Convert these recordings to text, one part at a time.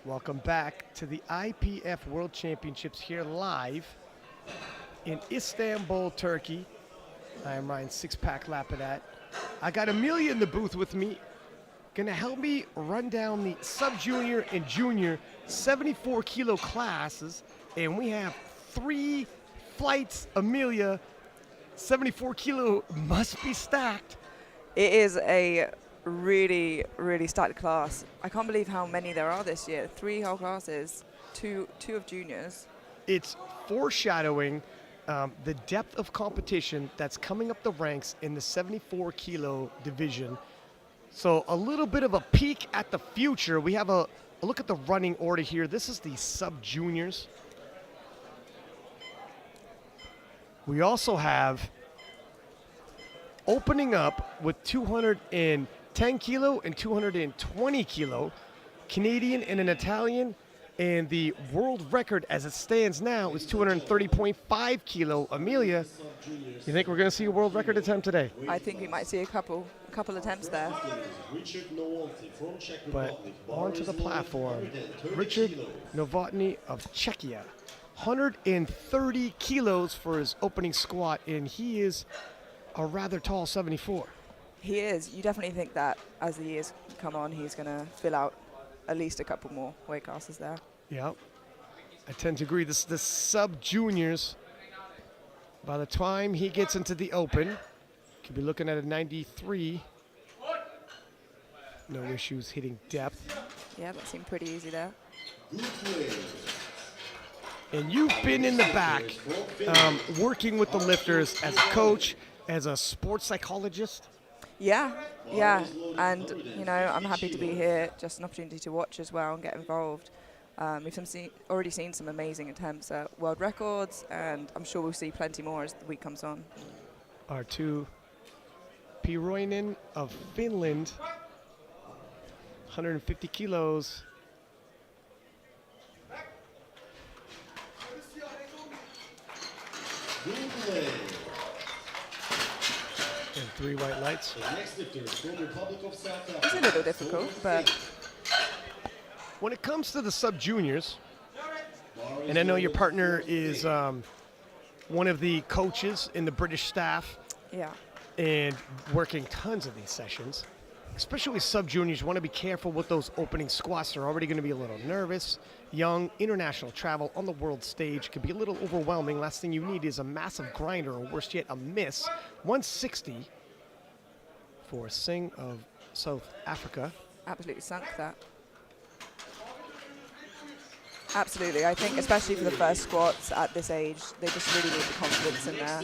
Welcome back to the IPF World Championships here live in Istanbul, Turkey. I am Ryan Six-Pack Lapidat. I got Amelia in the booth with me, gonna help me run down the sub-junior and junior 74 kilo classes, and we have 3 flights. Amelia, 74 kilo must be stacked. It is a really stacked class. I can't believe how many there are this year. 3 whole classes, two of juniors. It's foreshadowing the depth of competition that's coming up the ranks in the 74 kilo division. So a little bit of a peek at the future. We have a look at the running order here. This is the sub-juniors. We also have opening up with 210 kilo and 220 kilo, Canadian and an Italian, and the world record as it stands now is 230.5 kilo. Amelia, you think we're going to see a world record attempt today? I think we might see a couple attempts there. But onto the platform, Richard Novotny of Czechia, 130 kilos for his opening squat, and he is a rather tall 74. He is. You definitely think that as the years come on, he's going to fill out at least a couple more weight classes there. Yeah, I tend to agree. This is the sub-juniors. By the time he gets into the open, could be looking at a 93. No issues hitting depth. Yeah, that seemed pretty easy there. And you've been in the back working with the lifters as a coach, as a sports psychologist. Yeah, and I'm happy to be here. Just an opportunity to watch as well and get involved. We've already seen some amazing attempts at world records, and I'm sure we'll see plenty more as the week comes on. Arttu Piroinen of Finland, 150 kilos. And 3 white lights. It's a little difficult, but when it comes to the sub-juniors, and I know your partner is one of the coaches in the British staff, yeah, and working tons of these sessions, especially with sub-juniors, you want to be careful with those opening squats. They're already going to be a little nervous. Young, international travel on the world stage can be a little overwhelming. Last thing you need is a massive grinder, or worse yet, a miss. 160 for Singh of South Africa. absolutely sunk that. Absolutely. I think especially for the first squats at this age, they just really need the confidence in there.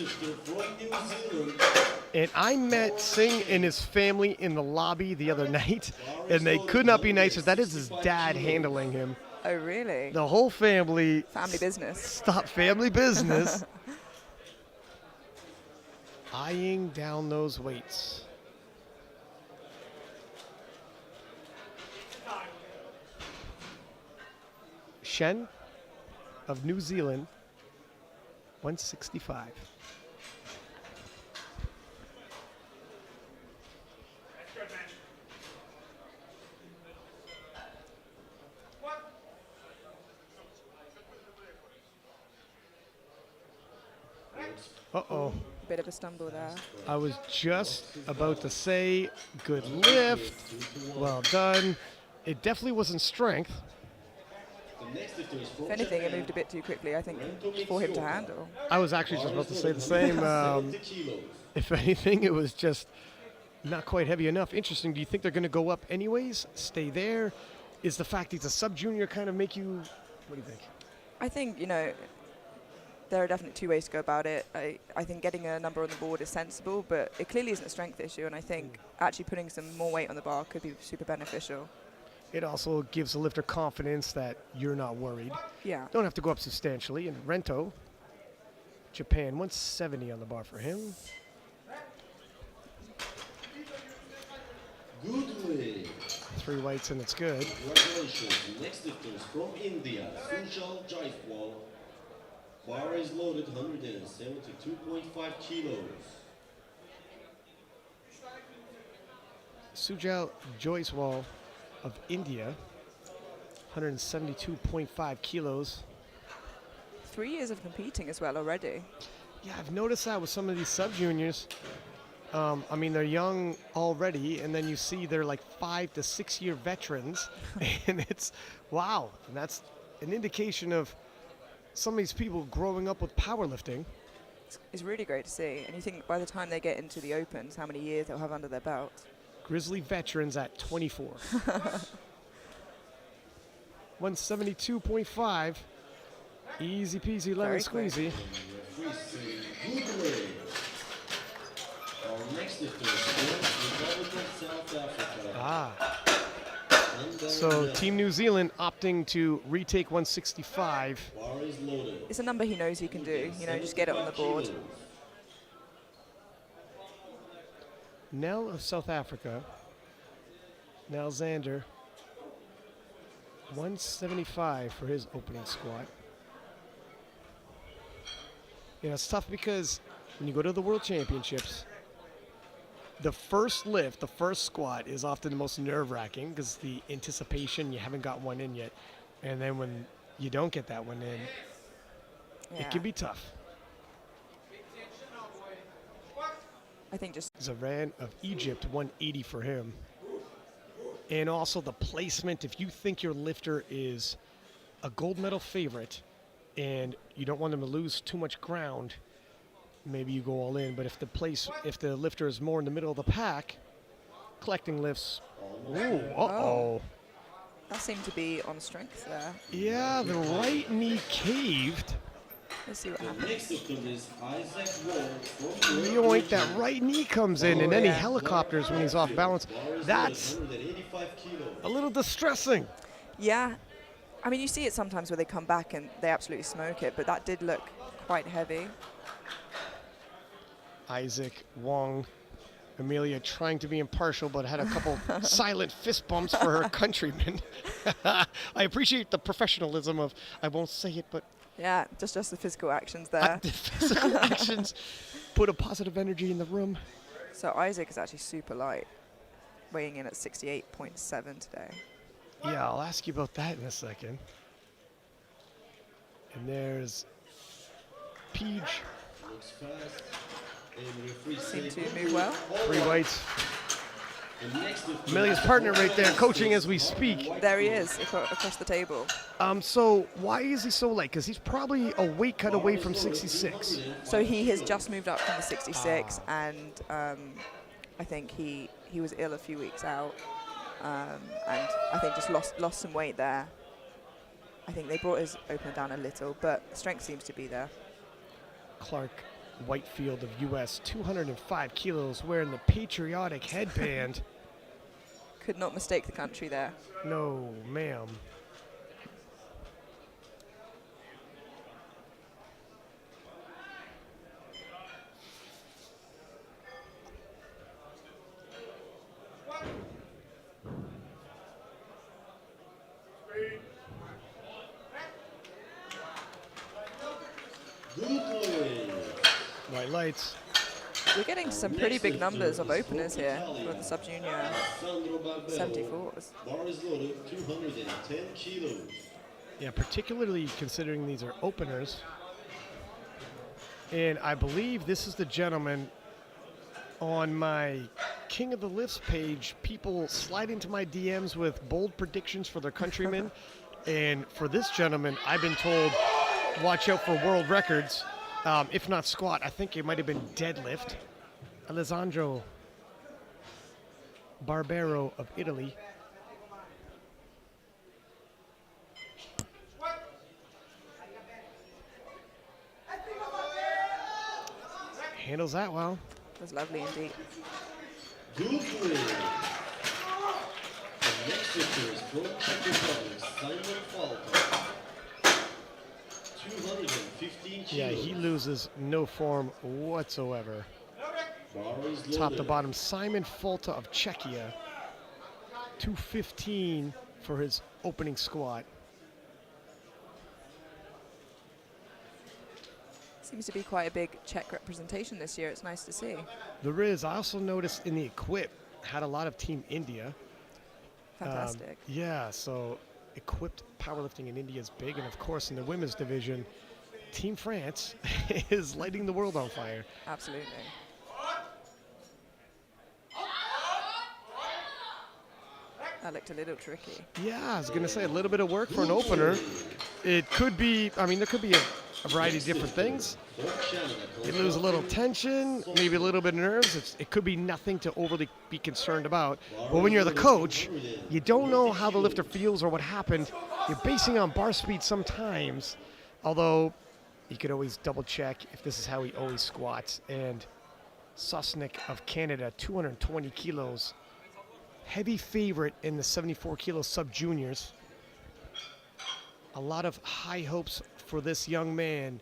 And I met Singh and his family in the lobby the other night, and they could not be nicer. That is his dad handling him. Oh, really? The whole family. Family business. Stop family business. Eyeing down those weights. Shen of New Zealand, 165. Uh-oh. Bit of a stumble there. I was just about to say, good lift, well done. It definitely wasn't strength. If anything, it moved a bit too quickly, I think, for him to handle. I was actually just about to say the same. If anything, it was just not quite heavy enough. Interesting. Do you think they're going to go up anyways? Stay there? Is the fact he's a sub-junior kind of make you, what do you think? I think, there are definitely 2 ways to go about it. I think getting a number on the board is sensible, but it clearly isn't a strength issue, and I think actually putting some more weight on the bar could be super beneficial. It also gives the lifter confidence that you're not worried. Yeah. Don't have to go up substantially. And Rento, Japan, 170 on the bar for him. Good way. 3 whites and it's good. Congratulations. Next lifters from India, Sujal Jaiswal. Bar is loaded 172.5 kilos. Sujal Jaiswal of India, 172.5 kilos. 3 years of competing as well already. Yeah, I've noticed that with some of these sub-juniors. I mean, they're young already, and then you see they're like 5 to 6 year veterans, and it's wow. And that's an indication of some of these people growing up with powerlifting. It's really great to see. And you think by the time they get into the Opens, how many years they'll have under their belt. Grizzly veterans at 24. 172.5. Easy peasy lemon Very quick. squeezy. Our next lifter is from Republic of South Africa. Ah. So Team New Zealand opting to retake 165. Bar is loaded. It's a number he knows he can do. You know, just get it on the board. Nell of South Africa. Nell Xander. 175 for his opening squat. You know, it's tough because when you go to the World Championships, the first lift, the first squat is often the most nerve-wracking because the anticipation, you haven't got one in yet. And then when you don't get that one in, Yeah. it can be tough. I think just Zaran of Egypt, 180 for him. And also the placement, if you think your lifter is a gold medal favorite and you don't want them to lose too much ground, maybe you go all in. But if the lifter is more in the middle of the pack, collecting lifts. Ooh, uh-oh. that seemed to be on strength there. Yeah, the right knee caved. Let's see what The happens. next lifter is Isaac Ward from Yoink, that right knee comes in, and then he yeah. helicopters when he's off balance. That's 185 kilos. a little distressing. Yeah. I mean, you see it sometimes where they come back and they absolutely smoke it, but that did look quite heavy. Isaac, Wong, Amelia trying to be impartial, but had a couple silent fist bumps for her countrymen. I appreciate the professionalism of, I won't say it, but Yeah, just the physical actions there. the physical actions put a positive energy in the room. So Isaac is actually super light, weighing in at 68.7 today. Yeah, I'll ask you about that in a second. And there's Peach, Looks fast. And referee Seem say to move well. 3 whites. the next lifter Amelia's partner right there, coaching as we speak. There he is, across the table. So why is he so light? Because he's probably a weight cut away from 66. So he has just moved up from the 66, and I think he was ill a few weeks out, and I think just lost some weight there. I think they brought his opener down a little, but strength seems to be there. Clark Whitefield of U.S., 205 kilos, wearing the patriotic headband. Could not mistake the country there. No, ma'am. Good play. White lights. We're getting some pretty big numbers of openers here for the sub-junior Sandro Barbero. 74s. Bar is loaded, 210 kilos. Yeah, particularly considering these are openers. And I believe this is the gentleman on my King of the Lifts page. People slide into my DMs with bold predictions for their countrymen. And for this gentleman, I've been told, watch out for world records. If not squat, I think it might have been deadlift. Alessandro Barbero of Italy. Handles that well. It was lovely indeed. Good play. The next lifter is from Czech Republic, Simon Falco. 215 kilos. Yeah, he loses no form whatsoever. Bar is Top to loaded. bottom, Simon Falta of Czechia. 215 for his opening squat. Seems to be quite a big Czech representation this year. It's nice to see. There is. I also noticed in the equip had a lot of Team India. Fantastic. Yeah, so equipped powerlifting in India is big, and of course in the women's division, Team France is lighting the world on fire. Absolutely. That looked a little tricky. Yeah, I was going to say a little bit of work for an opener. It could be, I mean, there could be a variety of different things. You lose a little tension, maybe a little bit of nerves. It could be nothing to overly be concerned about. But when you're the coach, you don't know how the lifter feels or what happened. You're basing on bar speed sometimes, although you could always double check if this is how he always squats. And Susnik of Canada, 220 kilos. Heavy favorite in the 74 kilo sub-juniors. A lot of high hopes for this young man.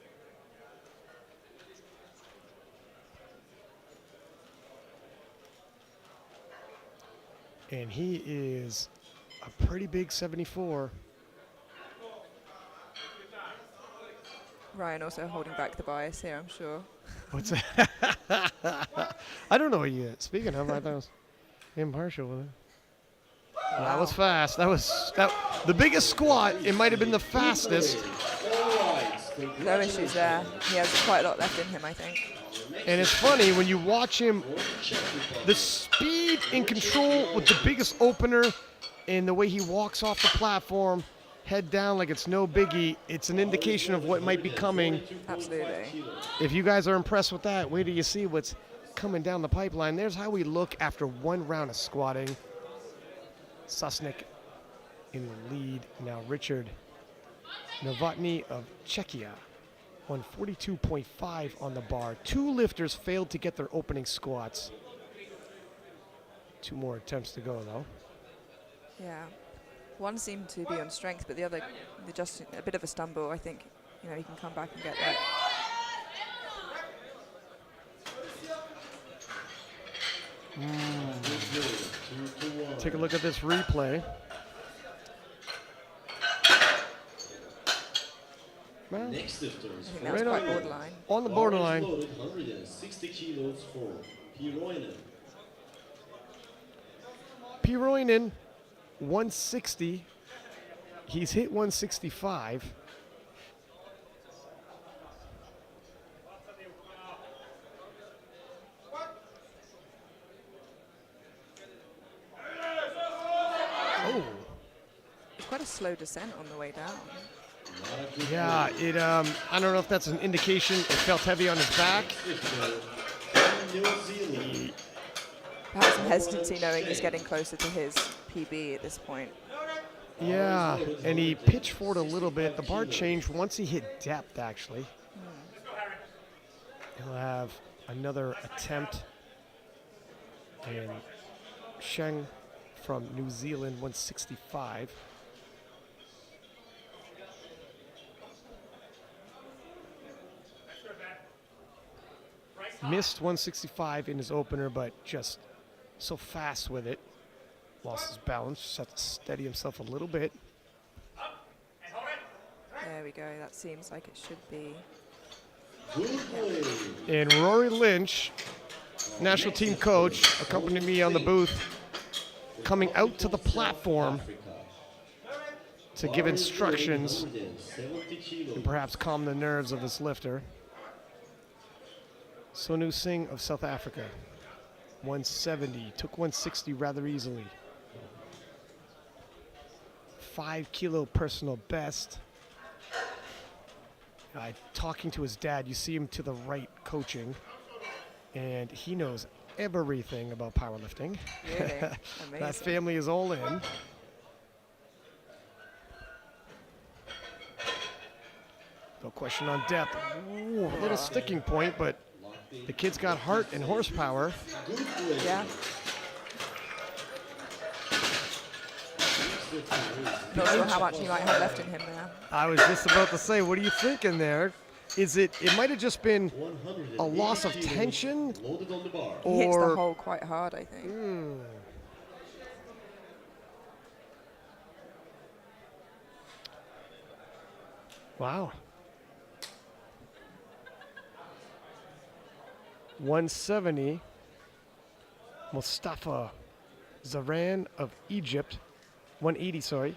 And he is a pretty big 74. Ryan also holding back the bias here, I'm sure. What's that? I don't know what you speaking of. I thought it was impartial with it. Wow. That was fast. That was the biggest squat. It might have been the fastest. No issues there. He has quite a lot left in him, I think. And it's funny when you watch him, the speed and control with the biggest opener and the way he walks off the platform, head down like it's no biggie. It's an indication of what might be coming. Absolutely. If you guys are impressed with that, wait till you see what's coming down the pipeline. There's how we look after one round of squatting. Susnik in the lead. Now Richard Novotny of Czechia, 142.5 on the bar. Two lifters failed to get their opening squats. Two more attempts to go, though. Yeah. One seemed to be on strength, but the other, just a bit of a stumble. I think, he can come back and get that. Take a look at this replay. Well, Next lifter is I think that was quite borderline. on the borderline. 160 kilos for Piroinen. Piroinen, 160. He's hit 165. Oh. It's quite a slow descent on the way down. Yeah, I don't know if that's an indication it felt heavy on his back. Perhaps some hesitancy knowing he's getting closer to his PB at this point. Yeah, and he pitched forward a little bit. The bar changed once he hit depth, actually. He'll have another attempt. And Sheng from New Zealand, 165. Missed 165 in his opener, but just so fast with it. Lost his balance, just had to steady himself a little bit. There we go. That seems like it should be. And Rory Lynch, national team coach, accompanied me on the booth, coming out to the platform to give instructions and perhaps calm the nerves of this lifter. Sonu Singh of South Africa, 170, took 160 rather easily. 5 kilo personal best. Talking to his dad, you see him to the right coaching, and he knows everything about powerlifting. Really? That Amazing. family is all in. No question on depth. Ooh, a little sticking point, but the kid's got heart and horsepower. Yeah. Not sure how much he might have left in him there. I was just about to say, what are you thinking there? It might have just been a loss of tension, Loaded on the bar. He hits the or hole quite hard, I think. wow. 170. Mustafa Zaran of Egypt, 180, sorry.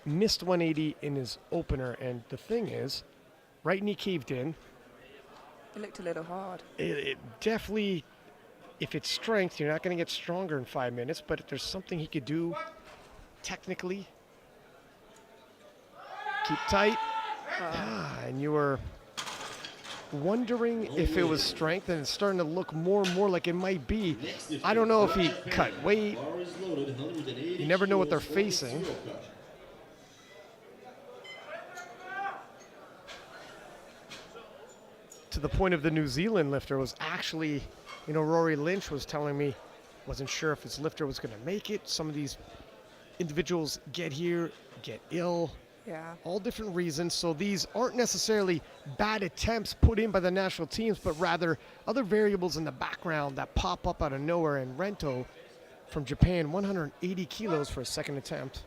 missed 180 in his opener, and the thing is, right knee caved in. It looked a little hard. It definitely, if it's strength, you're not going to get stronger in 5 minutes, but if there's something he could do technically, keep tight. And you were wondering if it was strength, and it's starting to look more and more like it might be. I don't know if he cut weight. Bar is loaded, 180 You never know what they're kilos, facing. zero cut. To the point of the New Zealand lifter was actually, Rory Lynch was telling me, wasn't sure if his lifter was going to make it. Some of these individuals get here, get ill, Yeah. all different reasons. So these aren't necessarily bad attempts put in by the national teams, but rather other variables in the background that pop up out of nowhere. And Rento from Japan, 180 kilos for a second attempt.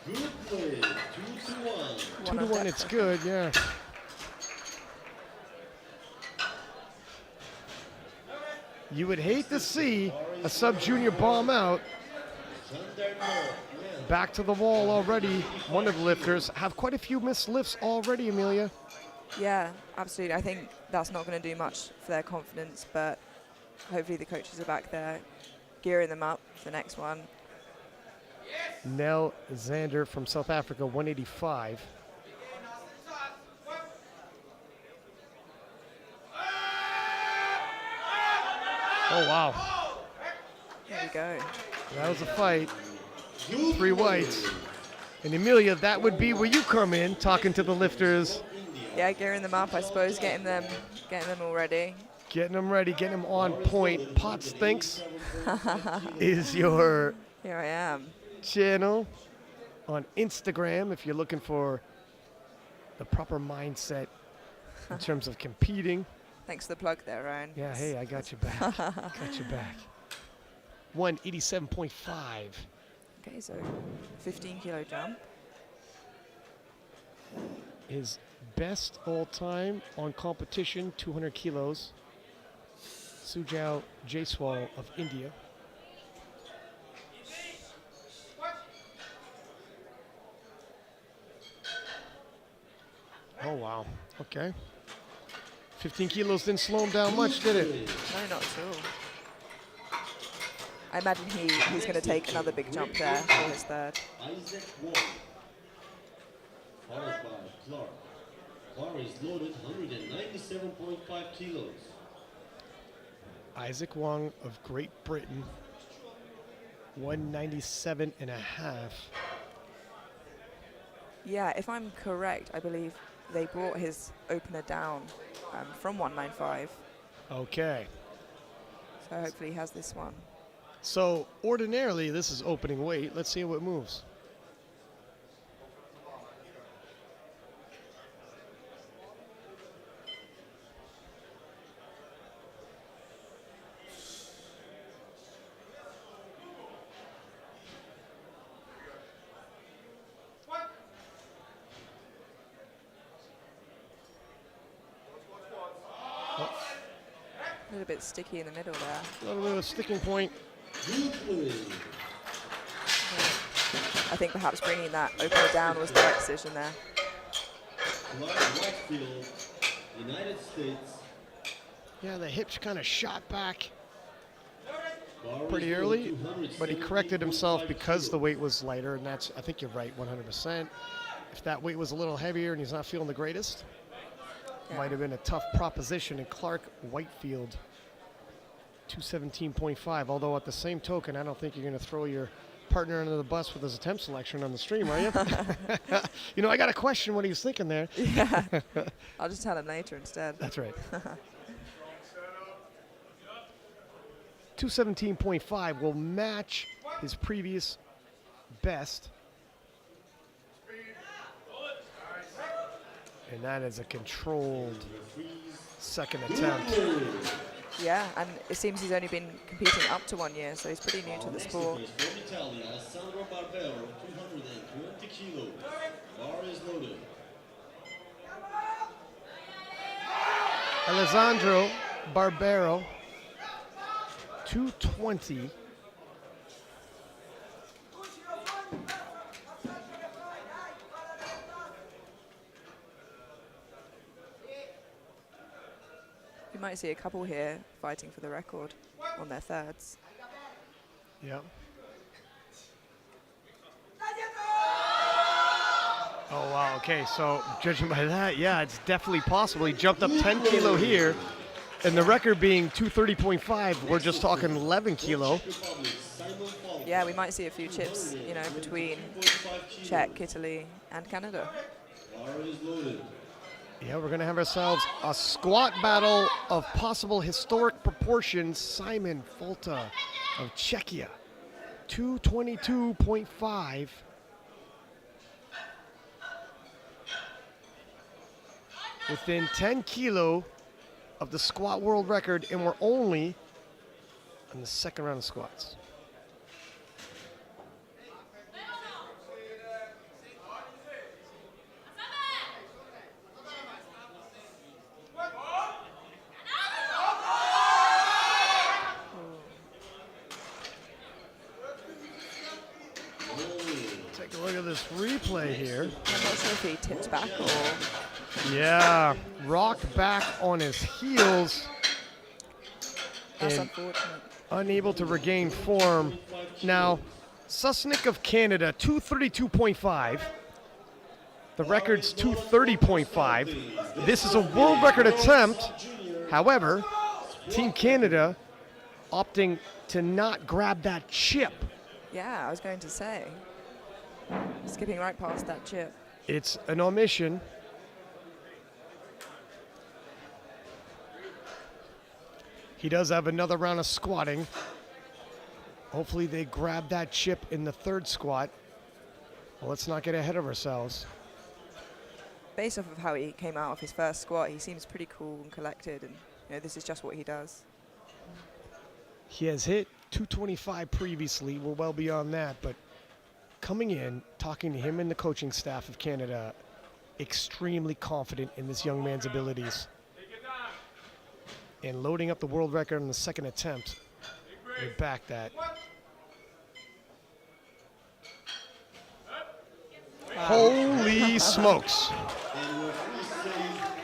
Good play, 2-1. 2-1, it's good, yeah. You would hate to see a sub-junior bomb out. Back to the wall already. One of the lifters have quite a few missed lifts already, Amelia. Yeah, absolutely. I think that's not going to do much for their confidence, but hopefully the coaches are back there gearing them up for the next one. Nell Zander from South Africa, 185. Oh, wow. There we go. That was a fight. 3 whites. And Amelia, that would be where you come in, talking to the lifters. Yeah, gearing them up, I suppose, getting them all ready. Getting them ready, getting them on point. Potts Thinks is your Here I am. channel on Instagram if you're looking for the proper mindset in terms of competing. Thanks for the plug there, Ryan. Yeah, hey, I got you back. Got you back. 187.5. Okay, so 15 kilo jump. His best all time on competition, 200 kilos. Sujal Jaiswal of India. Oh, wow. Okay. 15 kilos didn't slow him down much, did it? No, not at all. I imagine he's going to take another big jump there for his third. Isaac Wong, followed by Clark. Bar is loaded, 197.5 kilos. Isaac Wong of Great Britain, 197 and a half. Yeah, if I'm correct, I believe they brought his opener down from 195. Okay. So hopefully he has this one. So ordinarily, this is opening weight. Let's see how it moves. A little bit sticky in the middle there. A little bit of a sticking point. Good play. I think perhaps bringing that opener down was the right decision there. Clark Whitefield, United States. Yeah, the hips kind of shot back Bar is pretty loaded, early, but he corrected himself 270.5 because the weight was lighter, and that's, I think you're right, 100%. If that weight was a little heavier and he's not feeling the greatest, Yeah. might have been a tough proposition. And Clark Whitefield, 217.5. Although at the same token, I don't think you're going to throw your partner under the bus with his attempt selection on the stream, are you? You know, I got to question what he was thinking there. Yeah. I'll just tell him later instead. That's right. 217.5 will match his previous best. And that is a controlled second attempt. Yeah, and it seems he's only been competing up to 1 year, so he's pretty new to the sport. From Italy, Alessandro Barbero, 220 kilos. Bar is loaded. Alessandro Barbero, 220. You might see a couple here fighting for the record on their thirds. Yep. Oh, wow. Okay, so judging by that, yeah, it's definitely possible. He jumped up 10 kilo here, and the record being 230.5, we're just talking 11 kilo. Yeah, we might see a few chips, you know, between Czech, Italy, and Canada. Yeah, we're going to have ourselves a squat battle of possible historic proportions. Simon Folta of Czechia, 222.5. Within 10 kilo of the squat world record, and we're only in the second round of squats. Take a look at this replay here. I'm not sure if he tipped back or... Yeah, rocked back on his heels. That's and unfortunate. unable to regain form. Now, Susnik of Canada, 232.5. The record's 230.5. This is a world record attempt. However, Team Canada opting to not grab that chip. Yeah, I was going to say. Skipping right past that chip. It's an omission. He does have another round of squatting. Hopefully they grab that chip in the third squat. Well, let's not get ahead of ourselves. Based off of how he came out of his first squat, he seems pretty cool and collected, and you know, this is just what he does. He has hit 225 previously. We're well beyond that, but coming in, talking to him and the coaching staff of Canada, extremely confident in this young man's abilities. And loading up the world record on the second attempt would back that. Holy smokes.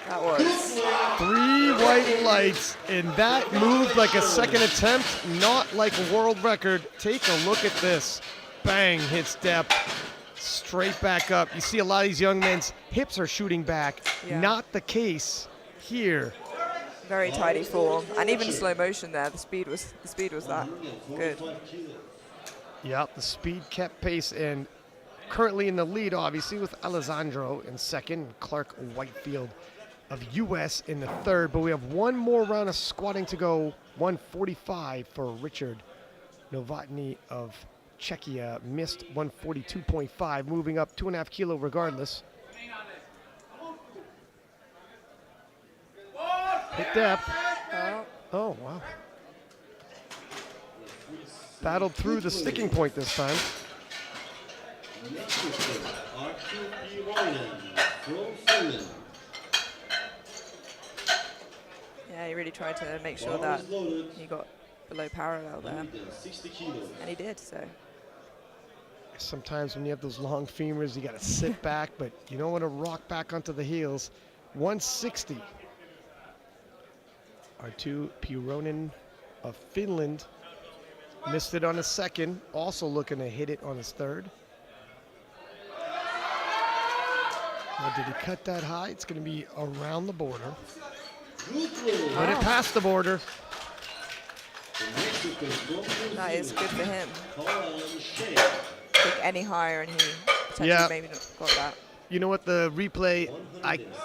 That was... 3 white lights, and that moved like a second attempt, not like a world record. Take a look at this. Bang, hits depth, straight back up. You see a lot of these young men's hips are shooting back. Yeah. Not the case here. Very tidy form, and even slow motion there. The speed was that good. Yep, the speed kept pace, and currently in the lead, obviously, with Alessandro in second, Clark Whitefield of U.S. in the third. But we have one more round of squatting to go. 145 for Richard Novotny of Czechia. Missed 142.5, moving up 2.5 kilo regardless. Hit depth. Oh, wow. Battled through the sticking point this time. Yeah, he really tried to make sure that he got below parallel there, and he did. So Sometimes when you have those long femurs, you got to sit back, but you don't want to rock back onto the heels. 160. Arttu Pironen of Finland missed it on his second, also looking to hit it on his third. Now, did he cut that high? It's going to be around the border. But it passed the border. that is good for him. I think any higher, and he potentially maybe not got that. You know what, the replay,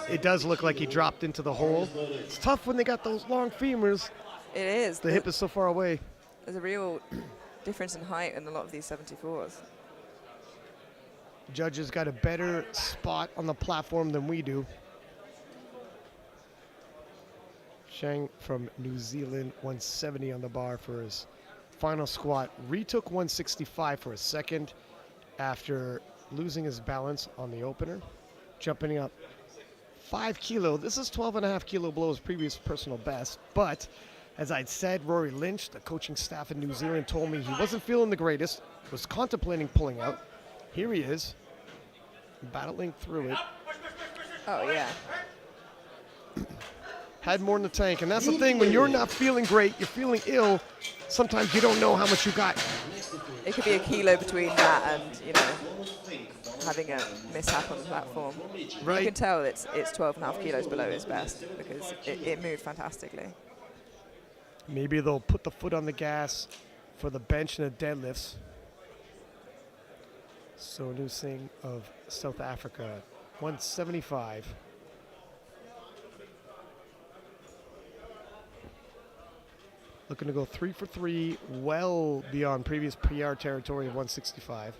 it does look like he dropped into the hole. It's tough when they got those long femurs. It is. The hip is so far away. There's a real difference in height in a lot of these 74s. Judges got a better spot on the platform than we do. Shang from New Zealand, 170 on the bar for his final squat. Retook 165 for a second after losing his balance on the opener. Jumping up 5 kilo. This is 12.5 kilo below his previous personal best. But as I'd said, Rory Lynch, the coaching staff in New Zealand, told me he wasn't feeling the greatest, was contemplating pulling out. Here he is, battling through it. Oh, yeah. Had more in the tank, and that's the thing, when you're not feeling great, you're feeling ill, sometimes you don't know how much you got. It could be a kilo between that and, you know, having a mishap on the platform. Right. You can tell it's 12.5 kilos below his best because it moved fantastically. Maybe they'll put the foot on the gas for the bench and the deadlifts. So new thing of South Africa, 175. Looking to go 3 for 3, well beyond previous PR territory of 165.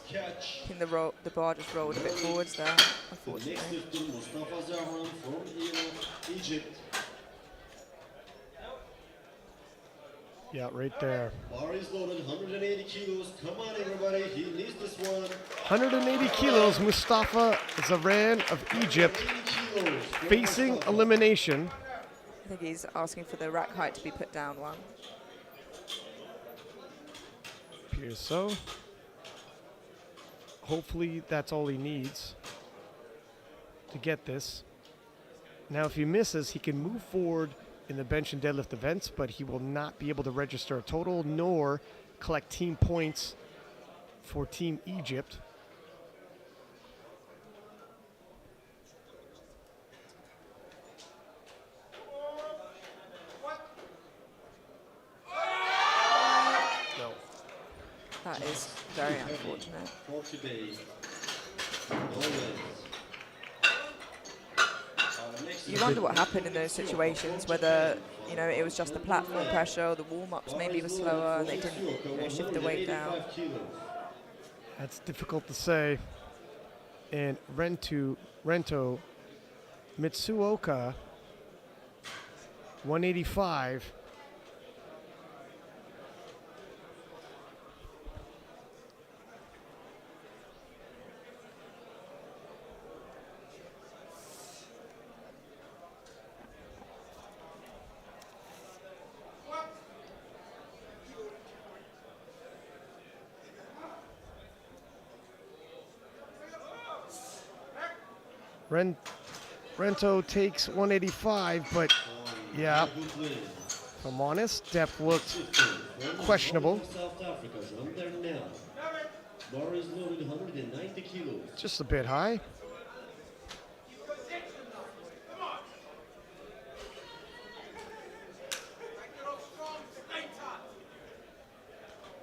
Catch. I think the bar just rolled a bit forwards there, The next unfortunately. lifter, Mustafa Zahran from Egypt. Yeah, right there. Bar is loaded, 180 kilos. Come on, everybody. He needs this one. 180 kilos, Mustafa Zahran of Egypt, 80 kilos. facing elimination. I think he's asking for the rack height to be put down one. Appears so. Hopefully that's all he needs to get this. Now if he misses, he can move forward in the bench and deadlift events, but he will not be able to register a total nor collect team points for Team Egypt. No. That is very unfortunate. For today, no wins. Our next You wonder what happened in those situations, whether, you know, it was just the platform pressure, or the warm-ups maybe were slower and they didn't, you know, shift the weight down. 185 kilos. That's difficult to say. And Rento Mitsuoka, 185. Rento takes 185, but yeah, if I'm honest, depth looked questionable. South Africa, Jean Dernel. Bar is loaded, 190 kilos. Just a bit high.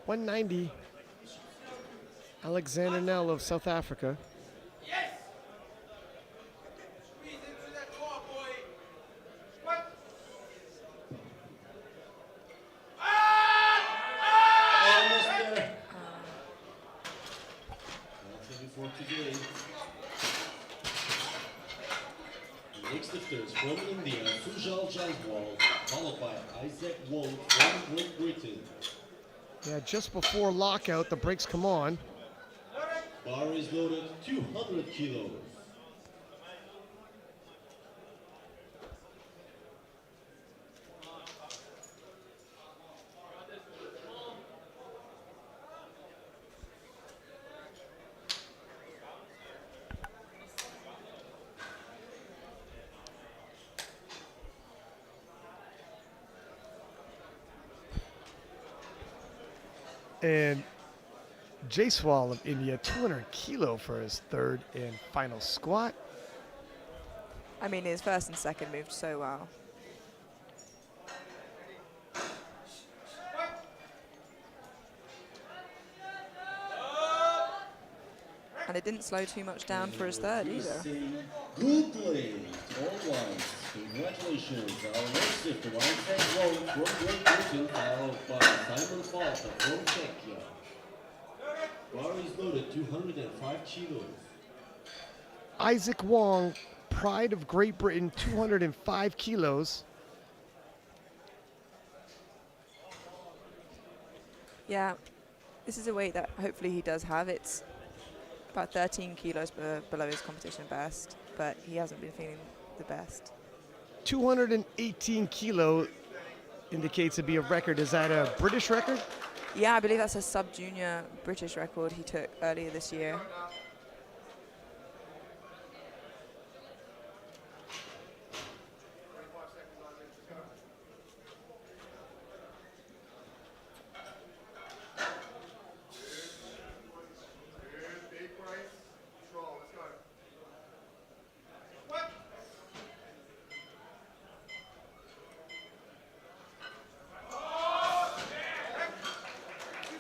$190. Alexander Nell of South Africa. Almost there. Nothing before today. The next lifters from India, Sujal Jaiswal, followed by Isaac Wong from Great Britain. Yeah, just before lockout, the brakes come on. Bar is loaded, 200 kilos. And Jaiswal of India, 200 kilo for his third and final squat. I mean, his first and second moved so well. And it didn't slow too much down for his third either. Good play. All right. Congratulations. Our next lifter, Isaac Wong from Great Britain, followed by Simon Falta from Czechia. Bar is loaded, 205 kilos. Isaac Wong, pride of Great Britain, 205 kilos. Yeah, this is a weight that hopefully he does have. It's about 13 kilos below his competition best, but he hasn't been feeling the best. 218 kilo indicates to be a record. Is that a British record? Yeah, I believe that's a sub-junior British record he took earlier this year.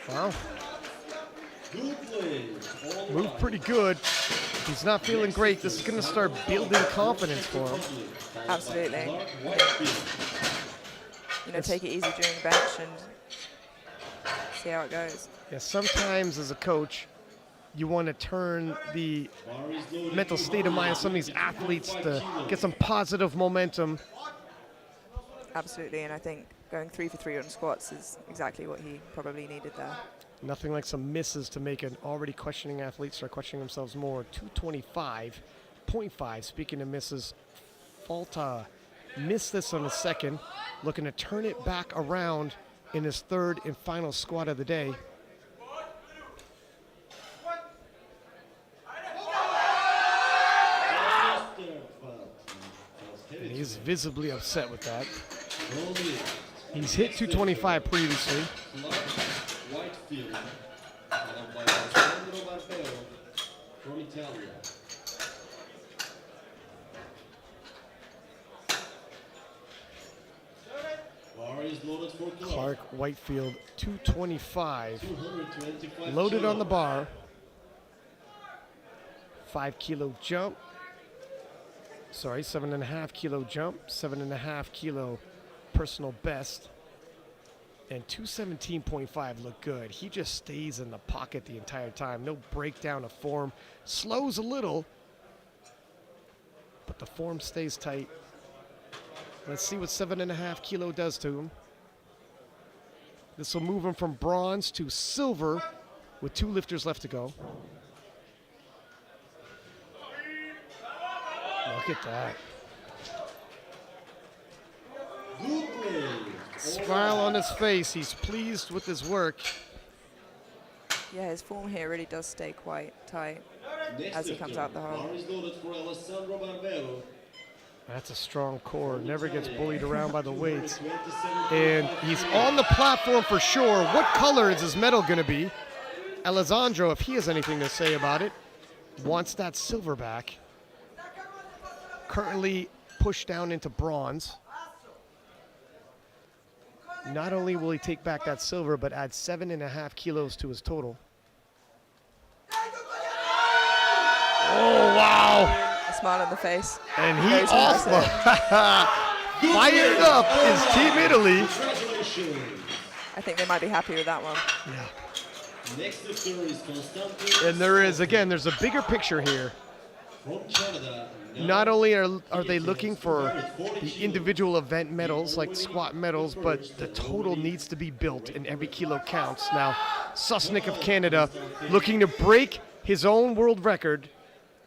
Wow. Good play. All Moved pretty good. He's not feeling great. This is going to start building confidence for him. Absolutely. Whitefield. You know, take it easy during bench and see how it goes. Yeah, sometimes as a coach, you want to turn the mental state of mind of some of these athletes to get some positive momentum. Absolutely, and I think going 3 for 3 on squats is exactly what he probably needed there. Nothing like some misses to make an already questioning athlete start questioning themselves more. 225.5. Speaking of misses, Falta missed this on the second, looking to turn it back around in his third and final squat of the day. And he's visibly upset with that. He's hit 225 previously. Whitefield. Followed by Alessandro Barbero from Italia. Bar is loaded for Clark Whitefield, 225. 225 Loaded on the kilos. bar. 5 kilo jump. Sorry, 7.5 kilo jump. 7.5 kilo personal best. And 217.5 look good. He just stays in the pocket the entire time. No breakdown of form. Slows a little, but the form stays tight. Let's see what 7.5 kilo does to him. This will move him from bronze to silver with 2 lifters left to go. Look at that. Good play. Smile on his face. He's pleased with his work. Yeah, his form here really does stay quite tight Next as he comes lifter. out the hole. Bar is loaded for Alessandro Barbero. That's a strong core. Never gets bullied around by the weights. 27.5. And he's on the platform for sure. What color is his medal going to be? Alessandro, if he has anything to say about it, wants that silver back. Currently pushed down into bronze. Not only will he take back that silver, but add 7.5 kilos to his total. Oh, wow. A smile on the face. And he Very also fired up his Team Italy. Congratulations. I think they might be happy with that one. Yeah. Next lifter is Constantine. And there is, again, there's a bigger picture here. From Canada. Not only are they looking for the individual event medals, like squat medals, but the total needs to be built and every kilo counts. Now, Susnik of Canada looking to break his own world record,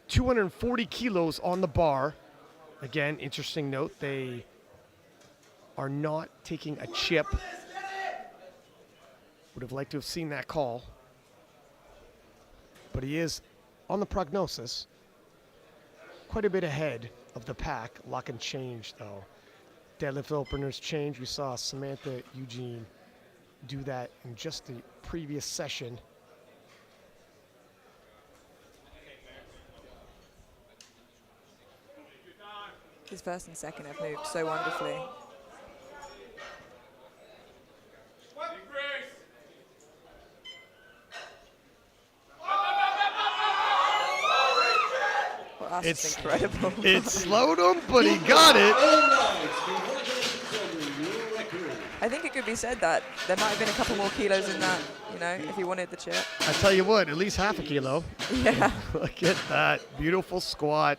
240 kilos on the bar. Again, interesting note, they are not taking a chip. Would have liked to have seen that call. But he is on the prognosis. Quite a bit ahead of the pack. Lock and change, though. Deadlift openers change. We saw Samantha Eugene do that in just the previous session. His first and second have moved so wonderfully. Well, that's It's incredible. It slowed him, but he got it. All right. Congratulations on the new record. I think it could be said that there might have been a couple more kilos in that, you know, if he wanted the chip. I tell you what, at least half a kilo. Yeah. Look at that beautiful squat.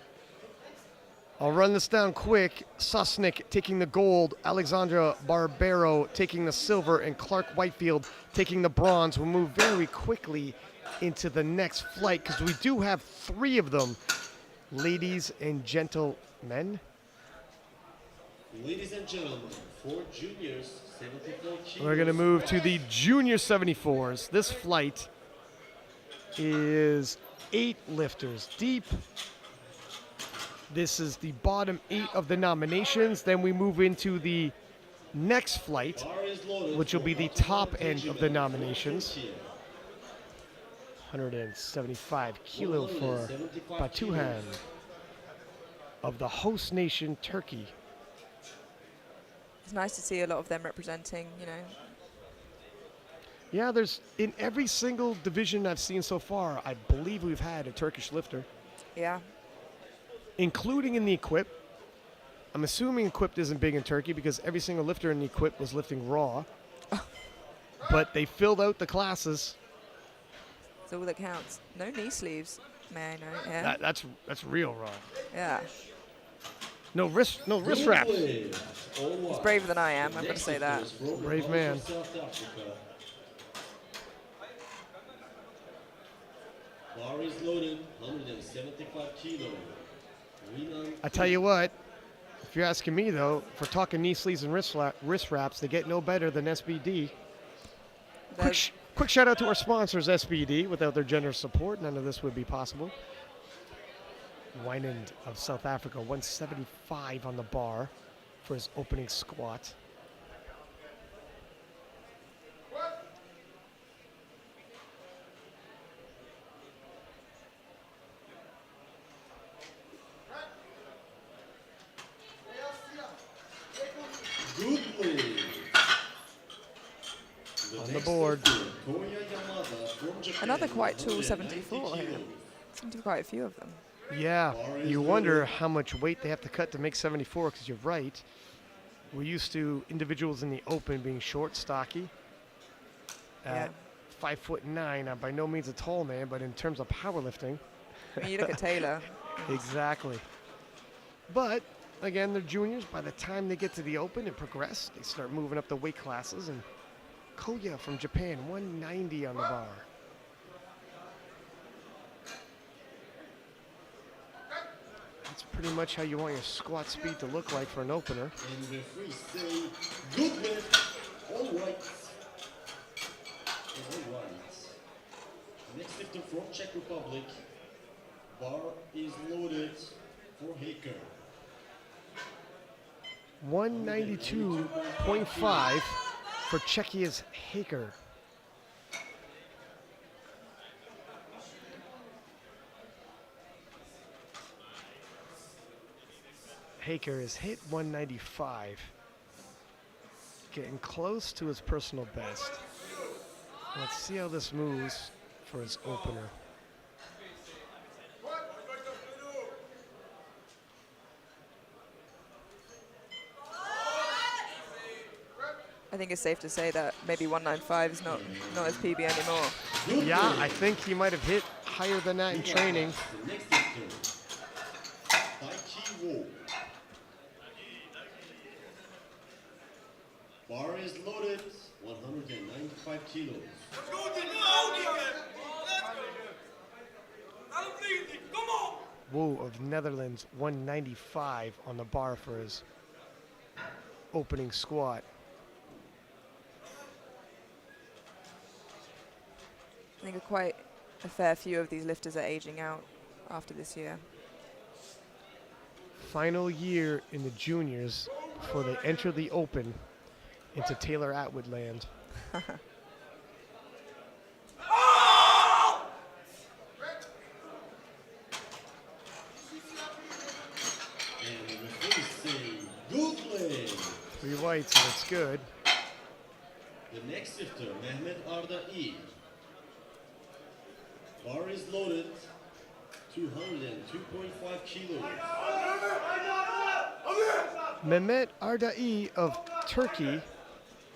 I'll run this down quick. Susnik taking the gold, Alexandra Barbero taking the silver, and Clark Whitefield taking the bronze. We'll move very quickly into the next flight because we do have 3 of them, ladies and gentlemen. Ladies and gentlemen, for juniors, 74 kilos. We're going to move to the junior 74s. This flight is 8 lifters deep. This is the bottom 8 of the nominations. Then we move into the next flight, which will be the top end of the nominations. 175 kilo for Batuhan of the host nation, Turkey. It's nice to see a lot of them representing, you know. Yeah, there's in every single division I've seen so far, I believe we've had a Turkish lifter, Yeah. including in the equip. I'm assuming equipped isn't big in Turkey because every single lifter in the equip was lifting raw. But they filled out the classes. It's all that counts. No knee sleeves, may I know? Yeah. That's real raw. Yeah. No wrist wraps. He's braver than I am, I'm going to say that. Brave man. Bar is loaded, 175 kilo. I tell you what, if you're asking me though, for talking knee sleeves and wrist wraps, they get no better than SBD. Quick shout out to our sponsors, SBD. Without their generous support, none of this would be possible. Wynand of South Africa, 175 on the bar for his opening squat. On the board. Another quite tall 74 here. Seem to be quite a few of them. Yeah, you wonder how much weight they have to cut to make 74, because you're right. We're used to individuals in the open being short, stocky. At 5'9", I'm by no means a tall man, but in terms of powerlifting. I mean, you look at Taylor. Exactly. But, again, they're juniors. By the time they get to the open and progress, they start moving up the weight classes. And Koya from Japan, 190 on the bar. That's pretty much how you want your squat speed to look like for an opener. And referee say, good lift, all right. All right. Next lifter from Czech Republic. Bar is loaded for Haker. 192.5 for Czechia's Haker. Haker has hit 195, getting close to his personal best. Let's see how this moves for his opener. I think it's safe to say that maybe 195 is not his PB anymore. Yeah, I think he might have hit higher than that in training. The next lifter, Daichi Wo. Bar is loaded, 195 kilos. Wu of Netherlands, 195 on the bar for his opening squat. I think quite a fair few of these lifters are aging out after this year. Final year in the juniors before they enter the open into Taylor Atwood land. And the referee say, good leg. 3 whites, and it's good. The next lifter, Mehmet Ardai. Bar is loaded, 202.5 kilos. Mehmet Ardai of Turkey,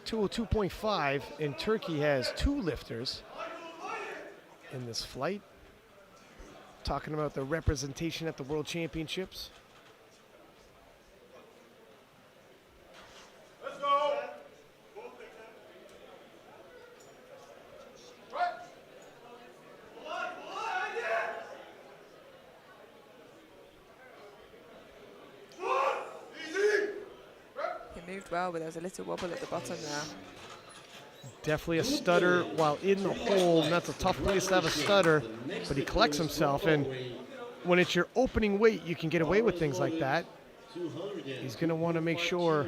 202.5, and Turkey has 2 lifters in this flight. Talking about the representation at the World Championships. moved well, but there's a little wobble at the bottom there. Definitely a stutter while in the hole, and that's a tough place to have a stutter, but he collects himself, and when it's your opening weight, you can get away with things like that. He's going to want to make sure,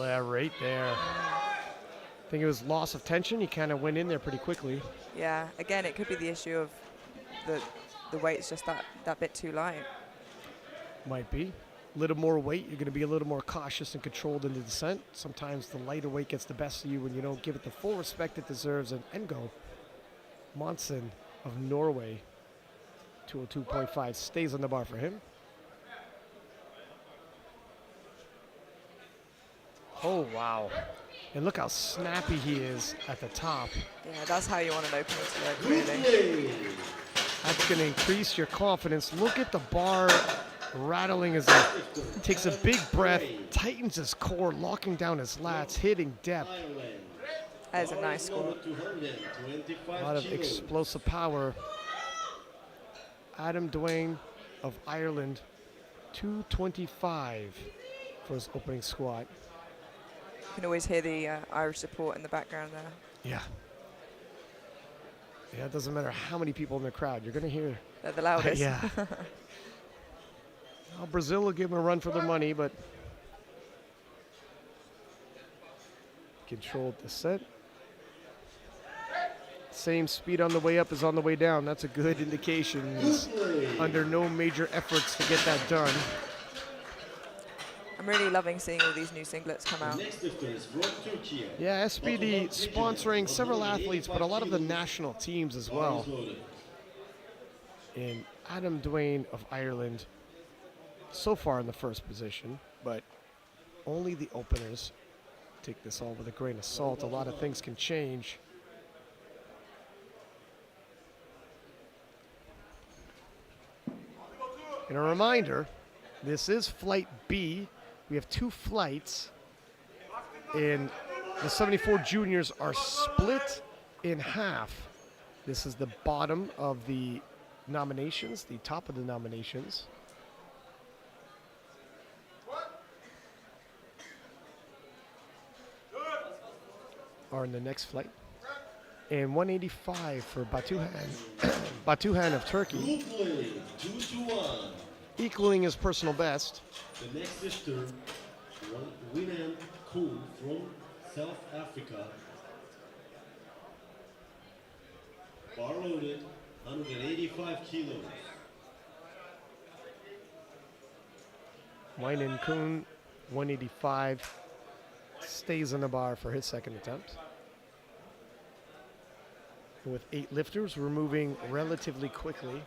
right there. I think it was loss of tension. He kind of went in there pretty quickly. Yeah, again, it could be the issue of the weight's just that bit too light. Might be. A little more weight, you're going to be a little more cautious and controlled in the descent. Sometimes the lighter weight gets the best of you when you don't give it the full respect it deserves. And Engo Monsen of Norway, 202.5, stays on the bar for him. Oh, wow. And look how snappy he is at the top. Yeah, that's how you want an opener to look, really. That's going to increase your confidence. Look at the bar rattling as he takes a big breath, tightens his core, locking down his lats, hitting depth. That is a nice score. A lot of explosive power. Adam Dwayne of Ireland, 225 for his opening squat. You can always hear the Irish support in the background there. Yeah. Yeah, it doesn't matter how many people in the crowd, you're going to hear. They're the loudest. Yeah. Well, Brazil will give him a run for their money, but controlled descent. Same speed on the way up as on the way down. That's a good indication. He's under no major efforts to get that done. I'm really loving seeing all these new singlets come out. Yeah, SPD sponsoring several athletes, but a lot of the national teams as well. And Adam Dwayne of Ireland, so far in the first position, but only the openers. Take this all with a grain of salt. A lot of things can change. And a reminder, this is flight B. We have 2 flights, and the 74 juniors are split in half. This is the bottom of the nominations, the top of the nominations. Are in the next flight. And 185 for Batuhan. Batuhan of Turkey. Equaling his personal best. The next sister, Winan Koon from South Africa. Bar loaded, 185 kilos. Winan Koon, 185. Stays on the bar for his second attempt. With 8 lifters, we're moving relatively quickly.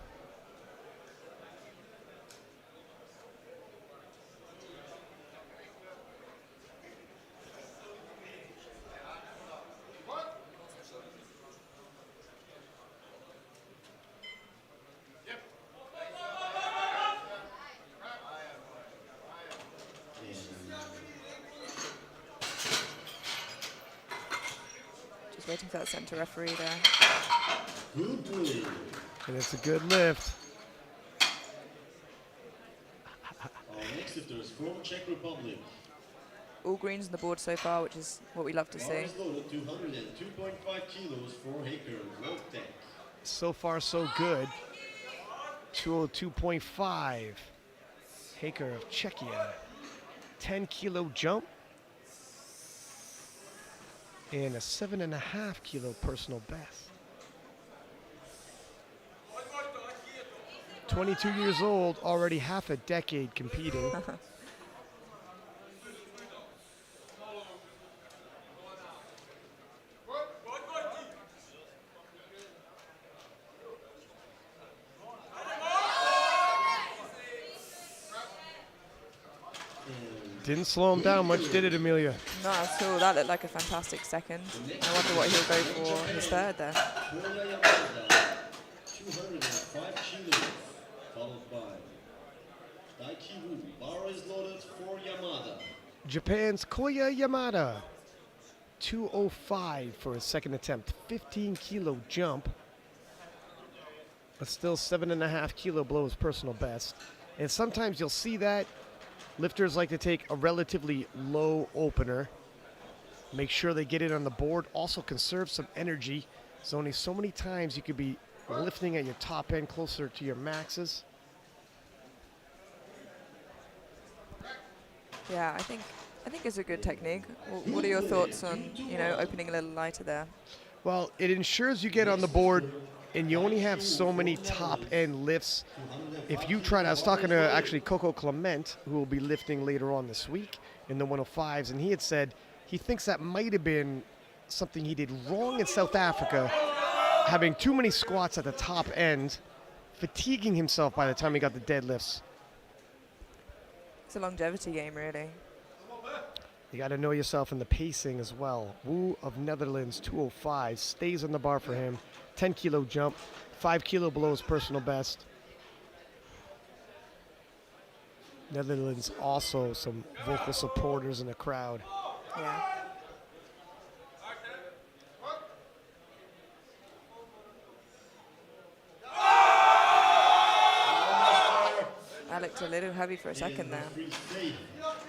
Waiting for that center referee there. And it's a good lift. Our next lifter is from Czech Republic. All greens on the board so far, which is what we love to Bar see. is loaded, 202.5 kilos for Haker, Lotek. So far, so good. 202.5. Haker of Czechia. 10-kilo jump. And a 7.5 kilo personal best. 22 years old, already half a decade competing. Didn't slow him down much, did it, Amelia? Not at all. That looked like a fantastic second. I wonder what he'll go for his third there. 205 kilos, followed by Daikiru. Bar is loaded for Yamada. Japan's Koya Yamada. 205 for his second attempt. 15-kilo jump. But still 7.5 kilo below his personal best. And sometimes you'll see that Lifters like to take a relatively low opener. Make sure they get it on the board. Also conserve some energy. There's only so many times you could be lifting at your top end closer to your maxes. Yeah, I think it's a good technique. What are your thoughts on, opening a little lighter there? Well, it ensures you get on the board, and you only have so many top end lifts. If you try to, I was talking to actually Coco Clement, who will be lifting later on this week in the 105s, and he had said he thinks that might have been something he did wrong in South Africa, having too many squats at the top end, fatiguing himself by the time he got the deadlifts. It's a longevity game, really. You got to know yourself in the pacing as well. Wu of Netherlands, 205, stays on the bar for him. 10 kilo jump, 5 kilo below his personal best. Netherlands also some vocal supporters in the crowd. Yeah. That looked a little heavy for a second there.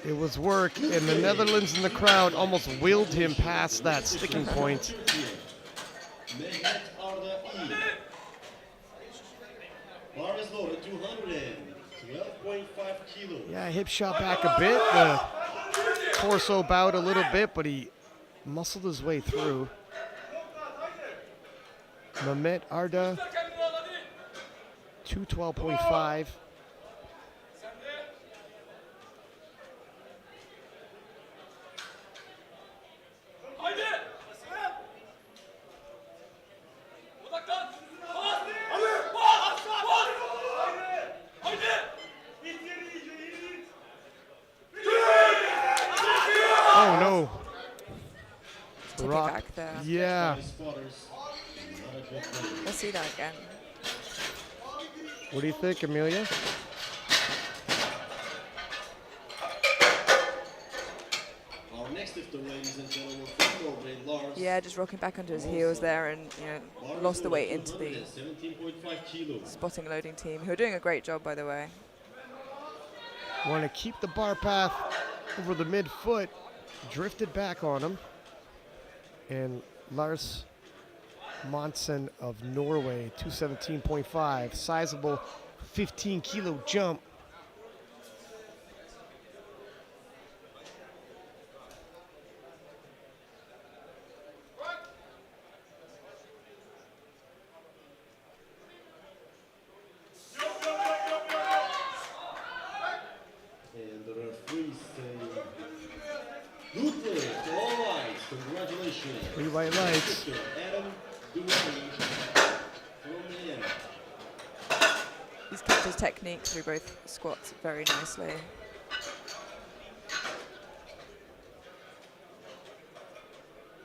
It was work, and the Netherlands in the crowd almost willed him past that sticking point. Bar is loaded, 212.5 kilos. Yeah, hip shot back a bit. The torso bowed a little bit, but he muscled his way through. Mehmet Arda, 212.5. Oh no. Took it Rock. back there. Yeah. Let's see that again. What do you think, Amelia? Our next lifter, ladies and gentlemen, from Norway, Lars. Yeah, just rocking back onto his heels there and lost the weight into the 17.5 kilos. spotting loading team, who are doing a great job, by the way. Want to keep the bar path over the midfoot. Drifted back on him. And Lars Monsen of Norway, 217.5. Sizable 15 kilo jump. And the referees say, good lift, all right, congratulations. 3 white lights. Mr. Adam Duane from the end. He's kept his technique through both squats very nicely.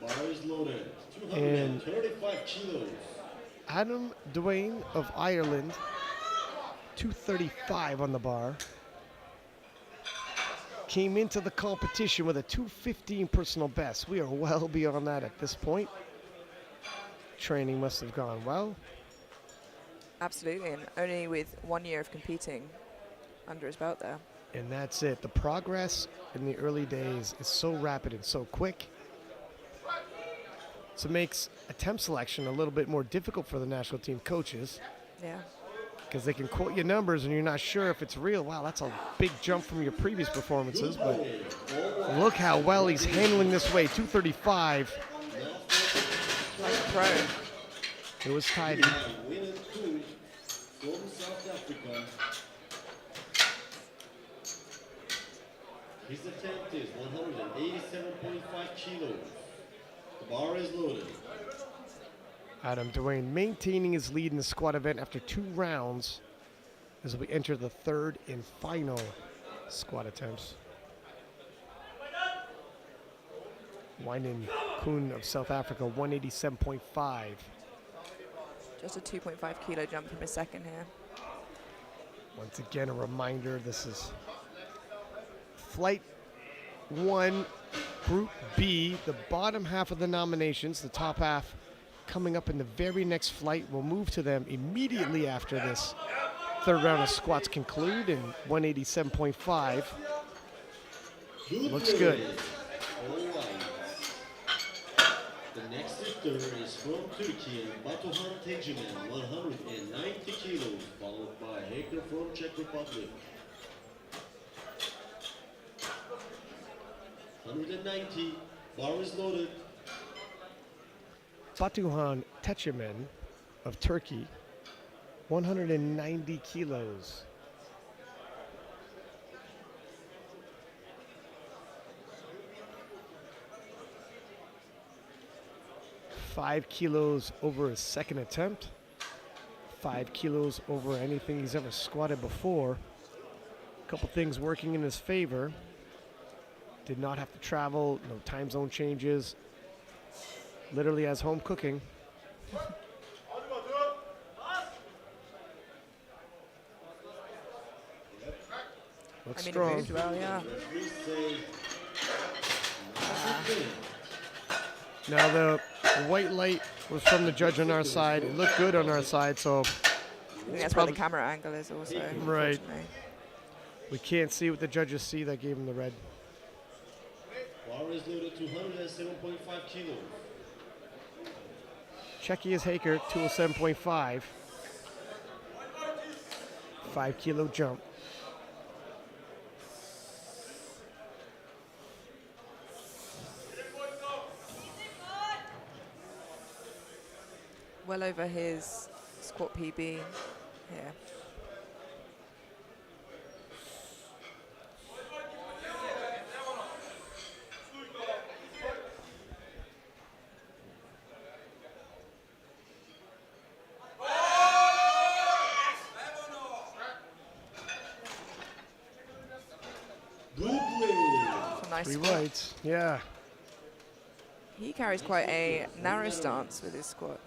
Bar is loaded, And 235 kilos. Adam Duane of Ireland, 235 on the bar. Came into the competition with a 215 personal best. We are well beyond that at this point. Training must have gone well. Absolutely, and only with 1 year of competing under his belt there. And that's it. The progress in the early days is so rapid and so quick. So it makes attempt selection a little bit more difficult for the national team coaches, Yeah. because they can quote your numbers and you're not sure if it's real. Wow, that's a big jump from your previous performances, but look how well he's handling this weight. 235. Like a pro. It was tidy. Winner two from South Africa. His attempt is 187.5 kilos. The bar is loaded. Adam Duane maintaining his lead in the squat event after 2 rounds as we enter the third and final squat attempts. Wynan Kuhn of South Africa, 187.5. Just a 2.5 kilo jump from his second here. Once again, a reminder, this is Flight 1, Group B, the bottom half of the nominations, the top half coming up in the very next flight. We'll move to them immediately after this third round of squats conclude, and 187.5 Looks good. All right. The next lifter is from Turkey, Batuhan Tecmen, 190 kilos, followed by Haker from Czech Republic. 190, bar is loaded. Batuhan Techemen of Turkey, 190 kilos. Five kilos over his second attempt. 5 kilos over anything he's ever squatted before. A couple things working in his favor. Did not have to travel, no time zone changes. Literally has home cooking. Looks I mean, strong. it moved well, yeah. Referees say, not good. Now the white light was from the judge on our side. It looked good on our side, so I think that's where the camera angle is also. Right. unfortunately. we can't see what the judges see that gave him the red. Bar is loaded to 107.5 kilos. Checky is Haker, 207.5. 5 kilo jump. Well over his squat PB here. Good play. It's a nice Three squat. whites. Yeah. He carries quite a narrow stance with his squat.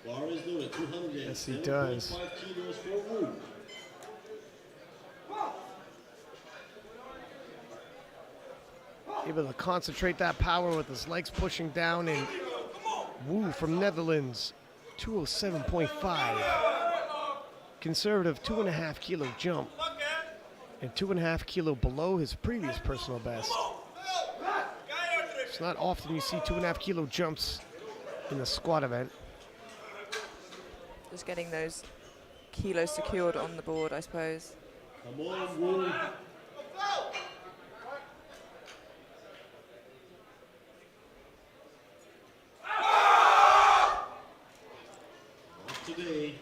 Bar is loaded, Yes, he does. 207.5 kilos for Wu. Able to concentrate that power with his legs pushing down, and Wu from Netherlands, 207.5. Conservative 2.5 kilo jump, and 2.5 kilo below his previous personal best. It's not often you see 2.5 kilo jumps in the squat event. Just getting those kilos secured on the board, I suppose. Come on, Wu. Not today.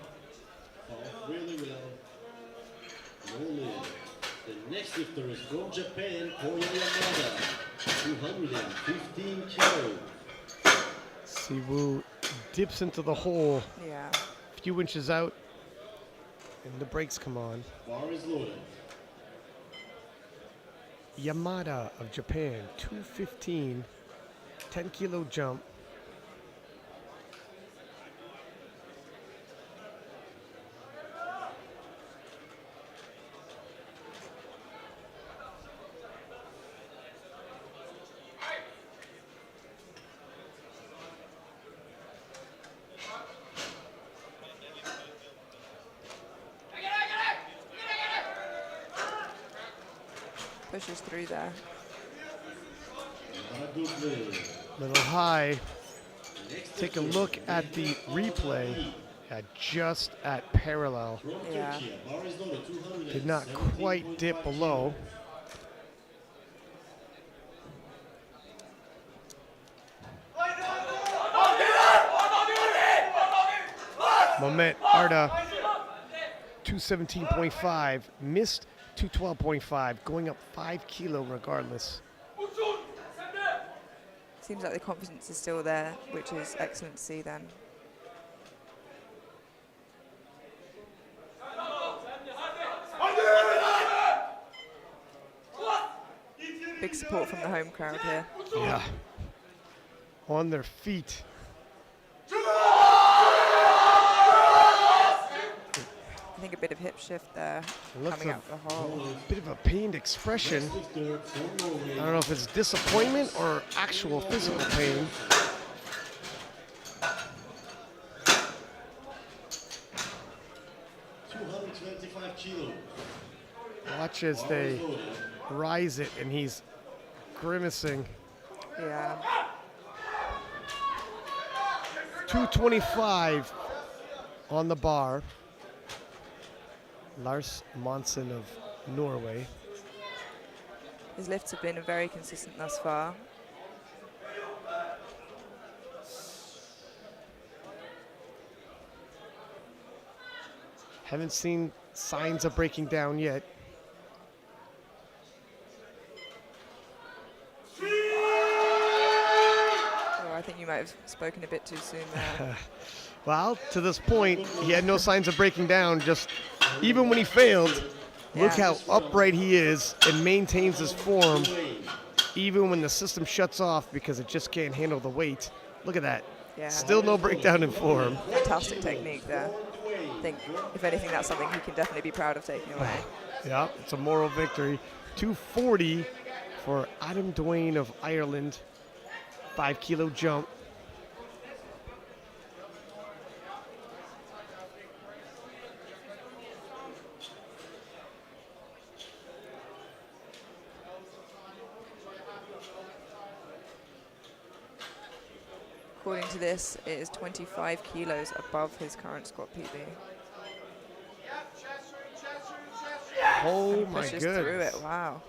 Fought really well. No lid. The next lifter is from Japan, Koya Yamada, 215 kilos. See Wu dips into the hole Yeah. a few inches out, and the brakes come on. Bar is loaded. Yamada of Japan, 215, 10 kilo jump. Pushes through there. Not a good play. Little high. Next Take a lifter, look at the replay. Just at parallel. From Yeah. Turkey, bar is loaded, 217.5 Did not quite dip below. Moment Arda, 217.5, missed 212.5, going up 5 kilo regardless. Seems like the confidence is still there, which is excellent to see then. Big support from the home crowd here. Yeah. On their feet. I think a bit of hip shift there, Looks coming a out the hole. bit of a pained expression. Next lifter from Norway, I don't know if it's disappointment or actual physical pain. $225 kilos. Watch as Bar they is loaded. rise it, and he's grimacing. Yeah. 225 on the bar. Lars Monsen of Norway. His lifts have been very consistent thus far. Haven't seen signs of breaking down yet. Oh, I think you might have spoken a bit too soon there. Well, to this point, he had no signs of breaking down. Just even when he failed, look Yeah. how upright he is and maintains his form, even when the system shuts off because it just can't handle the weight. Look at that. Yeah. Still no breakdown in form. Fantastic technique there. I think, if anything, that's something he can definitely be proud of taking away. Yeah, it's a moral victory. 240 for Adam Duane of Ireland. 5 kilo jump. According to this, it is 25 kilos above his current squat PB. Oh my Pushes through goodness. it, wow.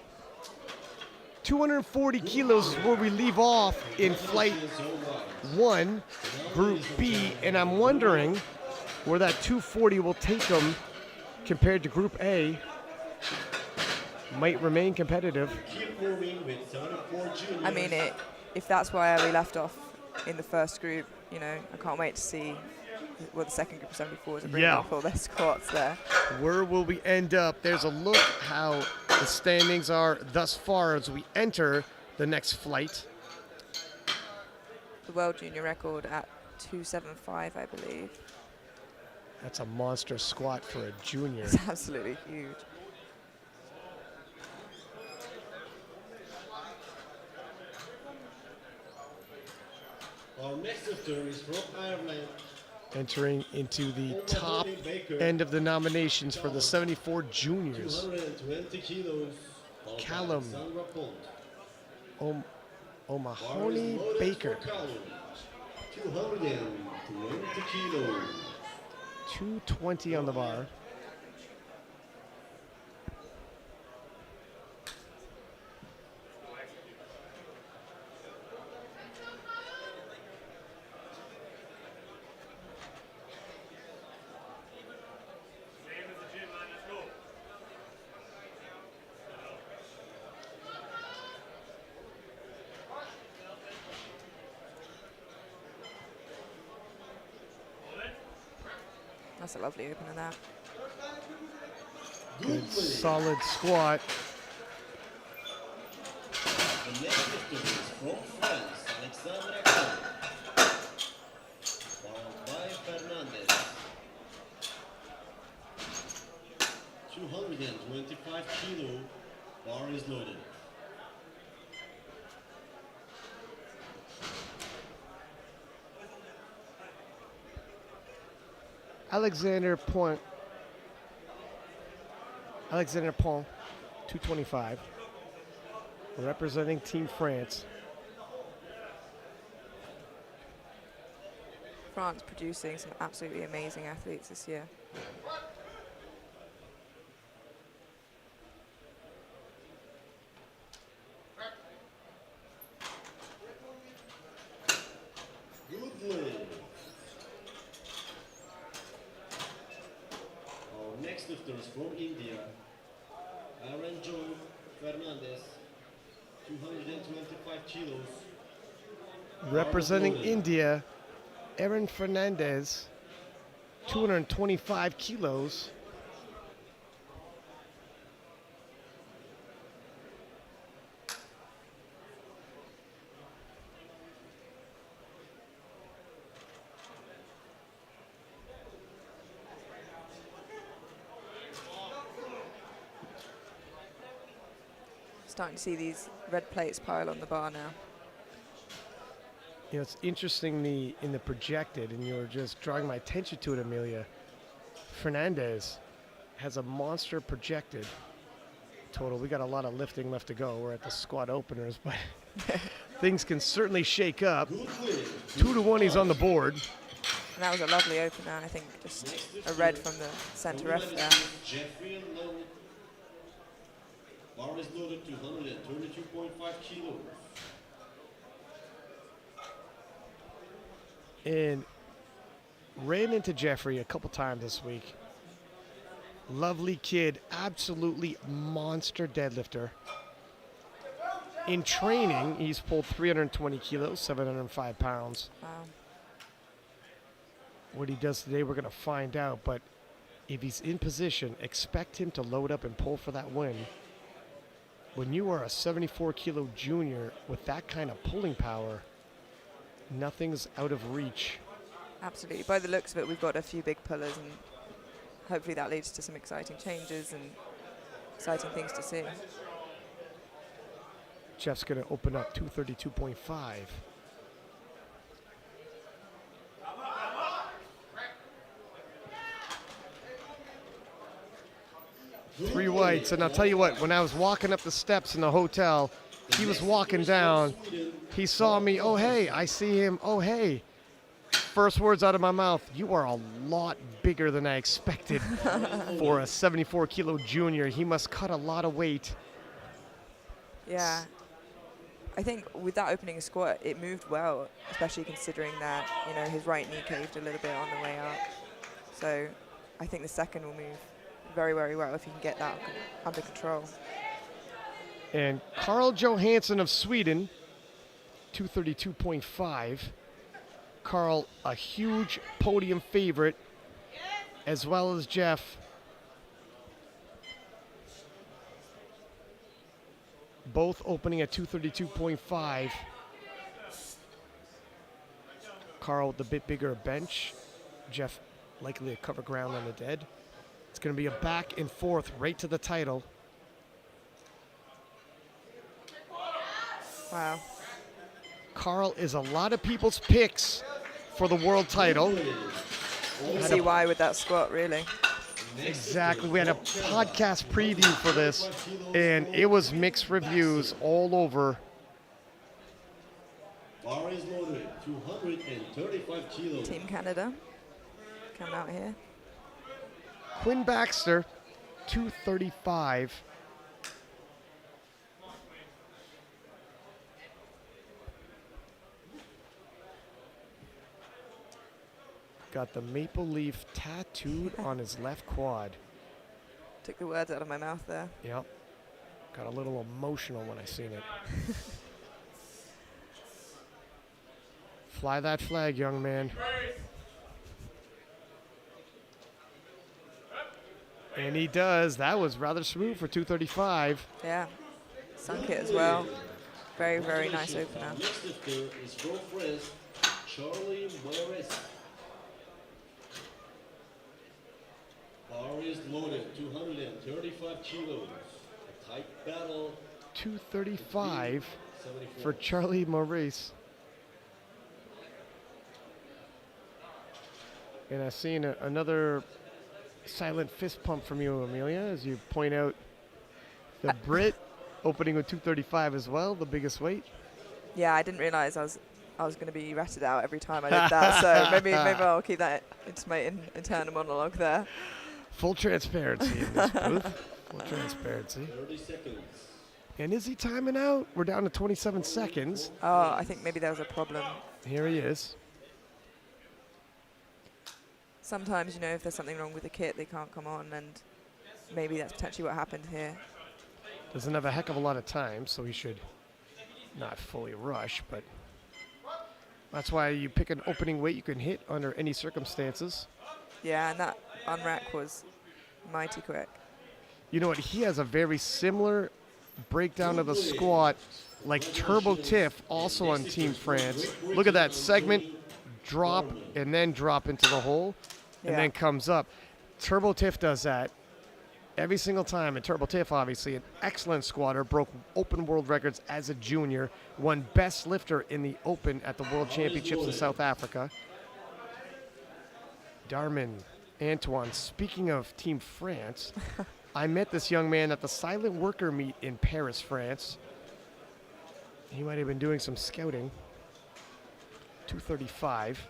240 kilos is where we leave off in flight 1, group B, and I'm wondering where that 240 will take him compared to group A. Might remain competitive. Keep moving with 74 juniors. I mean, if that's where we left off in the first group, you know, I can't wait to see what the second group of 74s are bringing Yeah. off all their squats there. Where will we end up? There's a look how the standings are thus far as we enter the next flight. The world junior record at 275, I believe. That's a monster squat for a junior. It's absolutely huge. Our next lifter is from Ireland. Entering into the top end of the nominations for the 74 juniors. 220 kilos. followed by Callum. Alexandra Pont. O'Mahony Bar is loaded Baker. for Callum. 220 kilos. 220 on the bar. That's a lovely opener, that. Good solid squat. The next lifter is from France, Alexandra Pont. Followed by Fernandez. 225 kilo. Bar is loaded. Alexander Pont, 225, representing Team France. France producing some absolutely amazing athletes this year. Good lift. Our next lifter is from India. Aaron John Fernandez. 225 kilos. Representing India, Aaron Fernandez, 225 kilos. Starting to see these red plates pile on the bar now. You know, it's interesting in the projected, and you were just drawing my attention to it, Amelia. Fernandez has a monster projected. total. We got a lot of lifting left to go. We're at the squat openers, but things can certainly shake up. 2-1, he's on the board. And that was a lovely opener. I think just a red from the center ref there. Jeffrey and Lowe. Bar is loaded to 132.5 kilos. And ran into Jeffrey a couple times this week. Lovely kid, absolutely monster deadlifter. In training, he's pulled 320 kilos, 705 pounds. Wow. What he does today, we're going to find out. But if he's in position, expect him to load up and pull for that win. When you are a 74-kilo junior with that kind of pulling power, nothing's out of reach. Absolutely. By the looks of it, we've got a few big pullers, and hopefully that leads to some exciting changes and exciting things to see. Jeff's going to open up 232.5. Three whites, and I'll tell you what, when I was walking up the steps in the hotel, he was walking down. He saw me, oh, hey. I see him, oh, hey. First words out of my mouth, you are a lot bigger than I expected for a 74-kilo junior. He must cut a lot of weight. Yeah. I think with that opening squat, it moved well, especially considering that, you know, his right knee caved a little bit on the way up. So I think the second will move very, very well if you can get that under control. And Carl Johansson of Sweden, 232.5. Carl, a huge podium favorite, as well as Jeff. Both opening at 232.5. Carl with the bit bigger bench. Jeff likely to cover ground on the dead. It's going to be a back and forth right to the title. Wow. Carl is a lot of people's picks for the world title. You can see why with that squat, really. Exactly. We had a podcast preview for this, and it was mixed reviews all over. Bar is loaded, 235 kilos. Team Canada coming out here. Quinn Baxter, 235. Got the maple leaf tattooed on his left quad. Took the words out of my mouth there. Yep. Got a little emotional when I seen it. Fly that flag, young man. And he does. That was rather smooth for 235. Yeah. Sunk it as well. Very, very nice opener. Next lifter is from France, Charlie Morris. Bar is loaded, 235 kilos. A tight battle. 235 74. for Charlie Maurice. And I've seen another silent fist pump from you, Amelia, as you point out the Brit opening with 235 as well, the biggest weight. Yeah, I didn't realize I was going to be ratted out every time I did that. So maybe I'll keep that into my internal monologue there. Full transparency in this booth. Full transparency. 30 seconds. And is he timing out? We're down to 27 seconds. Oh, I think maybe there was a problem. Here he is. Sometimes, you know, if there's something wrong with the kit, they can't come on, and maybe that's potentially what happened here. Doesn't have a heck of a lot of time, so he should not fully rush, but that's why you pick an opening weight you can hit under any circumstances. Yeah, and that unrack was mighty quick. You know what? He has a very similar breakdown of the squat like Turbo Tiff, also on Team France. Look at that segment, drop, and then drop into the hole, and then comes up. Turbo Tiff does that every single time. And Turbo Tiff, obviously, an excellent squatter, broke open world records as a junior, won best lifter in the open at the World Championships in South Africa. Darman, Antoine, speaking of Team France, I met this young man at the Silent Worker meet in Paris, France. He might have been doing some scouting. 235.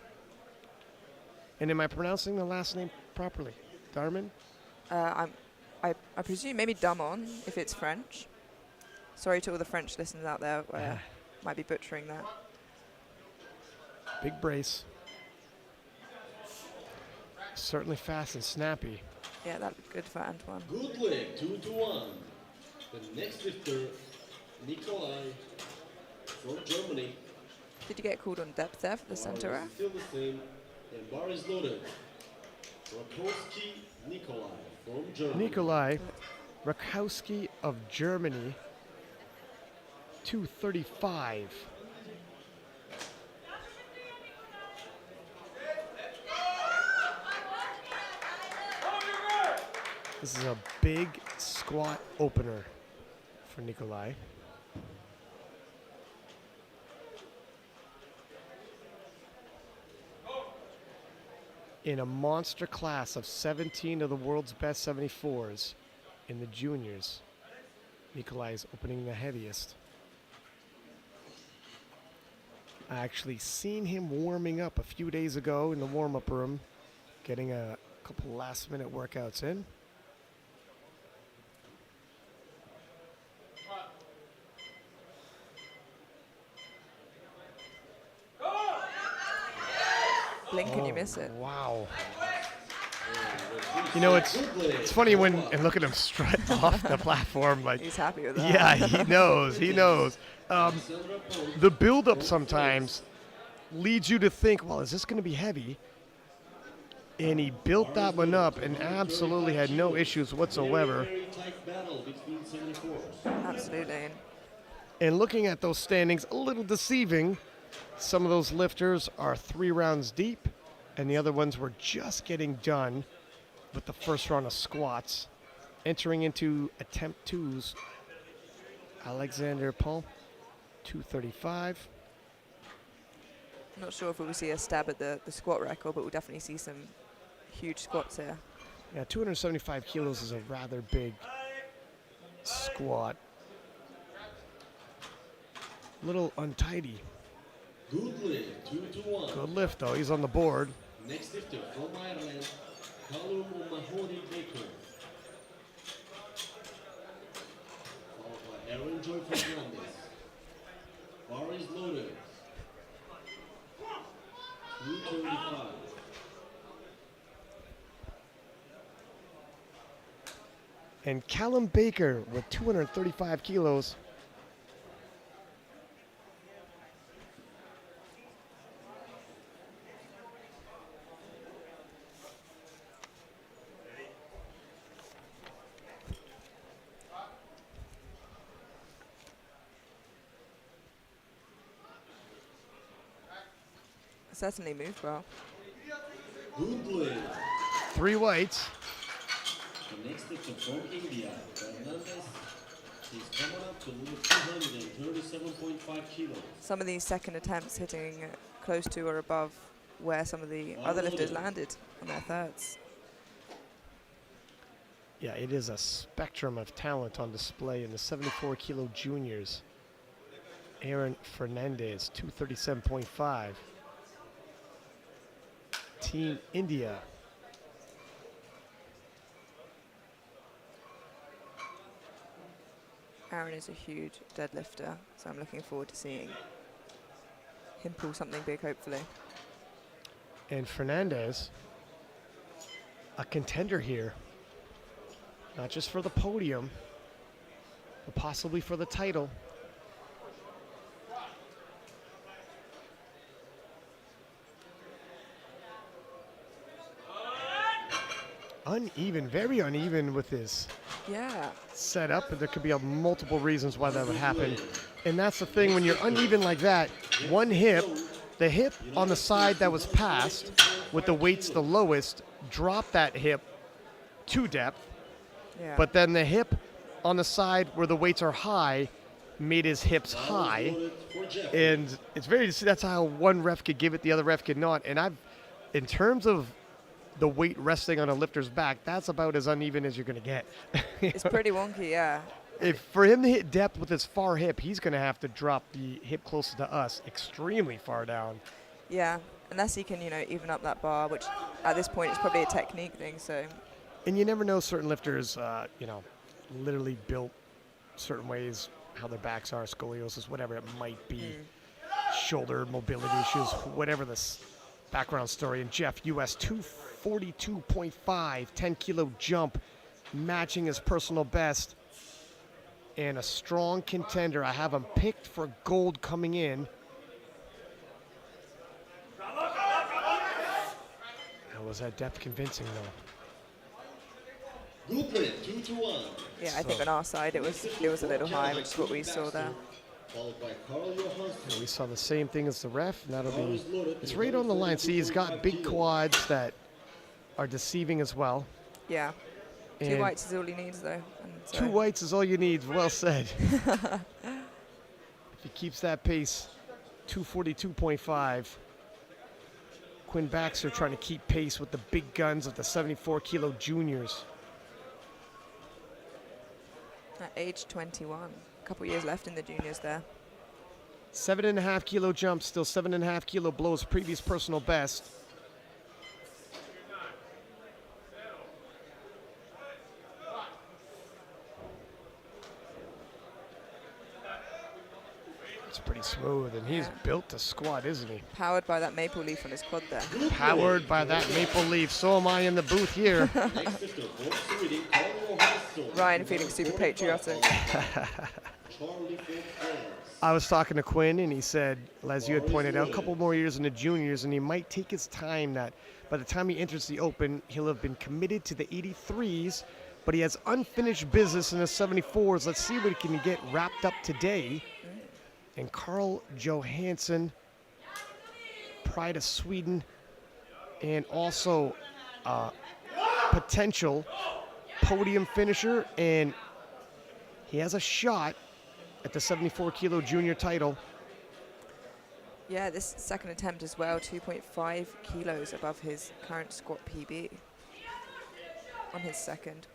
And am I pronouncing the last name properly? Darman? I presume maybe Damon, if it's French. Sorry to all the French listeners out there where might be butchering that. Big brace. Certainly fast and snappy. Yeah, that looked good for Antoine. Good leg, 2-1. The next lifter, Nikolai from Germany. Did you get called on depth there for the center Bar is ref? still the same, and bar is loaded. Rakowski Nikolai from Germany. Nikolai Rakowski of Germany. 235. This is a big squat opener for Nikolai. In a monster class of 17 of the world's best 74s in the juniors, Nikolai is opening the heaviest. I actually seen him warming up a few days ago in the warm-up room, getting a couple last-minute workouts in. Blink and you miss it. Wow. You know, it's funny when, and look at him strut off the platform like, He's happy with that. yeah, he knows, he knows. The build-up sometimes leads you to think, well, is this going to be heavy? And he built that one up and absolutely had no issues whatsoever. Very tight battle between 74s. Absolutely. And looking at those standings, a little deceiving. Some of those lifters are 3 rounds deep, and the other ones were just getting done with the first round of squats. Entering into attempt 2s, Alexander Paul, 235. Not sure if we will see a stab at the squat record, but we'll definitely see some huge squats here. Yeah, 275 kilos is a rather big squat. Little untidy. Good leg, 2-1. Good lift, though. He's on the board. Next lifter from Ireland, Callum O'Mahony Baker. Followed by Aaron Joy Fernandez. Bar is loaded. 235. And Callum Baker with 235 kilos. Certainly moved well. Good leg. 3 whites. The next lifter from India, Fernandez. He's coming up to lift 237.5 kilos. Some of these second attempts hitting close to or above where some of the other lifters landed on their thirds. Yeah, it is a spectrum of talent on display in the 74 kilo juniors. Aaron Fernandez, 237.5. Team India. Aaron is a huge deadlifter, so I'm looking forward to seeing him pull something big, hopefully. And Fernandez, a contender here. Not just for the podium, but possibly for the title. Uneven, very uneven with his Yeah, setup, but there could be multiple reasons why that would happen. And that's the thing, when you're uneven like that, one hip, the hip on the side that was passed with the weights the lowest, dropped that hip to depth, yeah. but then the hip on the side where the weights are high made his hips high. And it's very, that's how one ref could give it, the other ref could not. And in terms of the weight resting on a lifter's back, that's about as uneven as you're going to get. It's pretty wonky, yeah. If for him to hit depth with his far hip, he's going to have to drop the hip closer to us, extremely far down. Yeah, unless he can, even up that bar, which at this point is probably a technique thing. So. And you never know, certain lifters, literally built certain ways, how their backs are, scoliosis, whatever it might be, shoulder mobility issues, whatever this background story. And Jeff, US 242.5, 10-kilo jump, matching his personal best. And a strong contender. I have him picked for gold coming in. How was that depth convincing, though? Movement 2-1. Yeah, I think on our side it was a little high, which is what we saw there. Followed by Carl Johansson. We saw the same thing as the ref, and that'll be, it's right on the line. See, he's got big quads that are deceiving as well. Yeah. And 2 whites is all he needs, though. And so 2 whites is all you need. Well said. If he keeps that pace, 242.5. Quinn Baxter trying to keep pace with the big guns of the 74-kilo juniors. At age 21, a couple years left in the juniors there. 7.5-kilo jump, still 7.5-kilo blows previous personal best. It's pretty smooth, and he's built to squat, isn't he? Powered by that maple leaf on his quad there. Powered by that maple leaf. So am I in the booth here. Ryan feeling super patriotic. I was talking to Quinn, and he said, as you had pointed out, a couple more years in the juniors, and he might take his time. That by the time he enters the Open, he'll have been committed to the 83s, but he has unfinished business in the 74s. Let's see what he can get wrapped up today. And Carl Johansson, pride of Sweden, and also potential podium finisher, and he has a shot at the 74-kilo junior title. Yeah, this second attempt as well, 2.5 kilos above his current squat PB on his second.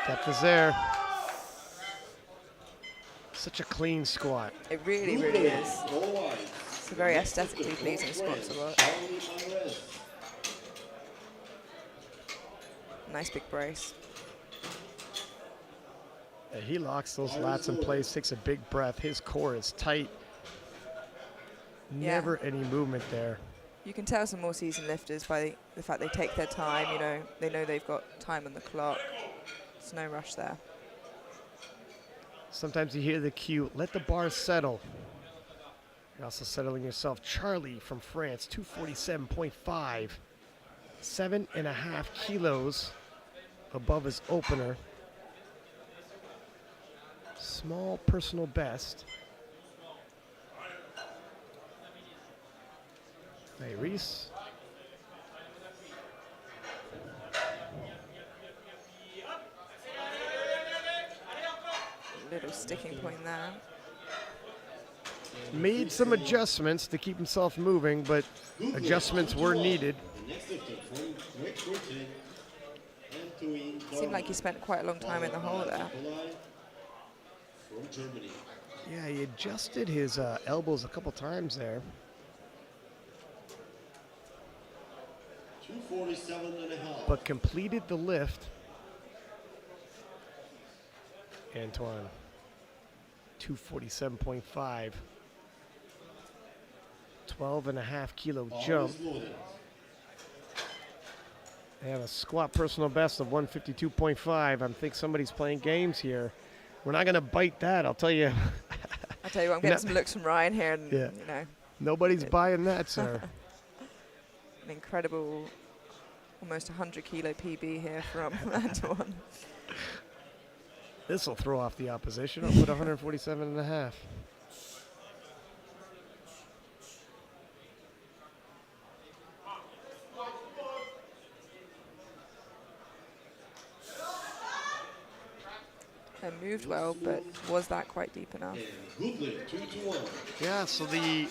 Depth is there. Such a clean squat. It really, really is. It's a very aesthetically pleasing squat to watch. Nice big brace. Yeah, he locks those lats in place, takes a big breath. His core is tight. Never any movement there. You can tell some more seasoned lifters by the fact they take their time, they know they've got time on the clock. There's no rush there. Sometimes you hear the cue, let the bar settle. You're also settling yourself. Charlie from France, 247.5. 7.5 kilos above his opener. Small personal best. Hey, Reese. Little sticking point there. Made some adjustments to keep himself moving, but adjustments were needed. Seemed like he spent quite a long time in the hole there. Yeah, he adjusted his elbows a couple times there. 247.5. But completed the lift. Antoine, 247.5. 12.5-kilo jump. They have a squat personal best of 152.5. I think somebody's playing games here. We're not going to bite that, I'll tell you. I'll tell you what, I'm getting some looks from Ryan here, and Nobody's buying that, sir. An incredible, almost 100-kilo PB here from Antoine. This will throw off the opposition. I'll put 147.5. And moved well, but was that quite deep enough? And good lift, 2-1. Yeah, so the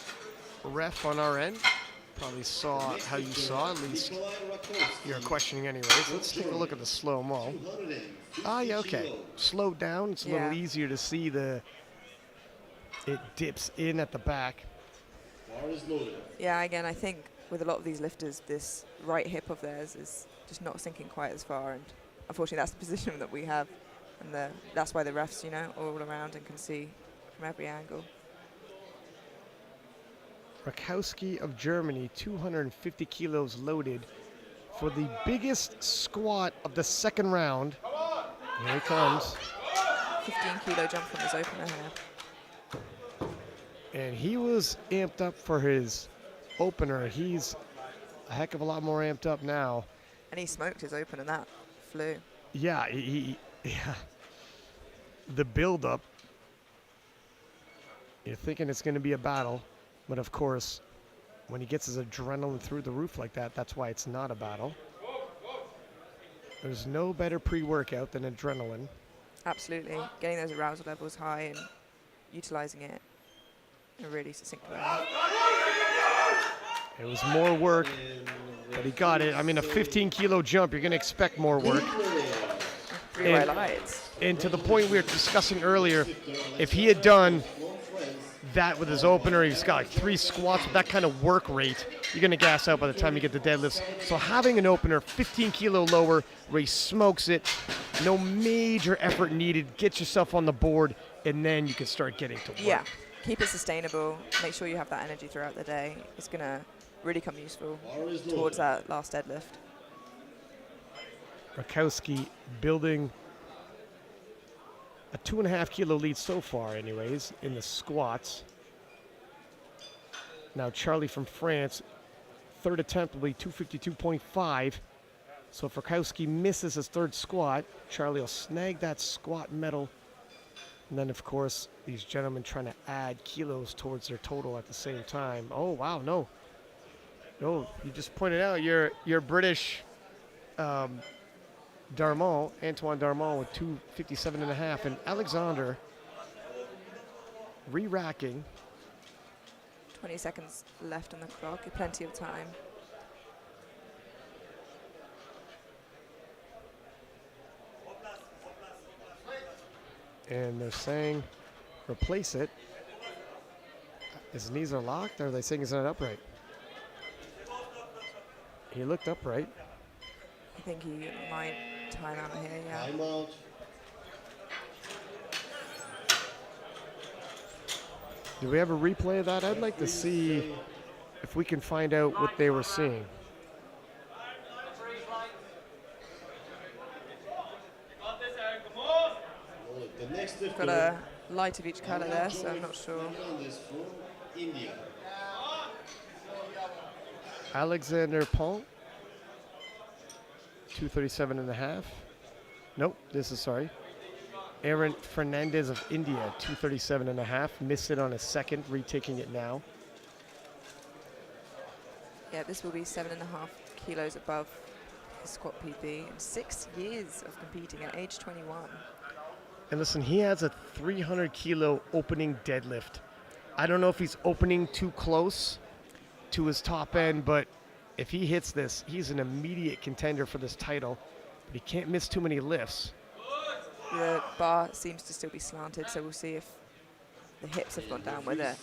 ref on our end probably saw how you saw, at least you're questioning anyways. Let's take a look at the slow-mo. Ah, yeah, okay. Slowed down, it's a little Yeah. easier to see it dips in at the back. Bar is loaded. Yeah, again, I think with a lot of these lifters, this right hip of theirs is just not sinking quite as far, and unfortunately that's the position that we have, and that's why the refs, you know, are all around and can see from every angle. Rakowski of Germany, 250 kilos loaded for the biggest squat of the second round. Here he comes. 15-kilo jump from his opener here. And he was amped up for his opener. He's a heck of a lot more amped up now. And he smoked his opener, that flew. Yeah, yeah. The build-up, you're thinking it's going to be a battle. But of course, when he gets his adrenaline through the roof like that, that's why it's not a battle. There's no better pre-workout than adrenaline. Absolutely. Getting those arousal levels high and utilizing it in a really succinct way. It was more work, but he got it. I mean, a 15-kilo jump, you're going to expect more work. 3 white lights. And to the point we were discussing earlier, if he had done that with his opener, he's got like 3 squats with that kind of work rate, you're going to gas out by the time you get the deadlifts. So having an opener 15 kilo lower where he smokes it, no major effort needed, get yourself on the board, and then you can start getting to work. Yeah, keep it sustainable. Make sure you have that energy throughout the day. It's going to really come useful towards that last deadlift. Rakowski building a 2.5 kilo lead so far anyways in the squats. Now Charlie from France, third attempt will be 252.5. So if Rakowski misses his third squat, Charlie will snag that squat medal. And then of course, these gentlemen trying to add kilos towards their total at the same time. Oh wow, no. No, you just pointed out your British Darmon, Antoine Darmon with 257.5, and Alexander re-racking. 20 seconds left on the clock, plenty of time. And they're saying replace it. His knees are locked, or are they saying he's not upright? He looked upright. I think he might time out here, yeah. Timeout. Do we have a replay of that? I'd like to see if we can find out what they were seeing. The next Got a light of each color there, so I'm not sure. India. Alexander Pont, 237.5. Nope, this is sorry. Aaron Fernandez of India, 237.5. Missed it on a second, retaking it now. Yeah, this will be 7.5 kilos above his squat PB in 6 years of competing at age 21. And listen, he has a 300 kilo opening deadlift. I don't know if he's opening too close to his top end, but if he hits this, he's an immediate contender for this title. But he can't miss too many lifts. The bar seems to still be slanted, so we'll see if the hips have gone down with it.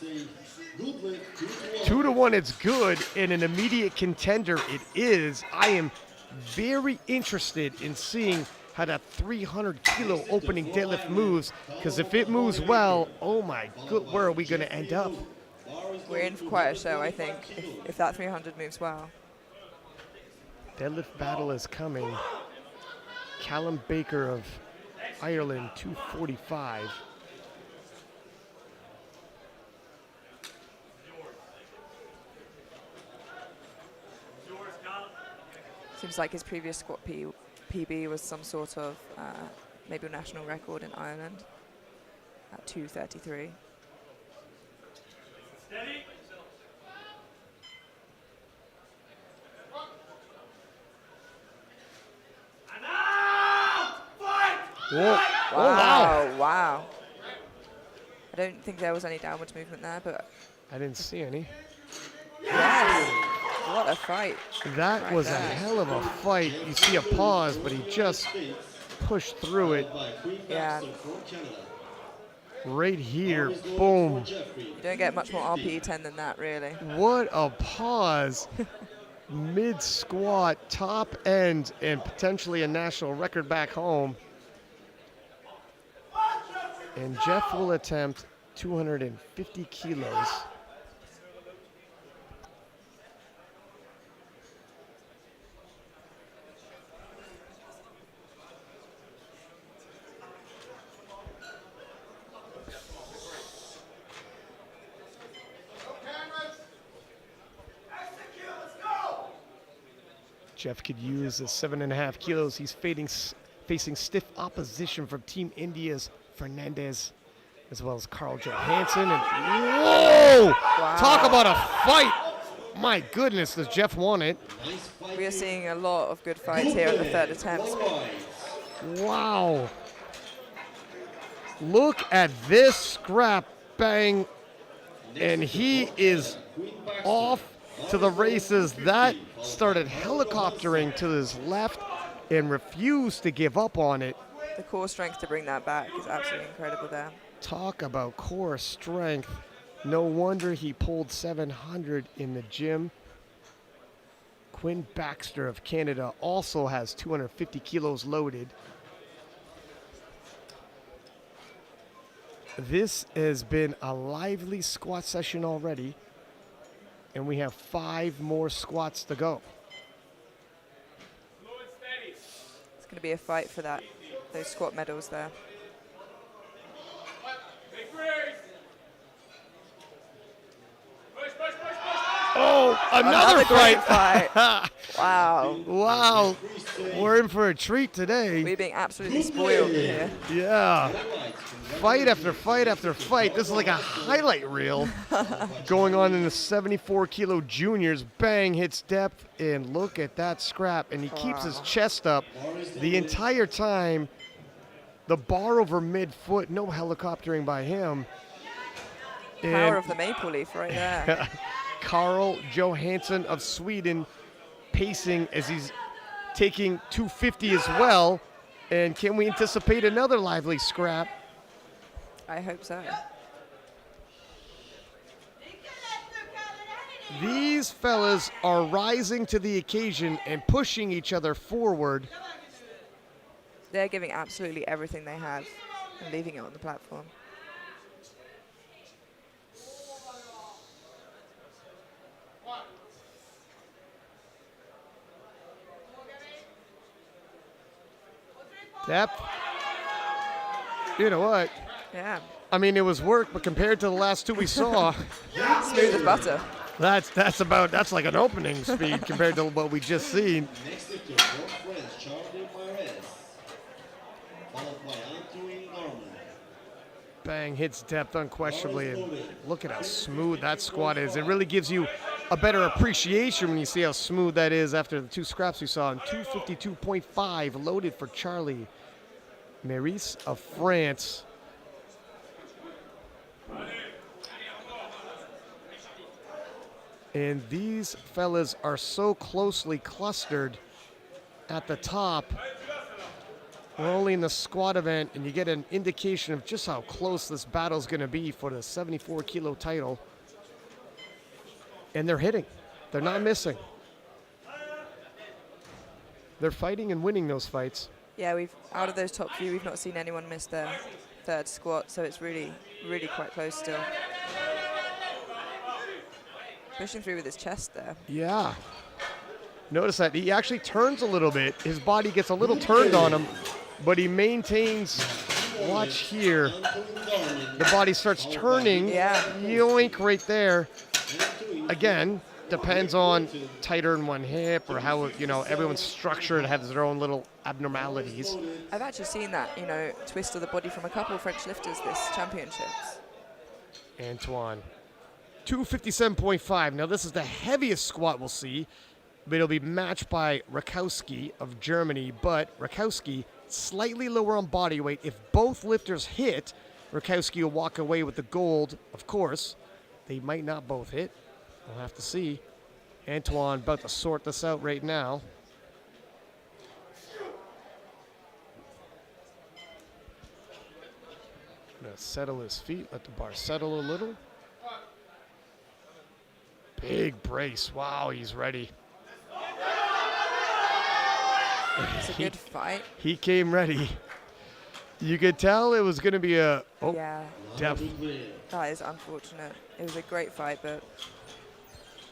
2-1, it's good, and an immediate contender it is. I am very interested in seeing how that 300 kilo opening deadlift moves, because if it moves well, oh my good, where are we going to end up? We're in for quite a show, I think, if that 300 moves well. Deadlift battle is coming. Callum Baker of Ireland, 245. Seems like his previous squat PB was some sort of maybe a national record in Ireland at 233. Steady. And out! Fight! Whoa. Oh, wow. Wow. I don't think there was any downwards movement there, but I didn't see any. yes. What a fight. That Right was a there. hell of a fight. You see a pause, but he just pushed through it Yeah. right here. Boom. You don't get much more RPE 10 than that, really. What a pause. Mid squat, top end, and potentially a national record back home. And Jeff will attempt 250 kilos. Jeff could use the 7.5 kilos. He's facing stiff opposition from Team India's Fernandez, as well as Carl Johansson. And whoa! Wow. Talk about a fight! My goodness, does Jeff want it? We are seeing a lot of good fights here at the third attempt. Wow! Look at this scrap, bang, and he is off to the races. That started helicoptering to his left and refused to give up on it. The core strength to bring that back is absolutely incredible there. Talk about core strength. No wonder he pulled 700 in the gym. Quinn Baxter of Canada also has 250 kilos loaded. This has been a lively squat session already, and we have 5 more squats to go. It's going to be a fight for those squat medals there. Oh, another great fight. Wow. Wow, we're in for a treat today. We're being absolutely spoiled here. Yeah. Fight after fight after fight. This is like a highlight reel going on in the 74 kilo juniors. Bang, hits depth, and look at that scrap. And he keeps his chest up the entire time. The bar over mid-foot, no helicoptering by him. Power of the maple leaf right there. Carl Johansson of Sweden pacing as he's taking 250 as well. And can we anticipate another lively scrap? I hope so. These fellas are rising to the occasion and pushing each other forward. They're giving absolutely everything they have and leaving it on the platform. Depth. You know what? Yeah. I mean, it was work, but compared to the last 2 we saw, Smooth as butter. that's like an opening speed compared to what we just seen. Next is the fourth French, Charlie Perez, followed by Anthony Norman. Bang, hits depth unquestionably, and look at how smooth that squat is. It really gives you a better appreciation when you see how smooth that is after the 2 scraps we saw. And 252.5 loaded for Charlie Meurice of France. And these fellas are so closely clustered at the top. We're only in the squat event, and you get an indication of just how close this battle's going to be for the 74 kilo title. And they're hitting. They're not missing. They're fighting and winning those fights. Yeah, out of those top few, we've not seen anyone miss their third squat, so it's really, really quite close still. Pushing through with his chest there. Yeah. Notice that he actually turns a little bit. His body gets a little turned on him, but he maintains. Watch here. The body starts turning. Yeah. Yoink right there. Again, depends on tighter in one hip or how, everyone's structured has their own little abnormalities. I've actually seen that, twist of the body from a couple of French lifters this championships. Antoine. 257.5. Now, this is the heaviest squat we'll see, but it'll be matched by Rakowski of Germany. But Rakowski, slightly lower on body weight. If both lifters hit, Rakowski will walk away with the gold, of course. They might not both hit. We'll have to see. Antoine about to sort this out right now. Gonna settle his feet, let the bar settle a little. Big brace. Wow, he's ready. It's a good fight. He came ready. You could tell it was going to be a Yeah, depth. that is unfortunate. It was a great fight, but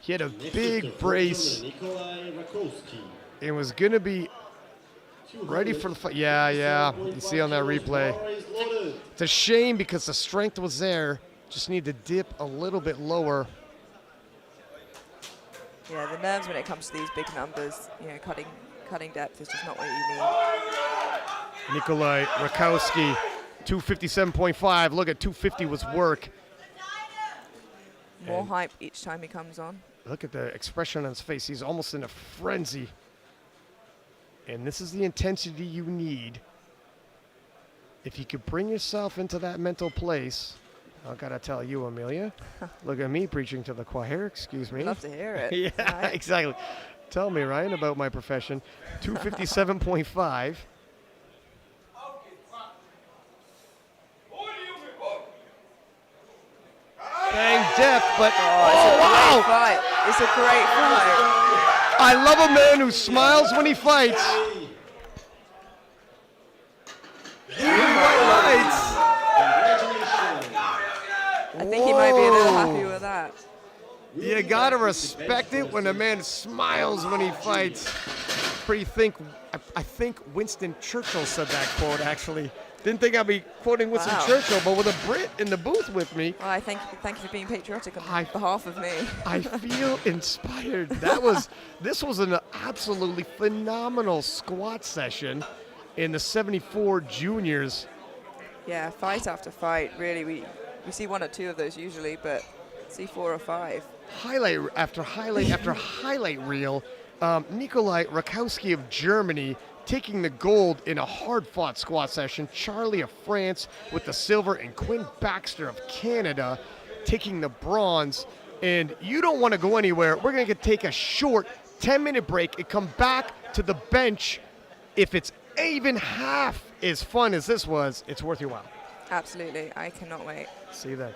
He had a Next big lifter, brace. Nikolai Rakowski. It was going to be ready for the fight. Yeah. You see on that replay. Bar is loaded. It's a shame because the strength was there. Just need to dip a little bit lower. yeah, the nerves when it comes to these big numbers, cutting depth is just not what you need. Nikolai Rakowski, 257.5. Look at 250 was work. More And- hype each time he comes on. Look at the expression on his face. He's almost in a frenzy. And this is the intensity you need. If you could bring yourself into that mental place, I gotta tell you, Amelia. Look at me preaching to the choir. Excuse me. Love to hear it. Yeah, Right? exactly. Tell me, Ryan, about my profession. 257.5. Bang depth, but Great wow! fight. It's a great fight. I love a man who smiles when he fights. Lights. Congratulations. I think he might be a little happy with that. You gotta respect it when a man smiles when he fights. I think Winston Churchill said that quote, actually. Didn't think I'd be quoting Winston Wow. Churchill, but with a Brit in the booth with me, Well, I thank you for being patriotic on I- behalf of me. I feel inspired. This was an absolutely phenomenal squat session in the 74 juniors. Yeah, fight after fight. Really, we see one or two of those usually, but see 4 or 5. Highlight after highlight after highlight reel. Nikolai Rakowski of Germany taking the gold in a hard-fought squat session. Charlie of France with the silver, and Quinn Baxter of Canada taking the bronze. And you don't want to go anywhere. We're going to take a short 10-minute break and come back to the bench. If it's even half as fun as this was, it's worth your while. Absolutely. I cannot wait. See you then.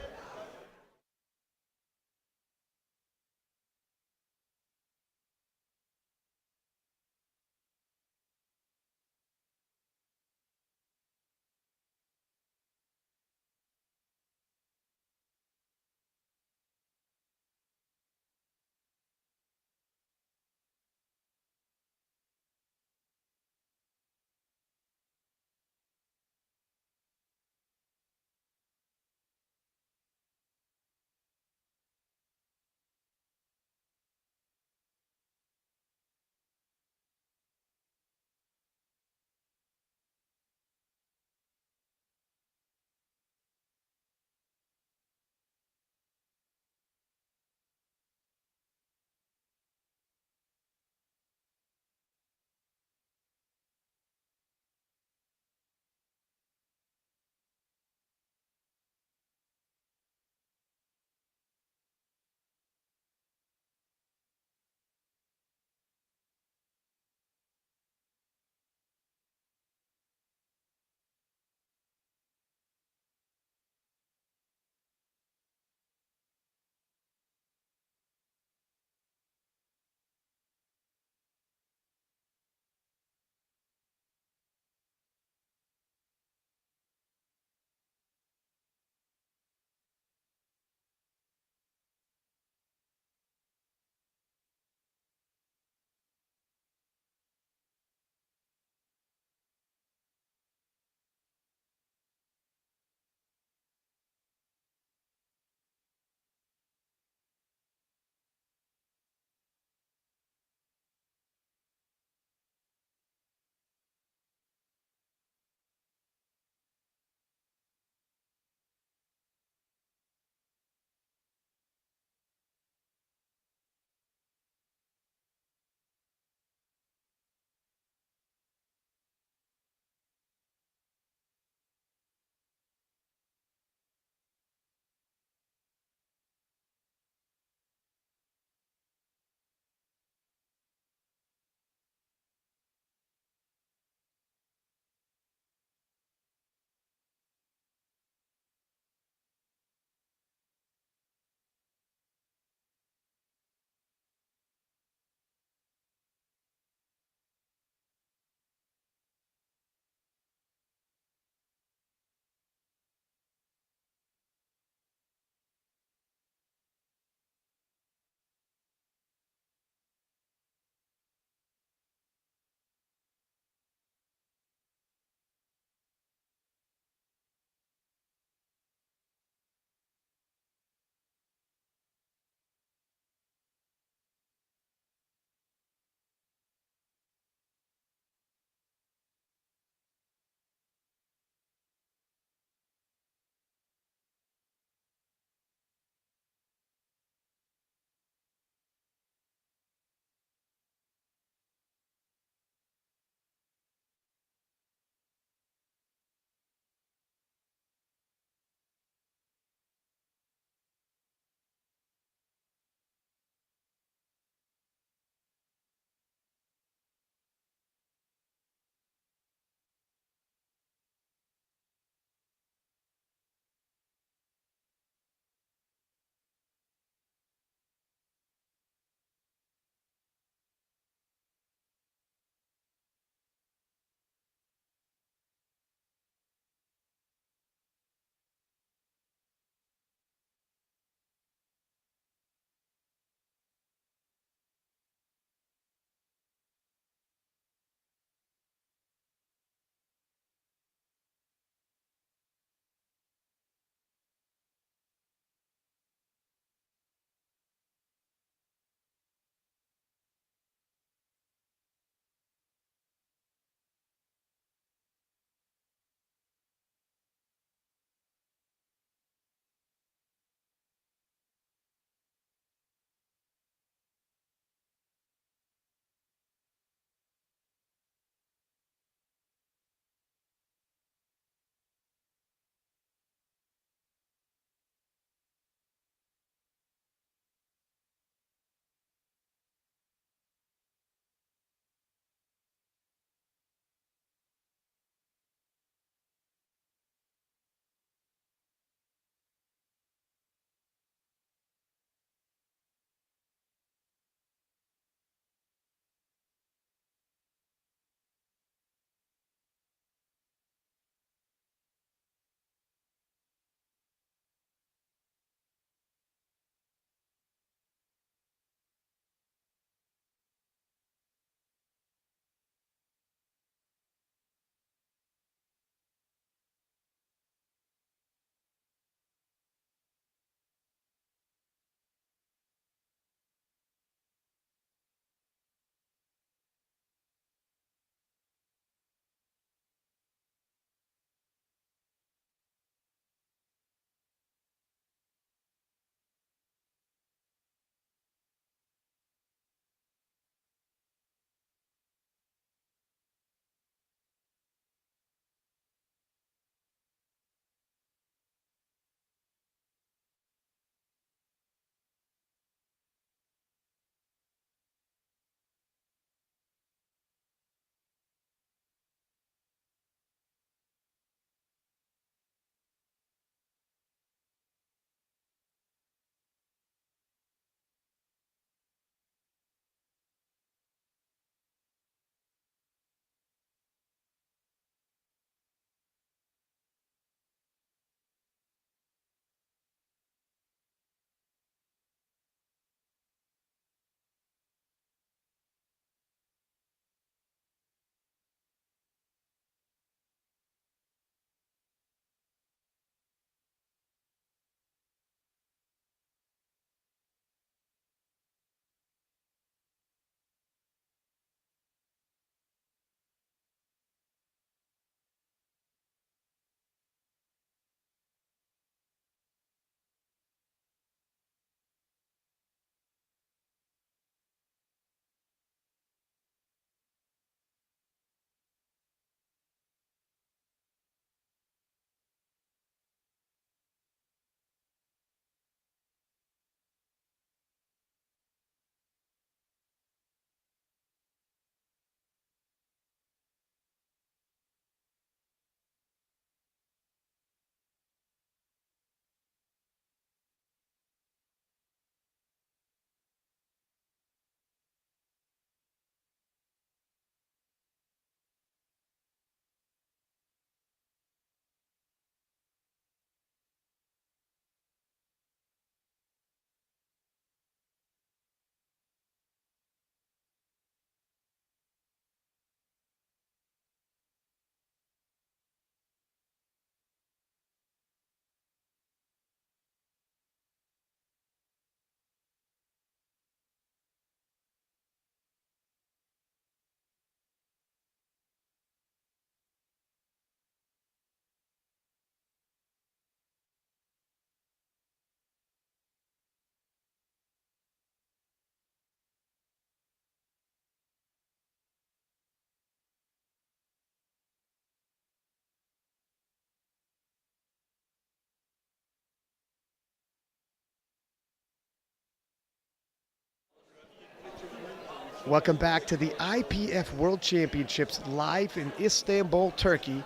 Welcome back to the IPF World Championships live in Istanbul, Turkey.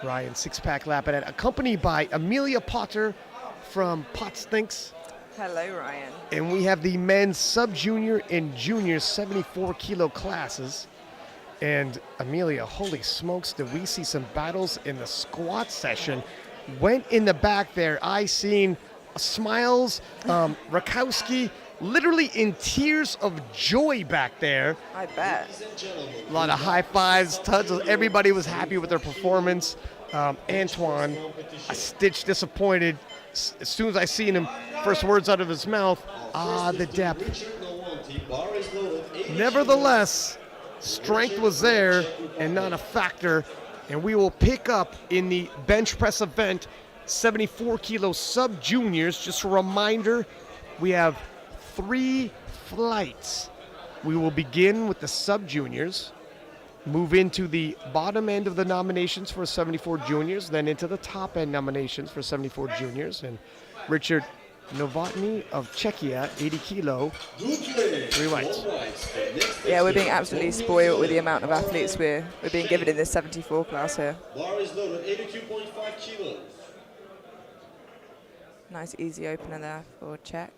Ryan Six-Pack Lapidat, accompanied by Amelia Potter from Potstinks. Hello, Ryan. And we have the men's sub-junior and junior 74-kilo classes. And Amelia, holy smokes, did we see some battles in the squat session. Went in the back there. I seen smiles, Rakowski, literally in tears of joy back there. I bet. A lot of high fives, tons of, everybody was happy with their performance. Antoine, a stitch disappointed. As soon as I seen him, first words out of his mouth, the depth. Nevertheless, strength was there and not a factor. And we will pick up in the bench press event, 74-kilo sub-juniors. Just a reminder, we have 3 flights. We will begin with the sub-juniors, move into the bottom end of the nominations for 74 juniors, then into the top end nominations for 74 juniors. And Richard Novotny of Czechia, 80 kilo, 3 whites. Yeah, we're being absolutely spoiled with the amount of athletes we're being given in this 74 class here. Bar is loaded, 82.5 kilos. Nice easy opener there for Czech.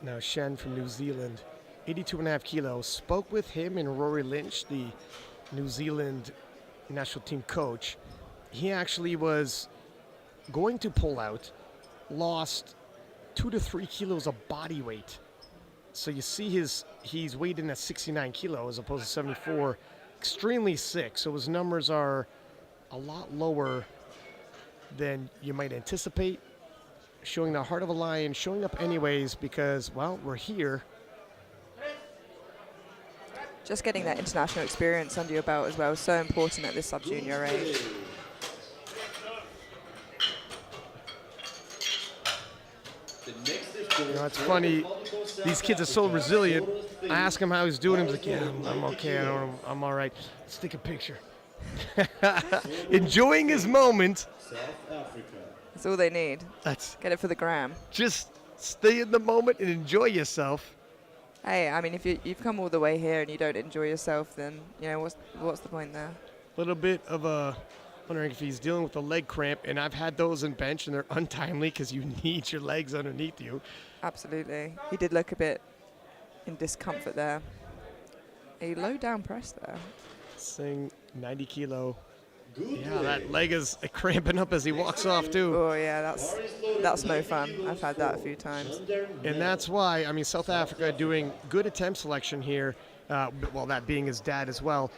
Now Shen from New Zealand, 82.5 kilos. Spoke with him and Rory Lynch, the New Zealand national team coach. He actually was going to pull out, lost 2 to 3 kilos of body weight. So you see he's weighed in at 69 kilo as opposed to 74. Extremely sick. So his numbers are a lot lower than you might anticipate. Showing the heart of a lion, showing up anyways because, well, we're here. Just getting that international experience under your belt as well is so important at this sub-junior age. You know, it's funny. These kids are so resilient. I ask him how he's doing. He's like, yeah, I'm okay. I'm all right. Let's take a picture. Enjoying his moment. South Africa. That's all they need. Get it for the gram. Just stay in the moment and enjoy yourself. Hey, I mean, if you've come all the way here and you don't enjoy yourself, then, you know, what's the point there? A little bit of a, wondering if he's dealing with a leg cramp, and I've had those in bench, and they're untimely because you need your legs underneath you. Absolutely. He did look a bit in discomfort there. A low down press there. Saying 90 kilo. Yeah, that leg is cramping up as he walks off too. Oh yeah, that's no fun. I've had that a few times. And that's why, I mean, South Africa doing good attempt selection here. Well, that being his dad as well.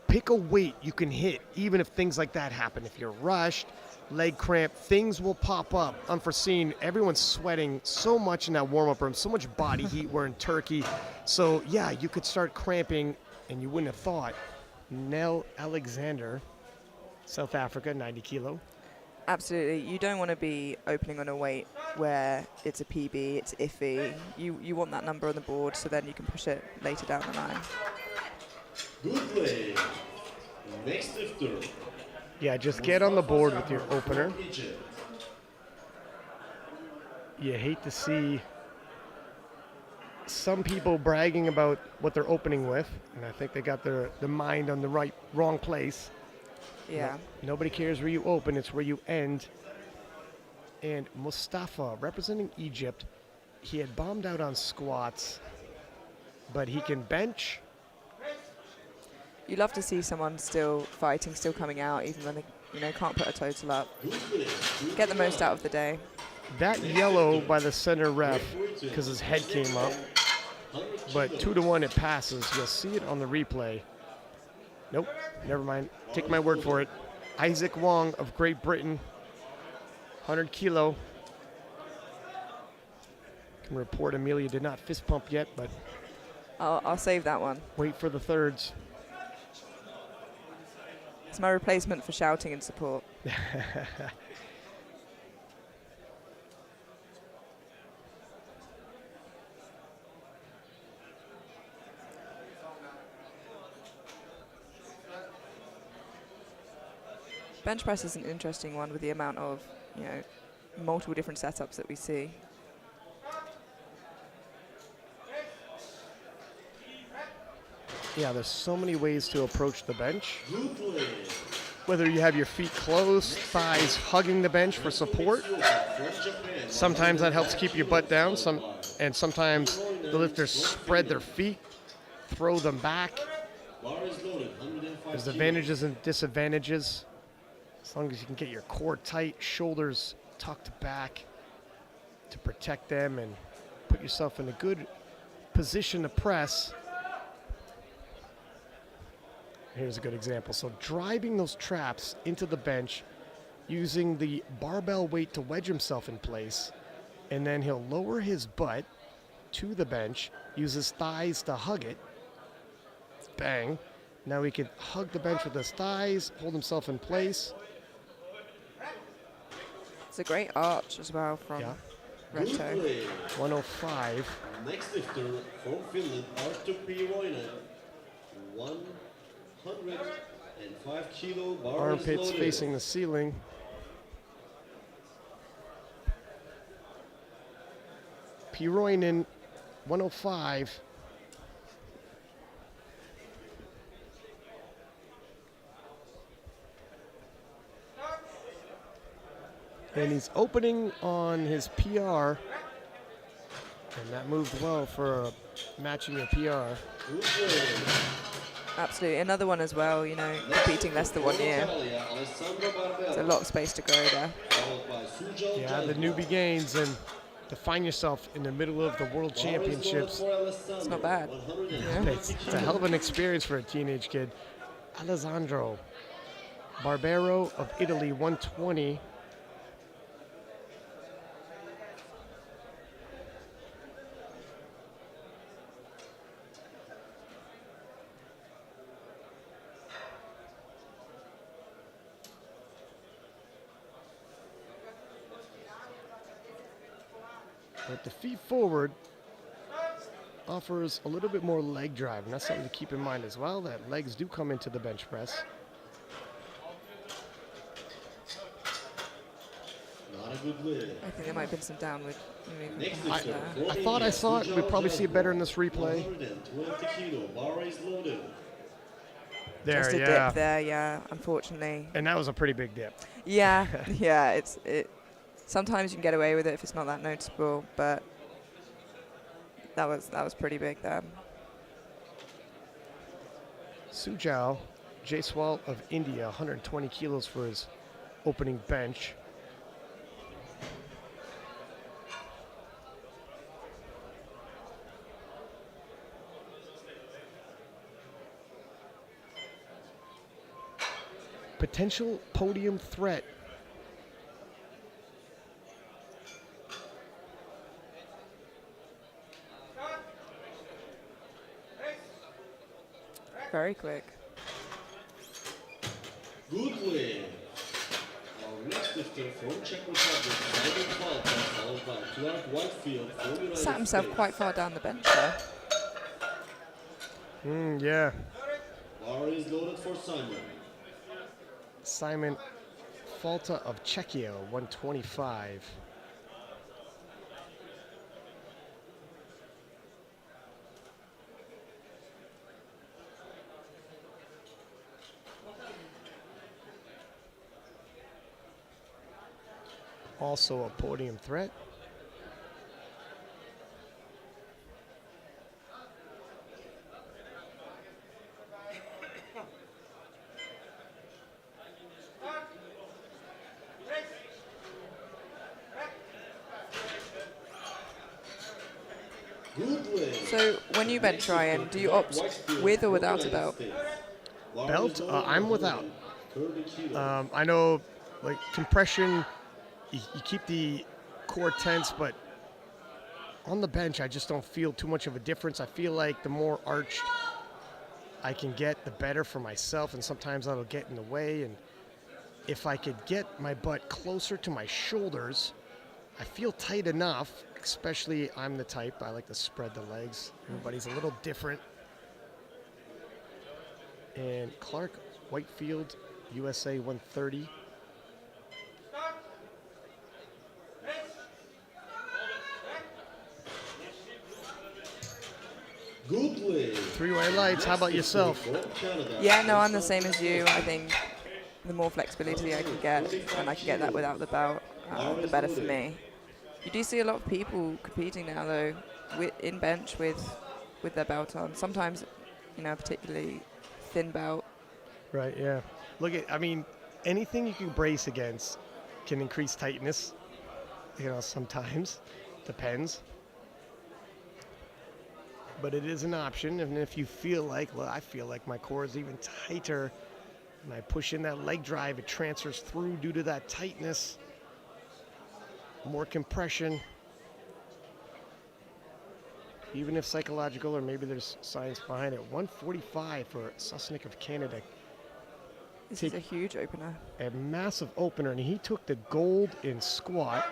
Pick a weight you can hit, even if things like that happen. If you're rushed, leg cramp, things will pop up. Unforeseen. Everyone's sweating so much in that warm-up room, so much body heat. We're in Turkey. So, yeah, you could start cramping, and you wouldn't have thought. Nell Alexander, South Africa, 90 kilo. Absolutely. You don't want to be opening on a weight where it's a PB, it's iffy. You want that number on the board so then you can push it later down the line. Good play. Next lifter. Yeah, just get on the board with your opener. You hate to see some people bragging about what they're opening with, and I think they got their mind on the wrong place. Yeah. Nobody cares where you open, it's where you end. And Mustafa, representing Egypt, he had bombed out on squats, but he can bench. You love to see someone still fighting, still coming out, even when they can't put a total up. Get the most out of the day. That yellow by the center ref, because his head came up, but 2-1 it passes. You'll see it on the replay. Nope, never mind. Take my word for it. Isaac Wong of Great Britain, 100 kilo. Can report Amelia did not fist pump yet, but I'll save that one. wait for the thirds. It's my replacement for shouting and support. Bench press is an interesting one with the amount of, multiple different setups that we see. Yeah, there's so many ways to approach the bench. Good play. Whether you have your feet closed, thighs hugging the bench for support. From Japan. Sometimes that helps keep your butt down. And sometimes the lifters spread their feet, throw them back. Bar is loaded, 105 There's kilos. advantages and disadvantages. As long as you can get your core tight, shoulders tucked back to protect them and put yourself in a good position to press. Here's a good example. So driving those traps into the bench, using the barbell weight to wedge himself in place, and then he'll lower his butt to the bench, use his thighs to hug it. Bang. Now he can hug the bench with his thighs, hold himself in place. It's a great arch as well from Yeah. Good Reto. play. 105. Next lifter from Finland, Arto Piiroinen. 105 kilo. Bar is Armpits loaded. facing the ceiling. Piiroinen, 105. And he's opening on his PR. And that moved well for matching your PR. Good play. Absolutely. Another one as well, you know, competing less than 1 year. Italia, Alessandro Barbera. There's a lot of space to grow there. Followed by Sujal Yeah, the Jalma. newbie gains and to find yourself in the middle of the world Bar is championships. loaded for Alessandro. It's not bad. 150 It's a hell of an experience for a teenage kid. Alessandro Barbero of Italy, 120. But the feet forward offers a little bit more leg drive, and that's something to keep in mind as well, that legs do come into the bench press. Not a good win. I think there might have been some downward movement Next behind lifter, there. I thought I saw it. We'd probably see it better in this replay. 120 kilo. Bar is loaded. There, Just a yeah. dip there, yeah, unfortunately. And that was a pretty big dip. Yeah, yeah, it. Sometimes you can get away with it if it's not that noticeable, but that was pretty big there. Sujal Jaiswal of India, 120 kilos for his opening bench. Potential podium threat. Very quick. Good win. Our next lifter from Czech Republic, Simon Falta, followed by Clark Whitefield from United Sat himself States. quite far down the bench there. Yeah. Bar is loaded for Simon. Simon Falta of Czechia, 125. Also a podium threat. Good win. So when you bench, Ryan, do you opt with or without a belt? Belt? I'm without. I know, like, compression, you keep the core tense, but on the bench, I just don't feel too much of a difference. I feel like the more arched I can get, the better for myself, and sometimes that'll get in the way. And if I could get my butt closer to my shoulders, I feel tight enough, especially I'm the type, I like to spread the legs. Everybody's a little different. And Clark Whitefield, USA 130. Good lift. 3 white lights. How about yourself? From Canada. Yeah, no, I'm the same as you. I think the more flexibility I can get, and I can get that without the belt, the better for me. You do see a lot of people competing now, though, in bench with their belt on. Sometimes, you know, particularly thin belt. Right, yeah. Look at, I mean, anything you can brace against can increase tightness. You know, sometimes. Depends. But it is an option. And if you feel like, well, I feel like my core is even tighter, and I push in that leg drive, it transfers through due to that tightness. More compression. Even if psychological, or maybe there's science behind it. 145 for Susnik of Canada. This is a huge opener. A massive opener, and he took the gold in squat.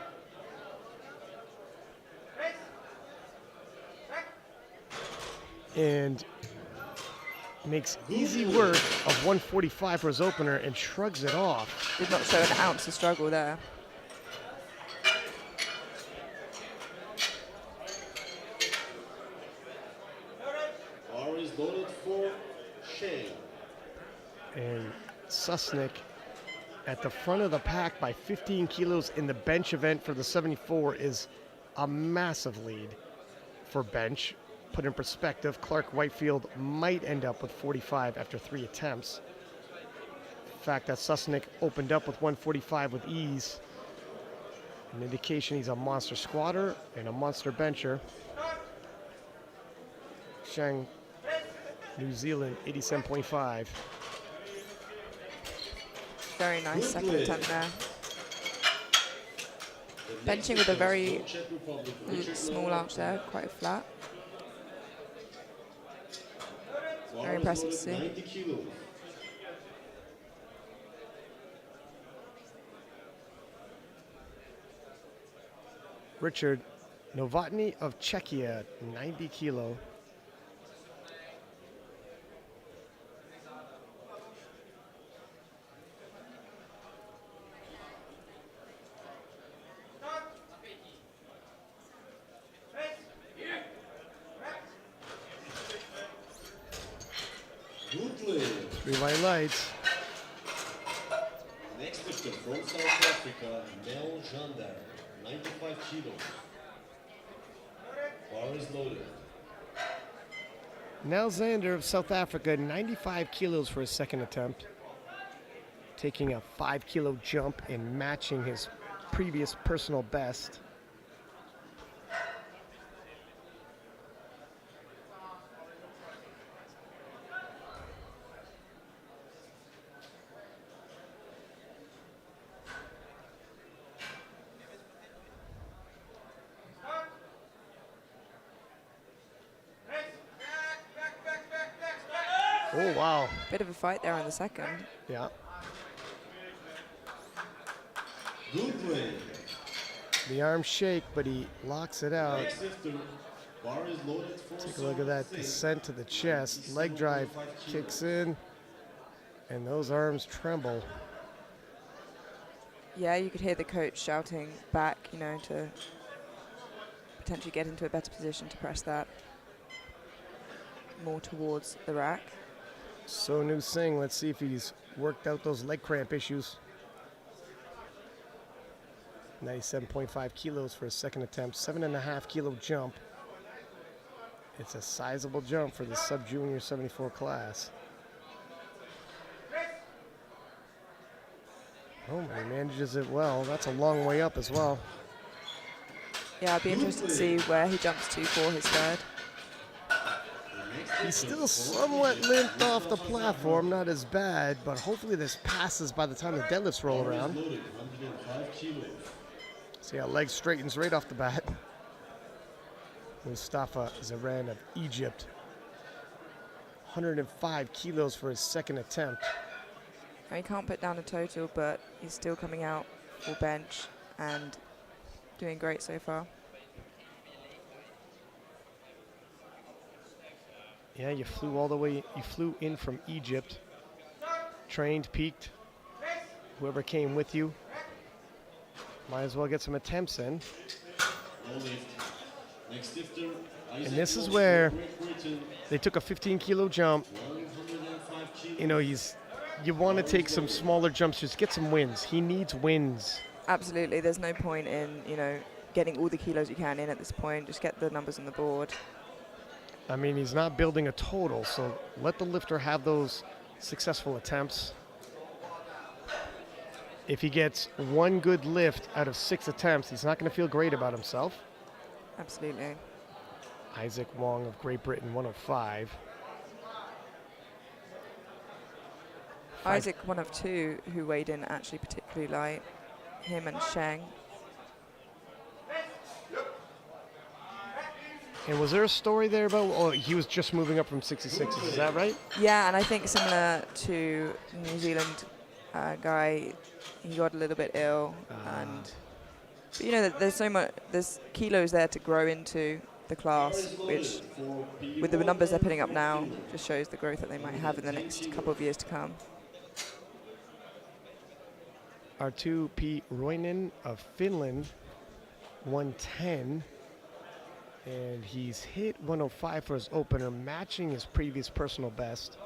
And makes easy work of 145 for his opener and shrugs it off. Did not show an ounce of struggle there. R is loaded for Shane. And Susnik at the front of the pack by 15 kilos in the bench event for the 74 is a massive lead for bench. Put in perspective, Clark Whitefield might end up with 45 after 3 attempts. The fact that Susnik opened up with 145 with ease, an indication he's a monster squatter and a monster bencher. Shang, New Zealand, 87.5. Very nice second attempt there. Benching with a very small arch there, quite flat. Very impressive to see. 90 kilos. Richard Novotny of Czechia, 90 kilo. Good lift. 3 white lights. Next lifter from South Africa, Mel Jander, 95 kilos. Bar is loaded. Nel Zander of South Africa, 95 kilos for his second attempt. Taking a 5 kilo jump and matching his previous personal best. Oh, wow. Bit of a fight there on the second. Yeah. Good lift. The arms shake, but he locks it out. Next lifter, bar is loaded for Take a look at that descent to the chest. Leg drive kicks in, and those arms tremble. Yeah, you could hear the coach shouting back, you know, to potentially get into a better position to press that more towards the rack. Sonu Singh, let's see if he's worked out those leg cramp issues. 97.5 kilos for his second attempt, 7.5 kilo jump. It's a sizable jump for the sub-junior 74 class. Oh, he manages it well. That's a long way up as well. Yeah, I'd be interested to see where he jumps to for his third. He's still somewhat limped off the platform, not as bad, but hopefully this passes by the time the deadlifts roll around. Loaded, 105 kilos. See how leg straightens right off the bat. Mustafa Zaran of Egypt. 105 kilos for his second attempt. Now, he can't put down a total, but he's still coming out full bench and doing great so far. Yeah, you flew all the way, you flew in from Egypt. Trained, peaked. Whoever came with you, might as well get some attempts in. No lift. Next lifter, And this is where they took a 15-kilo jump. 105 kilos. You know, you want to take some smaller jumps, just get some wins. He needs wins. Absolutely. There's no point in, getting all the kilos you can in at this point. Just get the numbers on the board. I mean, he's not building a total, so let the lifter have those successful attempts. If he gets one good lift out of 6 attempts, he's not going to feel great about himself. Absolutely. Isaac Wong of Great Britain, 105. Isaac, one of two who weighed in actually particularly light. Him and Sheng. And was there a story there about, oh, he was just moving up from 66s, is that right? Yeah, and I think similar to New Zealand guy, he got a little bit ill. But there's kilos there to grow into the class, which with the numbers they're putting up now, just shows the growth that they might have in the next couple of years to come. Arttu P. Roinen of Finland, 110. And he's hit 105 for his opener, matching his previous personal best.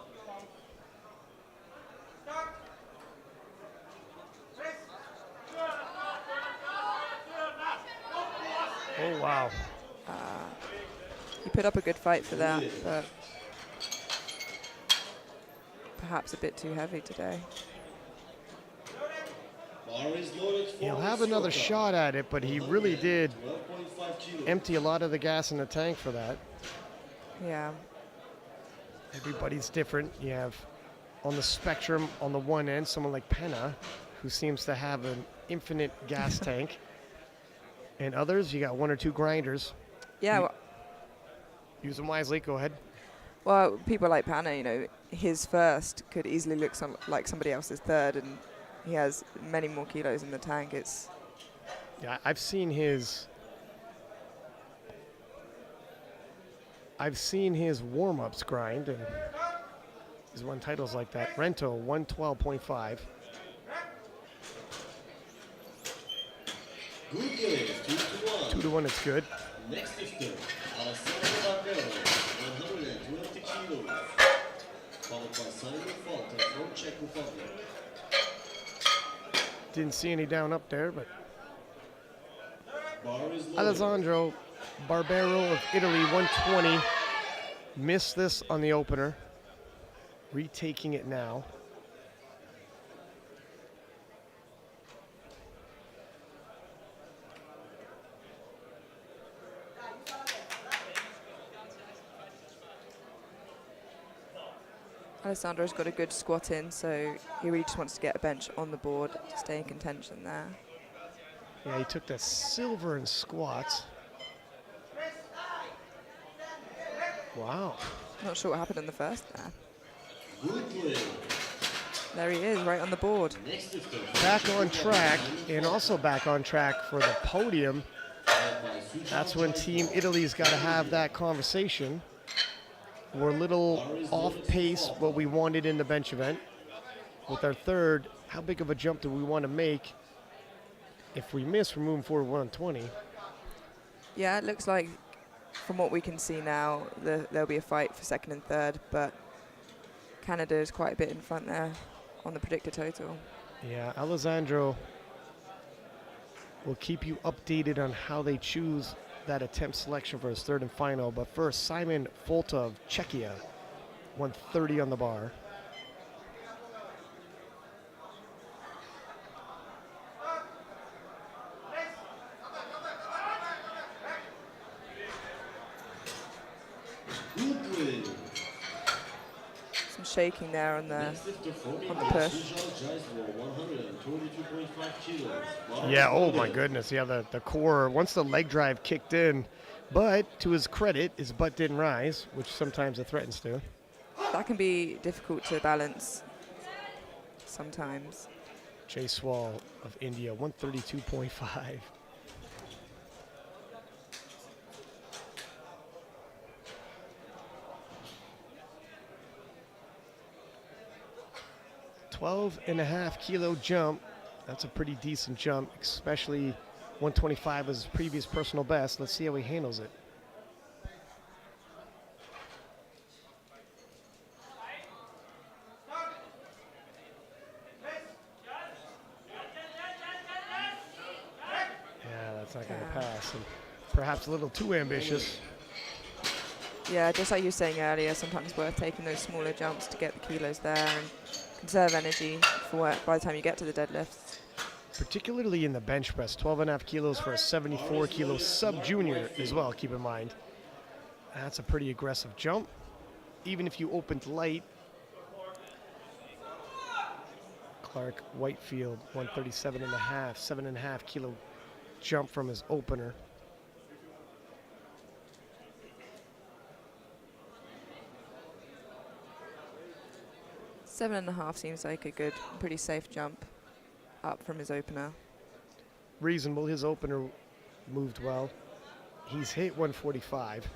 Oh, wow. He put up a good fight for that, but perhaps a bit too heavy today. He'll have another shot at it, but he really did empty a lot of the gas in the tank for that. Yeah. Everybody's different. You have on the spectrum, on the one end, someone like Penna, who seems to have an infinite gas tank. And others, you got 1 or 2 grinders. Yeah. Use them wisely. Go ahead. Well, people like Panna, his first could easily look like somebody else's third, and he has many more kilos in the tank. Yeah, I've seen his warm-ups grind, and he's won titles like that. Rento, 112.5. Good lift, 2-1. 2-1, it's good. Next lifter, Alessandro Barbeiro, 120 kilos. Followed by Simon Falta from Czech Republic. Didn't see any down up there, but Bar is loaded. Alessandro Barbero of Italy, 120. Missed this on the opener. Retaking it now. Alessandro's got a good squat in, so he really just wants to get a bench on the board to stay in contention there. Yeah, he took the silver in squats. Wow. Not sure what happened in the first there. Good lift. There he is, right on the board. Next lifter. Back on track, and also back on track for the podium. That's when Team Italy's got to have that conversation. We're a little off pace what we wanted in the bench event. With our third, how big of a jump do we want to make? If we miss, we're moving forward 120. Yeah, it looks like from what we can see now, there'll be a fight for second and third, but Canada is quite a bit in front there on the predicted total. Yeah, Alessandro will keep you updated on how they choose that attempt selection for his third and final. But first, Simon Folta of Czechia, 130 on the bar. Some shaking there on the push. Yeah, oh my goodness. Yeah, the core, once the leg drive kicked in, but to his credit, his butt didn't rise, which sometimes it threatens to. That can be difficult to balance sometimes. Jay Swall of India, 132.5. $12.5 kilo jump. That's a pretty decent jump, especially 125 was his previous personal best. Let's see how he handles it. That's not going to pass. And perhaps a little too ambitious. Yeah, just like you were saying earlier, sometimes it's worth taking those smaller jumps to get the kilos there and conserve energy for work by the time you get to the deadlifts. Particularly in the bench press, 12.5 kilos for a 74 kilo sub-junior as well, keep in mind. That's a pretty aggressive jump. Even if you opened light, Clark Whitefield, 137.5, 7.5 kilo jump from his opener. Seven and a half seems like a good, pretty safe jump up from his opener. Reasonable. His opener moved well. He's hit 145.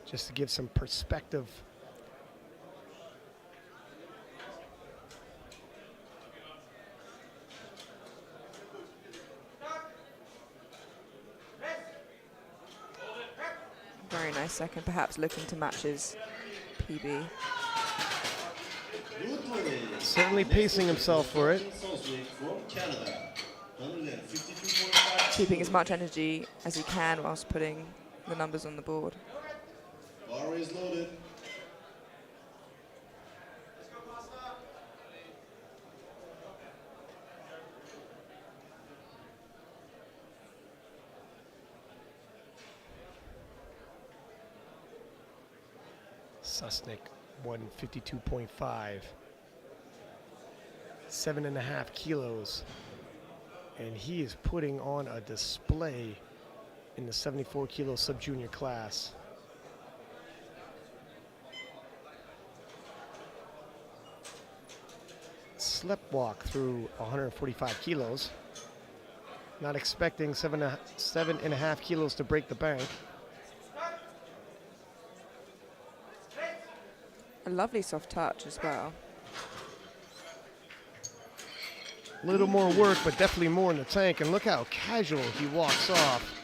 Just to give some perspective. Very nice second, perhaps looking to match his PB. Certainly pacing himself for it. Keeping as much energy as he can whilst putting the numbers on the board. Bar is loaded. Susnick, 152.5. 7.5 kilos. And he is putting on a display in the 74 kilo sub-junior class. Slept walk through 145 kilos. Not expecting 7.5 kilos to break the bank. A lovely soft touch as well. A little more work, but definitely more in the tank. And look how casual he walks off.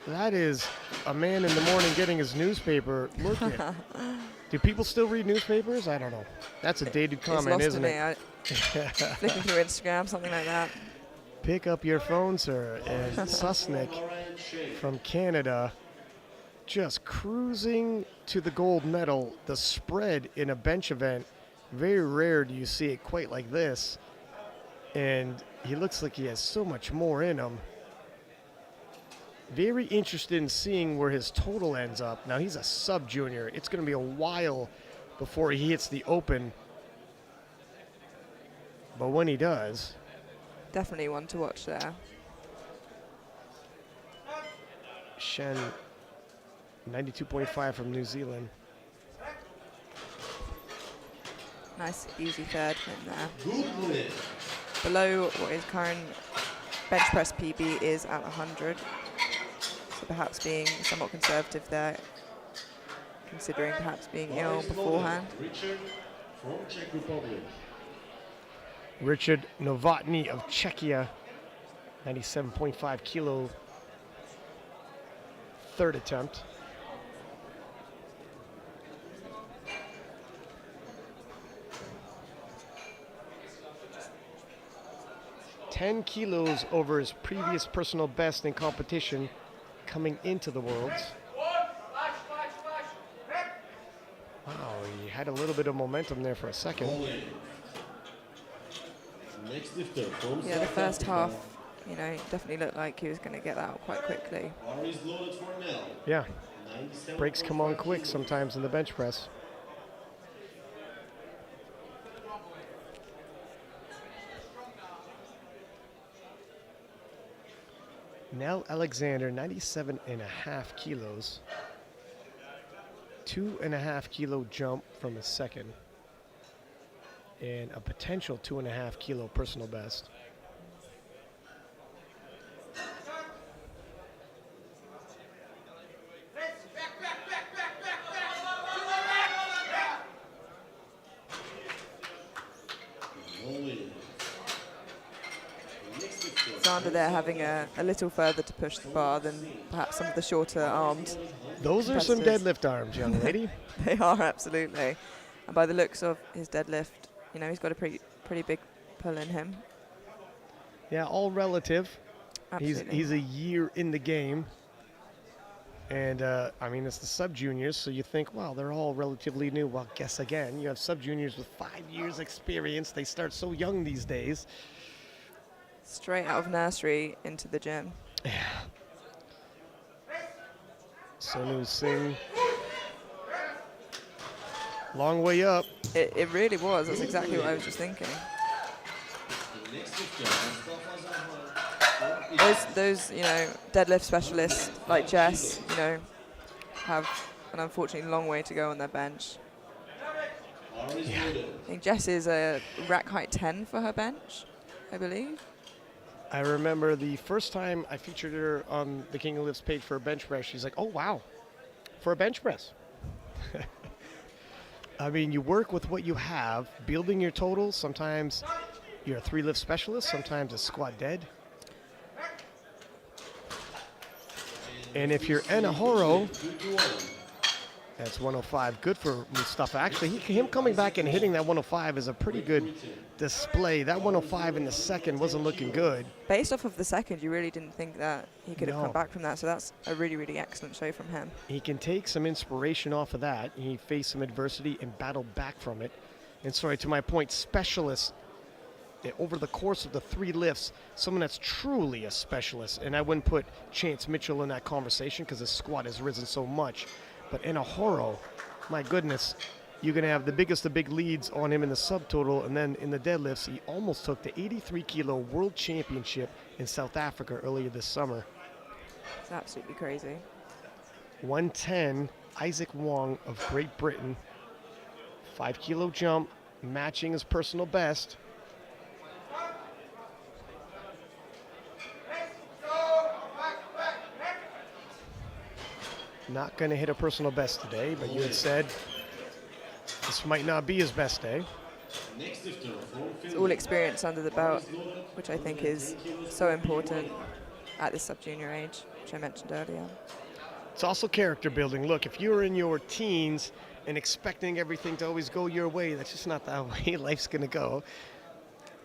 That is a man in the morning getting his newspaper. Look at. Do people still read newspapers? I don't know. That's a dated comment, isn't it? Flicking through Instagram, something like that. Pick up your phone, sir. And Susnick from Canada just cruising to the gold medal. The spread in a bench event, very rare do you see it quite like this. And he looks like he has so much more in him. Very interested in seeing where his total ends up. Now, he's a sub-junior. It's going to be a while before he hits the open. But when he does... Definitely one to watch there. Shen, 92.5 from New Zealand. Nice, easy third in there. Good. Below what his current bench press PB is at 100. So perhaps being somewhat conservative there, considering perhaps being ill beforehand. Richard from Czech Republic. Richard Novotny of Czechia, 97.5 kilo, third attempt. $10 kilos over his previous personal best in competition coming into the Worlds. Wow, he had a little bit of momentum there for a second. Next lifter from Yeah, the South first half, Africa. you know, definitely looked like he was going to get that out quite quickly. Bar is loaded for now. Yeah, breaks come on quick sometimes in the bench press. Nell Alexander, 97.5 kilos. 2.5 kilo jump from his second. And a potential 2.5 kilo personal best. Xander there having a little further to push the bar than perhaps some of the shorter armed. Those are some competitors. deadlift arms, young lady. They are, absolutely. And by the looks of his deadlift, you know, he's got a pretty big pull in him. Yeah, all relative. Absolutely. He's a year in the game. And, I mean, it's the sub-juniors, so you think, wow, they're all relatively new. Well, guess again. You have sub-juniors with 5 years experience. They start so young these days. Straight out of nursery into the gym. Sonu Singh. Long way up. It really was. That's exactly what I was just thinking. The next lifter, Mustafa Zahar. Those deadlift specialists like Jess, have an unfortunately long way to go on their bench. I think Jess is a rack height 10 for her bench, I believe. I remember the first time I featured her on the King of Lifts page for a bench press, she's like, oh, wow, for a bench press. I mean, you work with what you have, building your totals. Sometimes you're a 3-lift specialist, sometimes a squat dead. And if you're Enahoro, that's 105. Good for Mustafa. Actually, him coming back and hitting that 105 is a pretty good display. That 105 in the second wasn't looking good. Based off of the second, you really didn't think that he could have No. come back from that. So that's a really, really excellent show from him. He can take some inspiration off of that. He faced some adversity and battled back from it. And sorry, to my point, specialists, over the course of the 3 lifts, someone that's truly a specialist, and I wouldn't put Chance Mitchell in that conversation because his squat has risen so much. But Enahoro, my goodness, you're going to have the biggest of big leads on him in the subtotal, and then in the deadlifts, he almost took the 83-kilo World Championship in South Africa earlier this summer. It's absolutely crazy. 110, Isaac Wong of Great Britain, 5-kilo jump, matching his personal best. Not going to hit a personal best today, but you had said this might not be his best day. Next lifter, It's all experience under the belt, which I think is so important at this sub-junior age, which I mentioned earlier. It's also character building. Look, if you're in your teens and expecting everything to always go your way, that's just not the way life's going to go.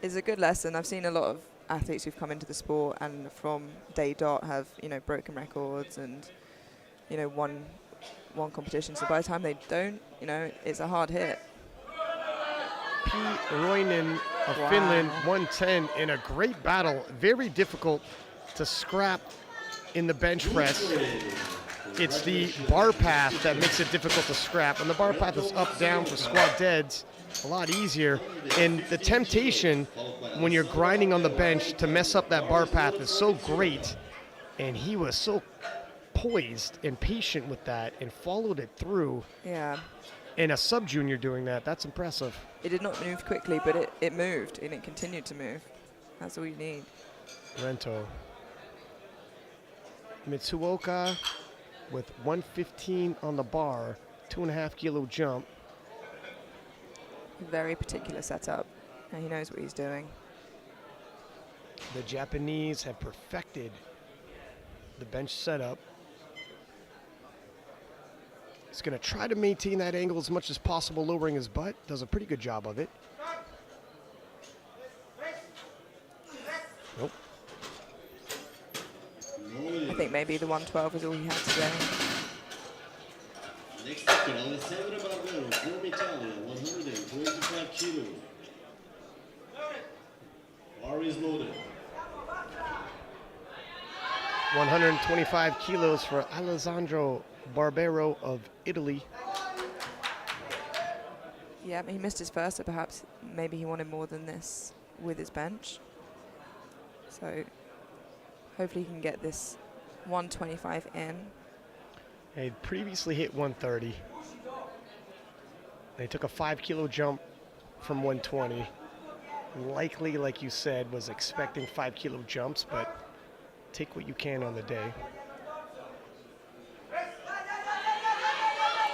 It's a good lesson. I've seen a lot of athletes who've come into the sport and from day dot have, broken records and, won competition. So by the time they don't, it's a hard hit. P. Roinen of Finland, 110 in a great battle. Very difficult to scrap in the bench press. It's the bar path that makes it difficult to scrap. And the bar path is up, down for squat deads. A lot easier. And the temptation when you're grinding on the bench to mess up that bar path is so great. And he was so poised and patient with that and followed it through. Yeah. And a sub-junior doing that, that's impressive. It did not move quickly, but it moved, and it continued to move. That's all you need. Rento. Mitsuoka with 115 on the bar, 2.5-kilo jump. Very particular setup, and he knows what he's doing. The Japanese have perfected the bench setup. He's going to try to maintain that angle as much as possible, lowering his butt. Does a pretty good job of it. Nope. I think maybe the 112 is all he had today. Next lifter, Alessandro Barbero from Italia, 125 kilos. Bar is loaded. 125 kilos for Alessandro Barbero of Italy. Yeah, he missed his first, so perhaps maybe he wanted more than this with his bench. So hopefully he can get this 125 in. He had previously hit 130. They took a 5-kilo jump from 120. Likely, like you said, was expecting 5-kilo jumps, but take what you can on the day.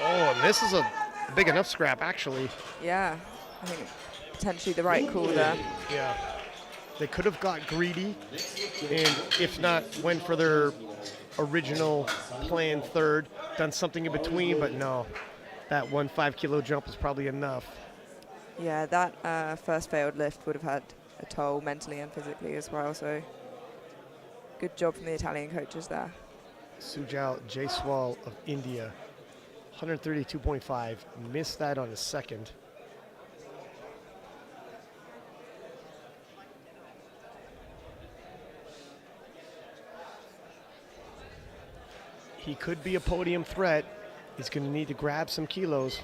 Oh, and this is a big enough scrap, actually. Yeah, I think potentially the right call there. Yeah. They could have got greedy, and if not, went for their original plan third, done something in between, but no. That 1 5-kilo jump was probably enough. Yeah, that first failed lift would have had a toll mentally and physically as well. So good job from the Italian coaches there. Sujal Jaiswal of India, 132.5, missed that on the second. He could be a podium threat. He's going to need to grab some kilos.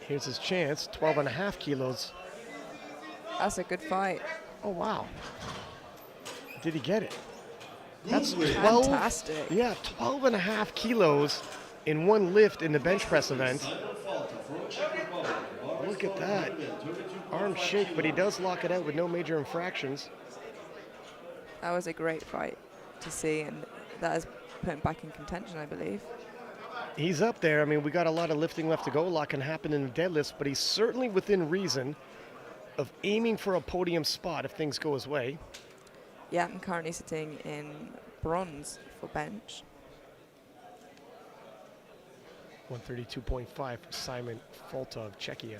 Here's his chance, 12.5 kilos. That's a good fight. Oh, wow. Did he get it? That's 12. Fantastic. Yeah, 12.5 kilos in one lift in the bench press event. Look at that. Arm shake, but he does lock it out with no major infractions. That was a great fight to see, and that has put him back in contention, I believe. He's up there. I mean, we got a lot of lifting left to go. A lot can happen in the deadlifts, but he's certainly within reason of aiming for a podium spot if things go his way. Yeah, I'm currently sitting in bronze for bench. 132.5 for Simon Folta of Czechia.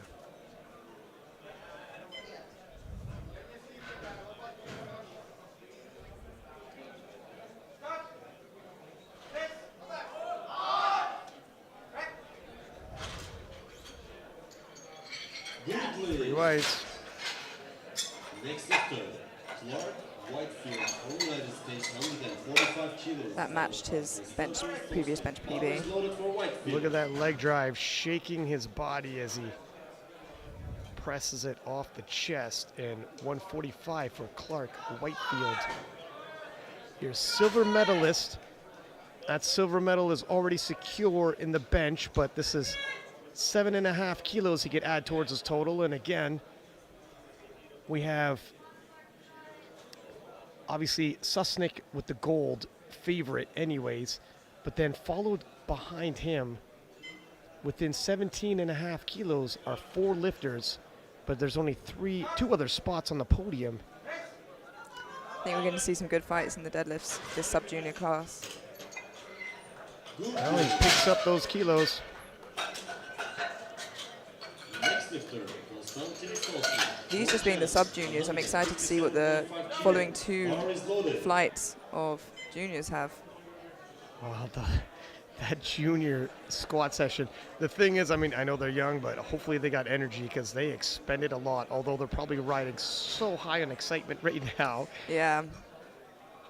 Three whites. Next lifter, Clark Whitefield from the United States, 145 kilos. That matched his previous bench PB. Loaded for Whitefield. Look at that leg drive, shaking his body as he presses it off the chest. And 145 for Clark Whitefield. Your silver medalist. That silver medal is already secure in the bench, but this is 7.5 kilos he could add towards his total. And again, we have obviously Susnik with the gold favorite anyways, but then followed behind him within 17.5 kilos are 4 lifters, but there's only 2 other spots on the podium. I think we're going to see some good fights in the deadlifts, this sub-junior class. Well, he picks up those kilos. Next lifter, Konstantin Solski. These just being the sub-juniors, I'm excited to see what the following 2 flights of juniors have. Well, that junior squat session. The thing is, I mean, I know they're young, but hopefully they got energy because they expended a lot, although they're probably riding so high on excitement right now. Yeah.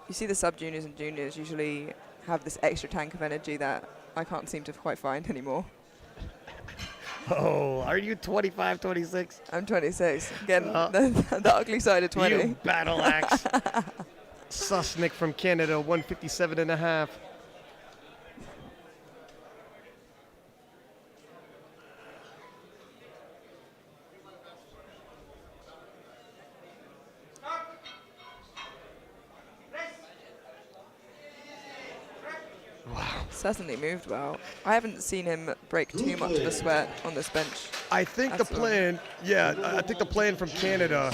You see the sub-juniors and juniors usually have this extra tank of energy that I can't seem to quite find anymore. Oh, are you 25, 26? I'm 26. Again, the ugly side of 20. You battle axe. Susnik from Canada, 157.5. Wow. Certainly moved well. I haven't seen him break too much of a sweat on this bench. I think That's the plan, I think the plan from Canada,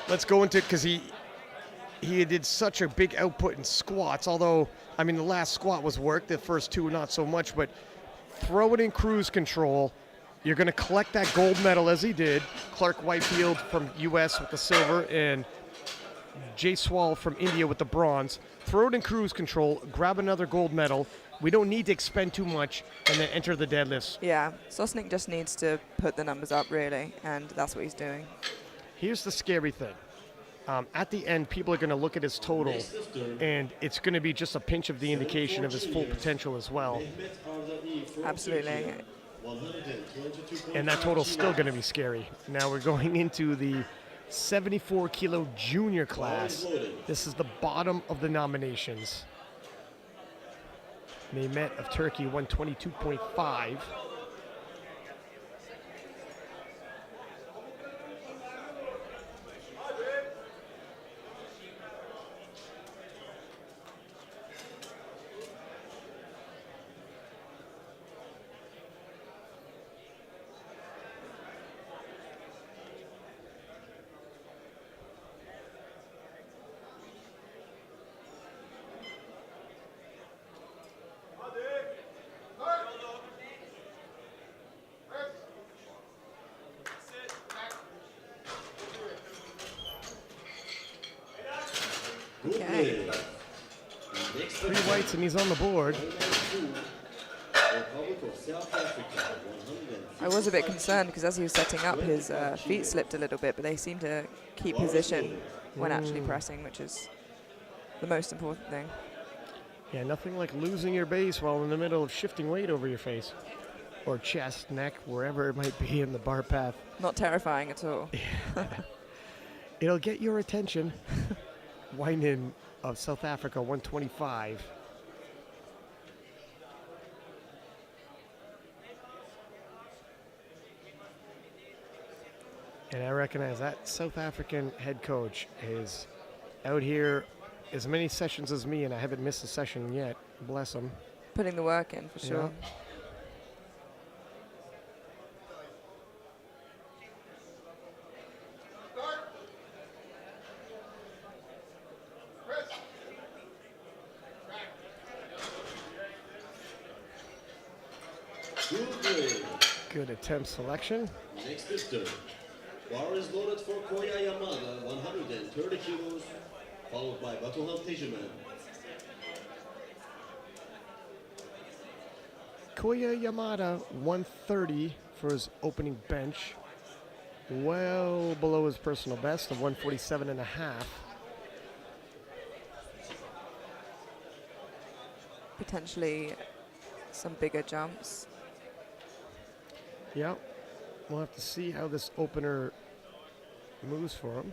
let's go into it because he did such a big output in squats, although, I mean, the last squat was work, the first 2 not so much, but throw it in cruise control. You're going to collect that gold medal as he did. Clark Whitefield from US with the silver and Jaiswal from India with the bronze. Throw it in cruise control, grab another gold medal. We don't need to expend too much and then enter the deadlifts. Yeah, Sosnik just needs to put the numbers up, really, and that's what he's doing. Here's the scary thing. At the end, people are going to look at his total, and it's going to be just a pinch of the indication of his full potential as well. Absolutely. And that total's still going to be scary. Now we're going into the 74 kilo junior class. This is the bottom of the nominations. Mehmet of Turkey, 122.5. Good Okay. lift. Next 3 whites and he's on the board. 192, Republic of South Africa, I was a bit 165 concerned because as he was setting up, his 25 feet kilos. slipped a little bit, but they seem to keep Bar is position loaded. when actually pressing, which is the most important thing. Yeah, nothing like losing your base while in the middle of shifting weight over your face. Or chest, neck, wherever it might be in the bar path. Not terrifying at all. It'll get your attention. Wyman of South Africa, 125. And I recognize that South African head coach is out here as many sessions as me, and I haven't missed a session yet. Bless him. Putting the work in, for sure. Yeah. Good lift. Good attempt selection. Next lifter. Bar is loaded for Koya Yamada, 130 kilos, followed by Batuhan Tejiman. Koya Yamada, 130 for his opening bench. Well below his personal best of 147 and a half. Potentially some bigger jumps. Yep. We'll have to see how this opener moves for him.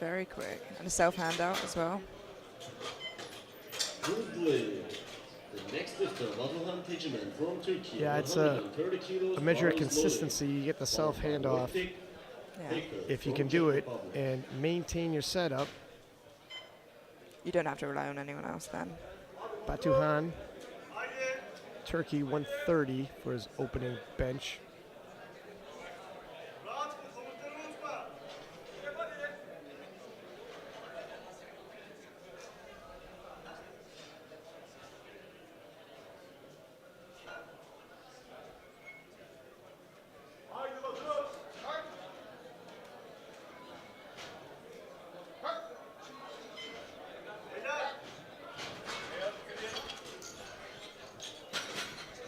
Very quick. And a self-handout as well. Good lift. The next lifter, Batuhan Tejiman from Turkey, Yeah, it's 130 kilos. A measure of bar is loaded. consistency. You get the self handoff Yeah. if you can do it and maintain your setup. You don't have to rely on anyone else then. Batuhan, Turkey, 130 for his opening bench.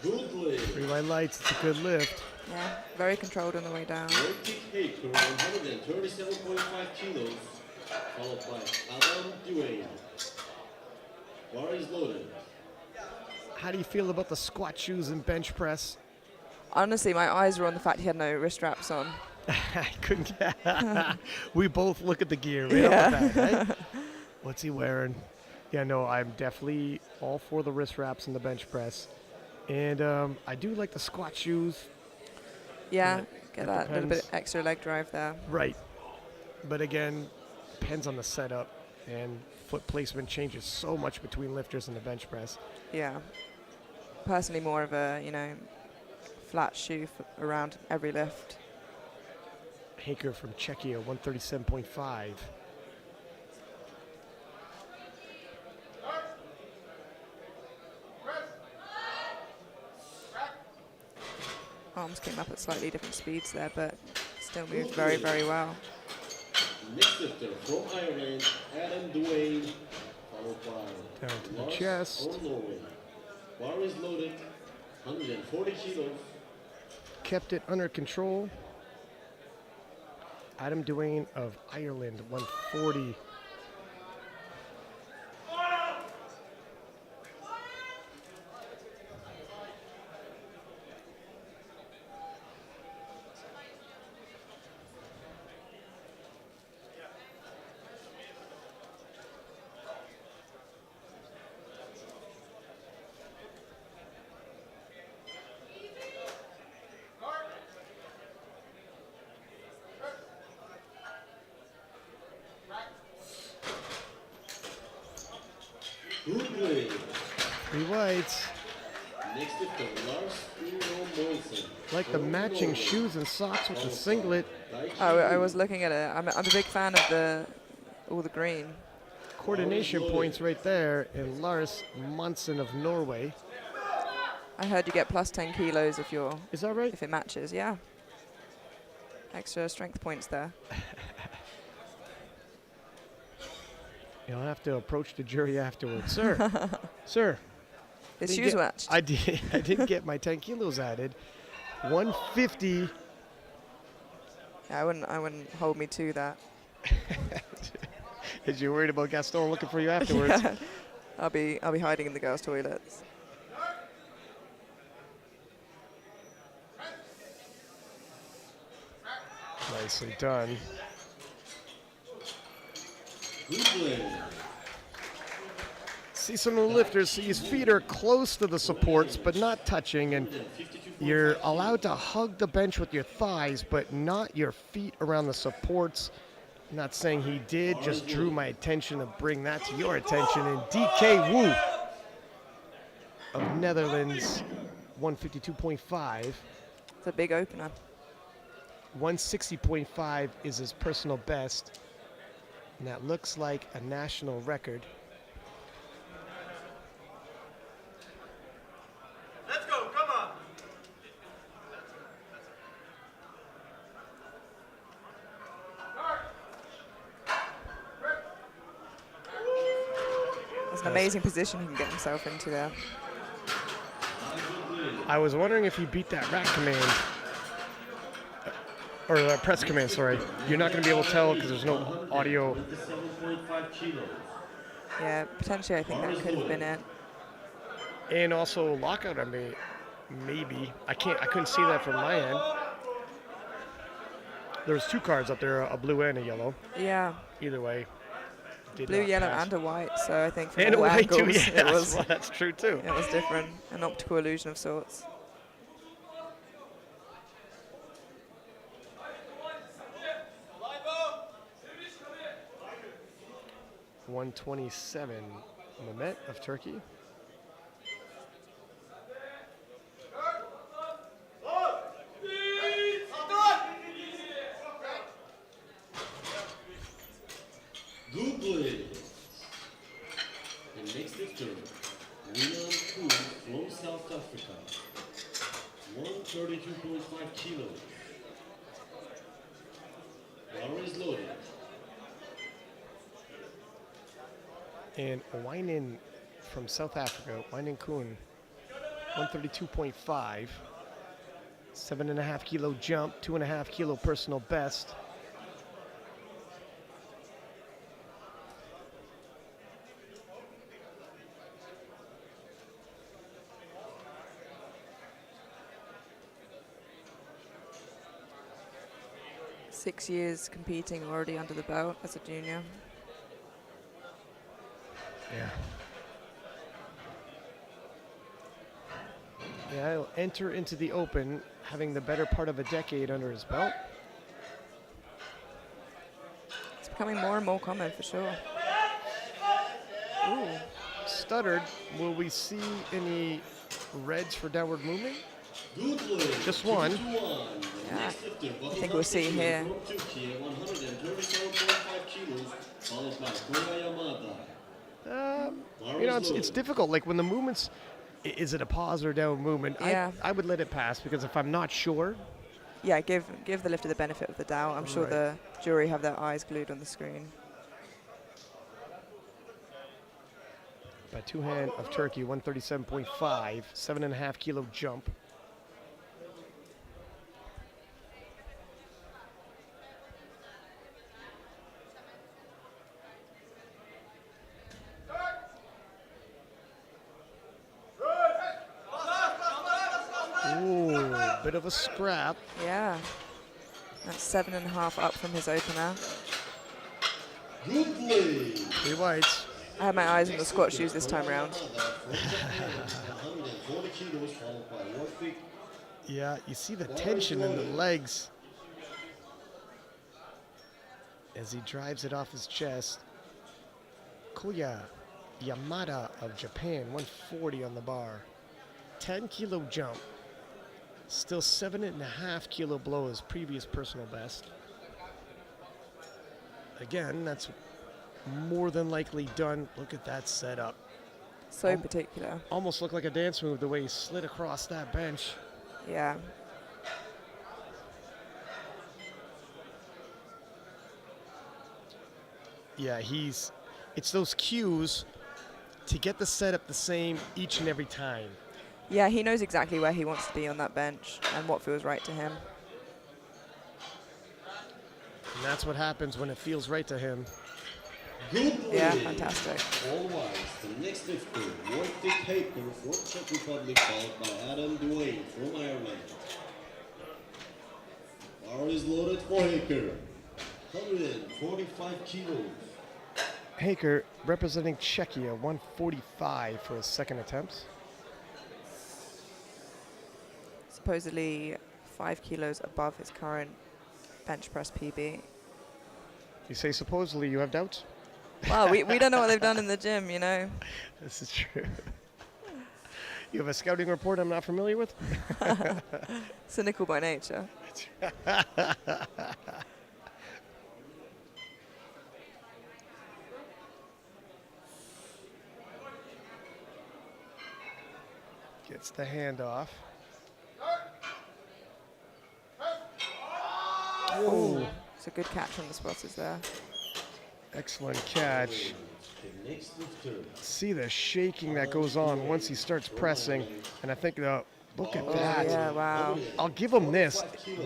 Good lift. 3 white lights, it's a good lift. Yeah, very controlled on the way down. Vertic Haker, 137.5 kilos, followed by Adam Duane. Bar is loaded. How do you feel about the squat shoes and bench press? Honestly, my eyes were on the fact he had no wrist straps on. I couldn't. We both look at the gear. Right up with that, right? What's he wearing? Yeah, no, I'm definitely all for the wrist wraps and the bench press. And I do like the squat shoes. Yeah, It get that little depends. bit extra leg drive there. Right. But again, depends on the setup. And foot placement changes so much between lifters and the bench press. Yeah. Personally, more of a, flat shoe around every lift. Haker from Czechia, 137.5. Arms came up at slightly different speeds there, but still moved very, very well. Next lifter from Ireland, Adam Duane, followed by Down to the Lars chest. from Norway. Bar is loaded, 140 kilos. Kept it under control. Adam Duane of Ireland, 140. Good lift. 3 whites. Next lifter, Lars Monsen. Like the matching shoes and socks with the singlet. Oh, I was looking at it. I'm a big fan of all the green. Coordination points right there. And Lars Monsen of Norway. I heard you get plus 10 kilos Is that right? if it matches. Yeah. Extra strength points there. You'll have to approach the jury afterwards. Sir, sir. His didn't shoes get- matched. I didn't get my 10 kilos added. 150. Yeah, I wouldn't hold me to that. Is you worried about Gaston looking for you afterwards? Yeah. I'll be hiding in the girls' toilets. Nicely done. Good play. See some of the lifters, see his feet are close to the supports, but not touching, and you're allowed to hug the bench with your thighs, but not your feet around the supports. Not saying he did, just drew my attention to bring that to your attention. And DK Wu of Netherlands, 152.5. It's a big opener. 160.5 is his personal best, and that looks like a national record. Let's go, come on. It's an amazing position he can get himself into there. I was wondering if he beat that rack command, or the press command, sorry. You're not going to be able to tell because there's no audio. 27.5 kilos. Yeah, potentially I think that could have been it. And also lockout, I mean, maybe. I couldn't see that from my end. There was two cards up there, a blue and a yellow. Yeah, Either way, did blue, not yellow, pass. and a white. So I think from And a all white too, angles, yeah, it was well, that's true too. it was different, an optical illusion of sorts. Yeah. 127, Mehmet of Turkey. Good play. The next lifter, William Kool from South Africa. 132.5 kilos. Bar is loaded. And Wynan from South Africa, Wynan Koon, 132.5. 7.5 kilo jump, 2.5 kilo personal best. Six years competing already under the belt as a junior. Yeah. Yeah, he'll enter into the Open having the better part of a decade under his belt. It's becoming more and more common for sure. Ooh, stuttered. Will we see any reds for downward movement? Good play. Just one. 2-1. Yeah, Next lifter, I think we'll see here. From Turkey at 137.5 kilos, followed by Koya Yamada. You know, it's difficult. Like when the movements, is it a pause or downward movement? Yeah. I would let it pass because if I'm not sure, Yeah, give the lifter the benefit of the doubt. I'm sure Right. the jury have their eyes glued on the screen. by two hand of Turkey, 137.5, 7.5 kilo jump. Ooh, bit of a scrap. Yeah, that's 7.5 up from his opener. Good play. Three whites. I had my eyes on the squat shoes this time round. 140 kilos, followed by Warwick. Yeah, you see the tension in the legs as he drives it off his chest. Koya Yamada of Japan, 140 on the bar. 10-kilo jump. Still 7.5 kilo below his previous personal best. Again, that's more than likely done. Look at that setup. So particular. Almost looked like a dance move the way he slid across that bench. Yeah. Yeah, it's those cues to get the setup the same each and every time. Yeah, he knows exactly where he wants to be on that bench and what feels right to him. And that's what happens when it feels right to him. Good Yeah, play. fantastic. All wise. The next lifter, Wojtek Haker from Czech Republic, followed by Adam Duane from Ireland. Bar is loaded for Haker. 145 kilos. Haker representing Czechia, 145 for his second attempt. Supposedly 5 kilos above his current bench press PB. You say supposedly, you have doubts? Well, we don't know what they've done in the gym, you know. This is true. You have a scouting report I'm not familiar with? Cynical by nature. Gets the handoff. Whoa. It's a good catch from the spotters there. Excellent catch. The next lifter. See the shaking that goes on once he starts pressing. And I think, look at Oh, that. yeah, wow. I'll give him this.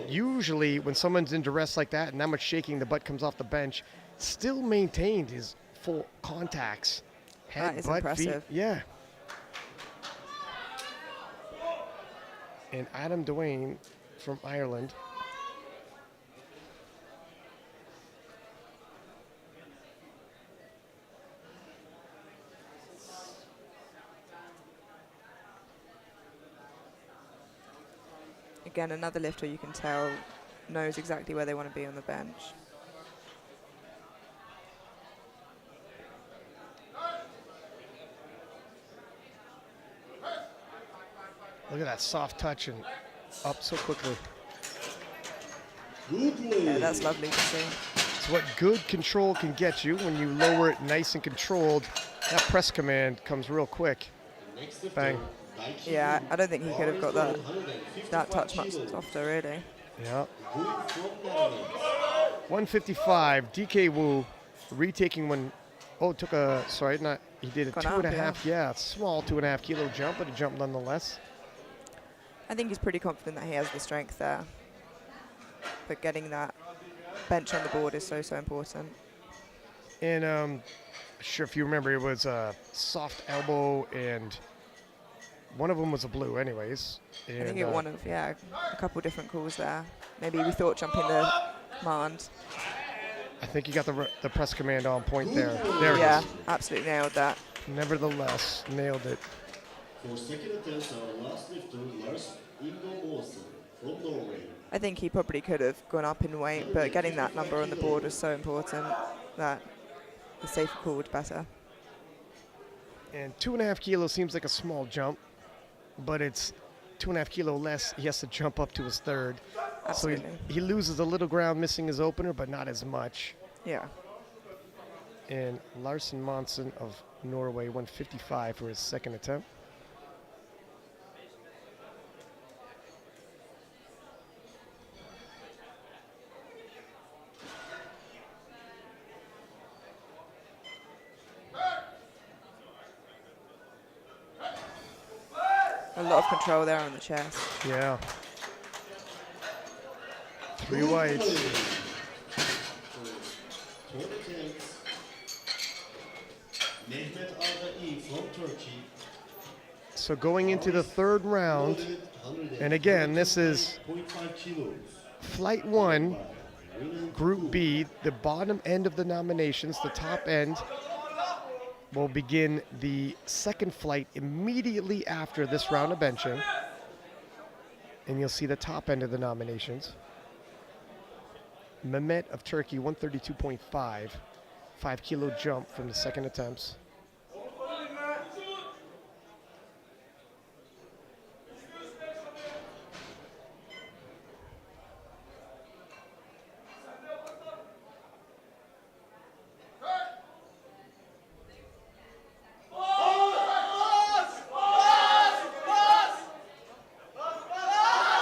Usually when someone's in duress like that and that much shaking, the butt comes off the bench, still maintained his full contacts. Head, That is butt, impressive. feet. Yeah. And Adam Duane from Ireland. Again, another lifter you can tell knows exactly where they want to be on the bench. Look at that soft touch and up so quickly. Good play. Yeah, that's lovely to see. It's what good control can get you when you lower it nice and controlled. That press command comes real quick. Next lifter, Bang. Daiki Yeah, Wu. I don't think he could have got Bar that is loaded, 155 that touch much kilos. softer, really. Yeah. Wu from Netherlands. 155. DK Wu retaking one. Oh, took a, sorry, not, he did a Gone 2.5, up, yeah, small 2.5 kilo jump, but a jump nonetheless. I think he's pretty confident that he has the strength there. But getting that bench on the board is so, so important. And sure, if you remember, it was a soft elbow, and one of them was a blue, anyways. And, I think it one of, a couple different calls there. Maybe we thought jumping the command. I think you got the press command on point there. There it Yeah, is. absolutely nailed that. Nevertheless, nailed it. For second attempt, our last lifter, Lars Ingo Olsen from Norway. I think he probably could have gone up in weight, but getting that number on the board was so important that the safer call was better. And 2.5 kilos seems like a small jump, but it's 2.5 kilo less. He has to jump up to his third. Absolutely. So he loses a little ground missing his opener, but not as much. Yeah. And Larsen Monsen of Norway, 155 for his second attempt. A lot of control there on the chest. Yeah. 3 whites. Third attempt, Mehmet Ardai from Turkey. So going into the third round, Loaded, and again, this is 105 kilos. Flight 1, Group B, the bottom end of the nominations, the top end will begin the second flight immediately after this round of benching. And you'll see the top end of the nominations. Mehmet of Turkey, 132.5, 5 kilo jump from the second attempts.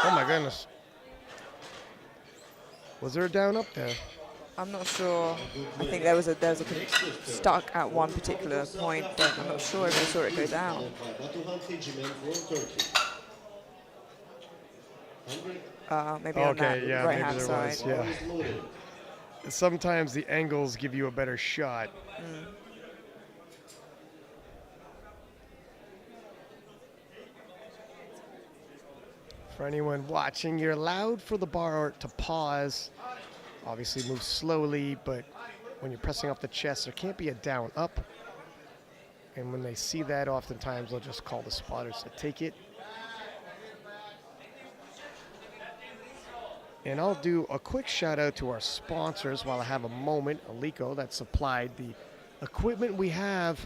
Oh my goodness. Was there a down up there? I'm not sure. I think there was a stuck at one particular point, but I'm not sure if I saw it go down. Maybe on that Okay, yeah, right maybe hand there side. was. Yeah. Sometimes the angles give you a better shot. For anyone watching, you're allowed for the bar to pause. Obviously move slowly, but when you're pressing off the chest, there can't be a down up. And when they see that, oftentimes they'll just call the spotters to take it. And I'll do a quick shout out to our sponsors while I have a moment. Alico, that supplied the equipment we have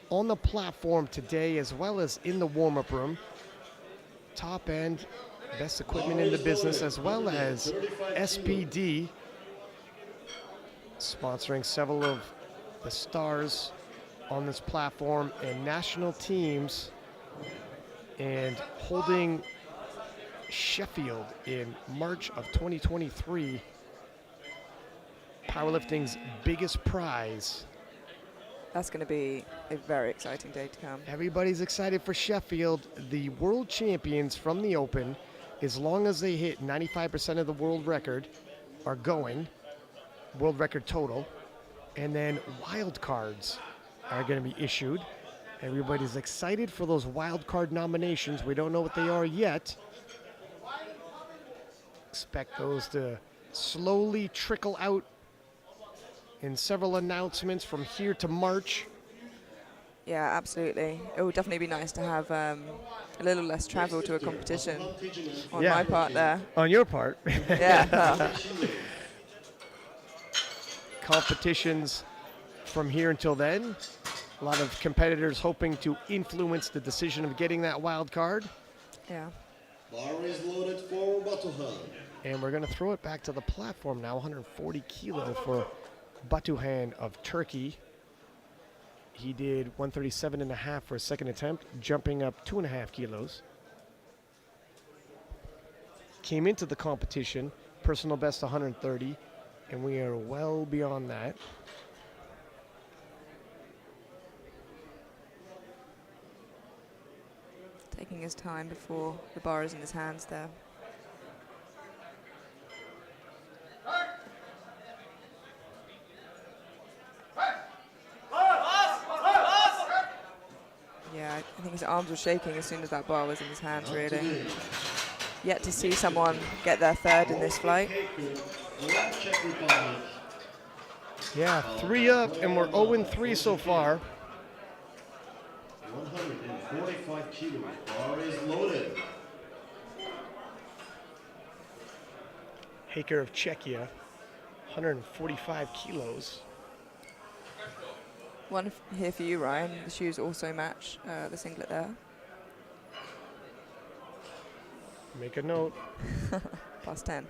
on the platform today, as well as in the warm-up room. Top end, best equipment in the business, as well as SPD, sponsoring several of the stars on this platform and national teams, and holding Sheffield in March of 2023, powerlifting's biggest prize. That's going to be a very exciting day to come. Everybody's excited for Sheffield. The world champions from the Open, as long as they hit 95% of the world record, are going, world record total, and then wild cards are going to be issued. Everybody's excited for those wild card nominations. We don't know what they are yet. Expect those to slowly trickle out in several announcements from here to March. Yeah, absolutely. It would definitely be nice to have a little less travel to a competition on my part there. On your part. Yeah. Well, Competitions from here until then. A lot of competitors hoping to influence the decision of getting that wild card. yeah. Bar is loaded for Batuhan. And we're going to throw it back to the platform now, 140 kilo for Batuhan of Turkey. He did 137.5 for a second attempt, jumping up 2.5 kilos. Came into the competition, personal best 130, and we are well beyond that. Taking his time before the bar is in his hands there. Yeah, I think his arms were shaking as soon as that bar was in his hands, really. Yet to see someone get their third in this flight. Yeah, 3 up, and we're 0-3 so far. 145 kilos. Bar is loaded. Haker of Czechia, 145 kilos. One here for you, Ryan. The shoes also match the singlet there. Make a note. Plus 10.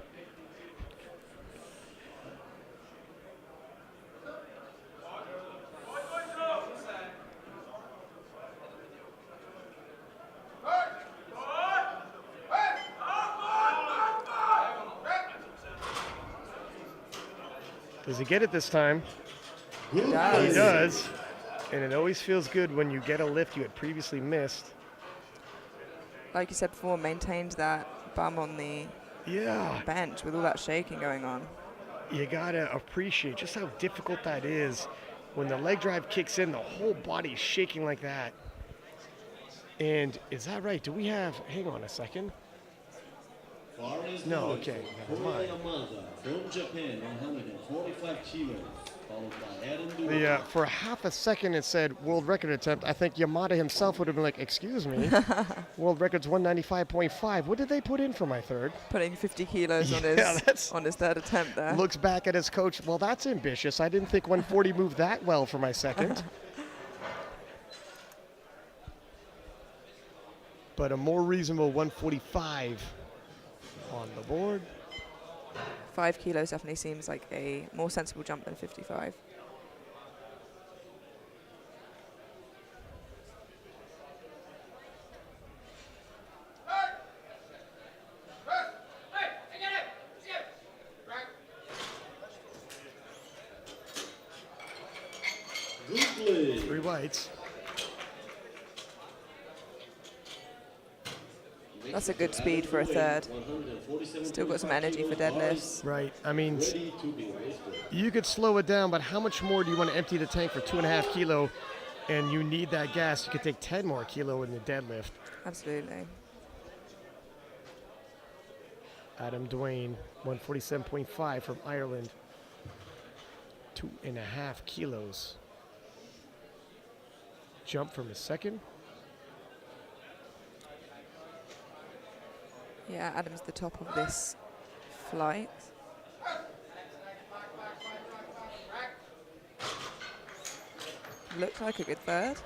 Does he get it this time? He He does. And it always feels good when you get a lift you had previously missed. Like you said before, maintained that bum on the Yeah, bench with all that shaking going on. you gotta appreciate just how difficult that is. When the leg drive kicks in, the whole body's shaking like that. And is that right? Do we have, hang on a second. Bar is No, loaded okay, for never mind. Yamada from Japan, 145 kilos. Followed by Adam Duran. For half a second it said world record attempt. I think Yamada himself would have been like, excuse me, world record's 195.5. What did they put in for my third? Putting 50 kilos on Yeah, his that's- on his third attempt there. Looks back at his coach, well, that's ambitious. I didn't think 140 moved that well for my second. But a more reasonable 145 on the board. 5 kilos definitely seems like a more sensible jump than 55. whites. That's a good speed for a third. Still got some energy for deadlifts. Right. I mean, Ready to be lifted. you could slow it down, but how much more do you want to empty the tank for 2.5 kilo? And you need that gas. You could take 10 more kilo in the deadlift. Absolutely. Adam Dwayne, 147.5 from Ireland. 2.5 kilos. Jump from his second. Yeah, Adam's the top of this flight. Looks like a good third.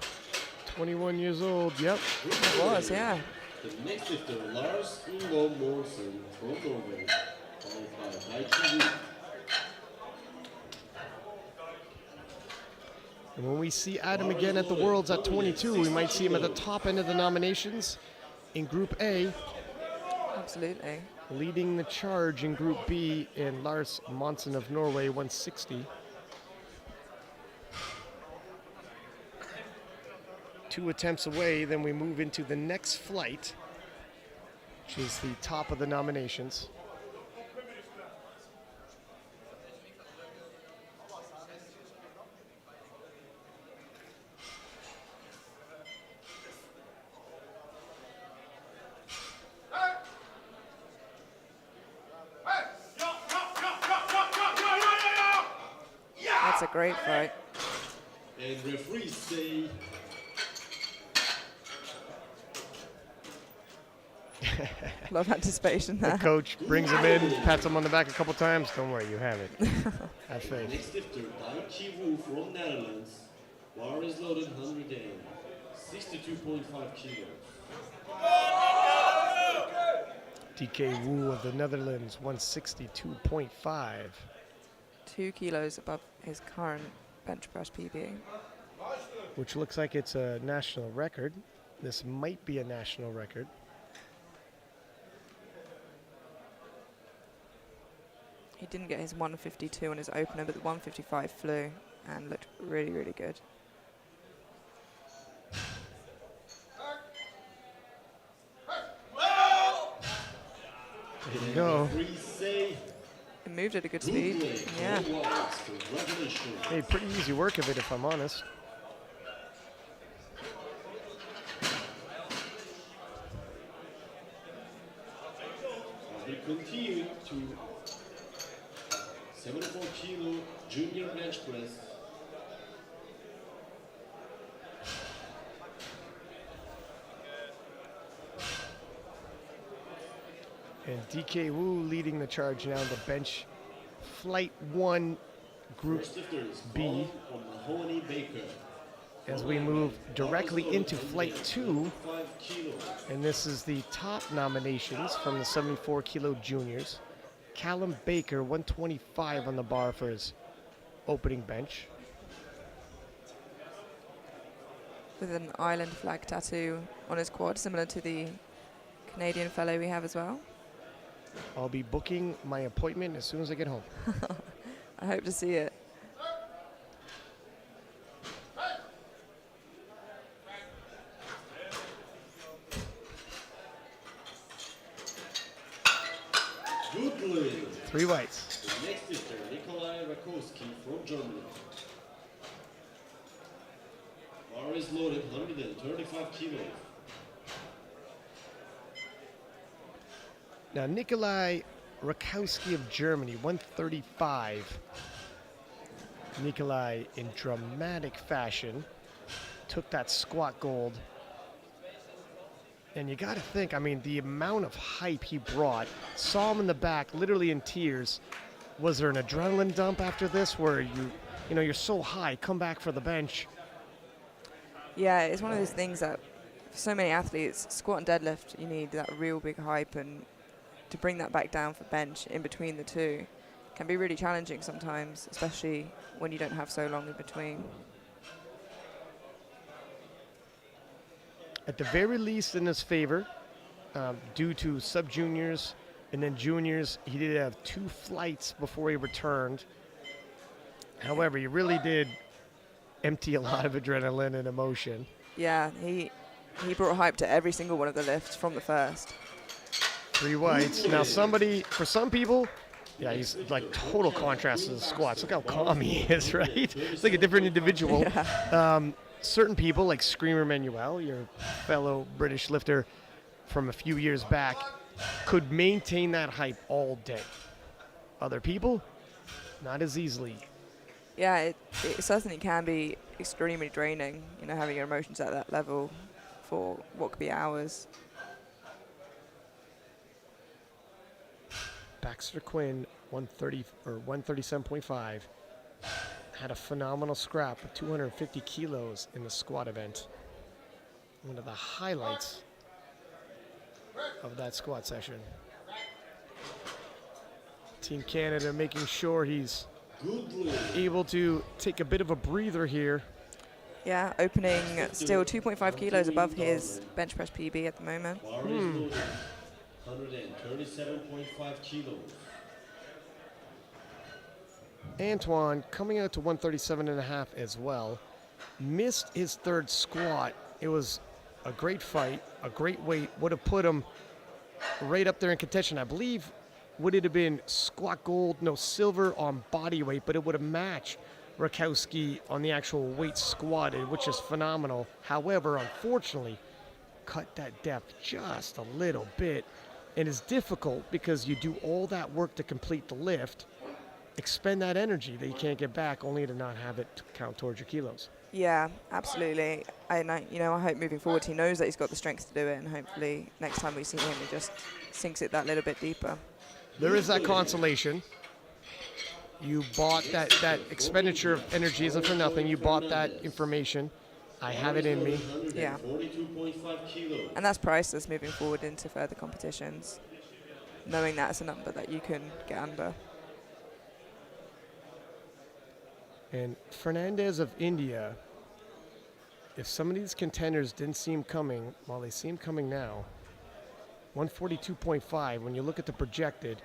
21 years old, yep. It was, yeah. The next lifter, Lars Ingo Monsen from Norway, followed by Daichi Wu. And when we see Adam again at the Worlds at 22, we might see him at the top end of the nominations in Group A, Absolutely. leading the charge in Group B in Lars Monsen of Norway, 160. 2 attempts away, then we move into the next flight, which is the top of the nominations. That's a great fight. And referees say A lot of anticipation The there. coach brings him in, pats him on the back a couple times. Don't worry, you have it. Have faith. next lifter, Daichi Wu from Netherlands. Bar is loaded 162.5 kilos. DK Wu of the Netherlands, 162.5. 2 kilos above his current bench press PB. Which looks like it's a national record. This might be a national record. He didn't get his 152 on his opener, but the 155 flew and looked really, really good. There you go. Referees say It moved at a good good speed. play. Yeah. All whites. Congratulations. Hey, pretty easy work of it, if I'm honest. We continue to 74 kilo junior bench press. And DK Wu leading the charge now in the bench. Flight 1, Group First lifter is B. Paul Mahoney Baker. As we move directly into Flight 2. 5 kilos. And this is the top nominations from the 74 kilo juniors. Callum Baker, 125 on the bar for his opening bench. With an island flag tattoo on his quad, similar to the Canadian fellow we have as well. I'll be booking my appointment as soon as I get home. I hope to see it. Good play. 3 whites. The next lifter, Nikolai Rakowski from Germany. Bar is loaded 135 kilos. Now, Nikolai Rakowski of Germany, 135. Nikolai, in dramatic fashion, took that squat gold. And you got to think, I mean, the amount of hype he brought. Saw him in the back, literally in tears. Was there an adrenaline dump after this where you know, you're so high, come back for the bench? Yeah, it's one of those things that for so many athletes, squat and deadlift, you need that real big hype, and to bring that back down for bench in between the two can be really challenging sometimes, especially when you don't have so long in between. At the very least in his favor, due to sub-juniors and then juniors, he did have 2 flights before he returned. However, he really did empty a lot of adrenaline and emotion. Yeah, he brought hype to every single one of the lifts from the first. 3 whites. Now for some people, yeah, he's like total contrast to the squats. Look how calm he is, right? It's like a different individual. Yeah. Certain people, like Screamer Manuel, your fellow British lifter from a few years back, could maintain that hype all day. Other people, not as easily. Yeah, it certainly can be extremely draining, you know, having your emotions at that level for what could be hours. Baxter Quinn, 130 or 137.5, had a phenomenal scrap of 250 kilos in the squat event. One of the highlights of that squat session. Team Canada making sure he's able to take a bit of a breather here. Yeah, opening still 2.5 kilos above his bench press PB at the moment. 137.5 kilos. Antoine coming out to 137.5 as well. Missed his third squat. It was a great fight, a great weight. Would have put him right up there in contention. I believe would it have been squat gold, no silver on body weight, but it would have matched Rakowski on the actual weight squatted, which is phenomenal. However, unfortunately, cut that depth just a little bit. And it's difficult because you do all that work to complete the lift, expend that energy that you can't get back, only to not have it count towards your kilos. Yeah, absolutely. I hope moving forward he knows that he's got the strength to do it, and hopefully next time we see him, he just sinks it that little bit deeper. There is that consolation. You bought that expenditure of energy isn't for nothing. You bought that information. I have it in me. Yeah. 42.5 kilos. And that's priceless moving forward into further competitions, knowing that's a number that you can get under. And Fernandez of India, if some of these contenders didn't seem coming, well, they seem coming now. 142.5, when you look at the projected,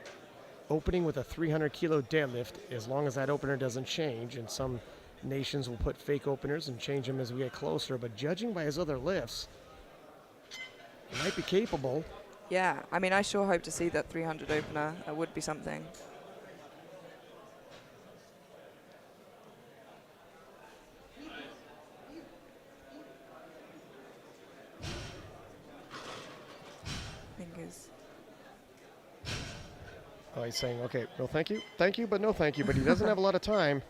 opening with a 300 kilo deadlift, as long as that opener doesn't change, and some nations will put fake openers and change them as we get closer, but judging by his other lifts, he might be capable. Yeah, I mean, I sure hope to see that 300 opener. That would be something. Fingers. Oh, he's saying, okay, no thank you, but no thank you, but he doesn't have a lot of time.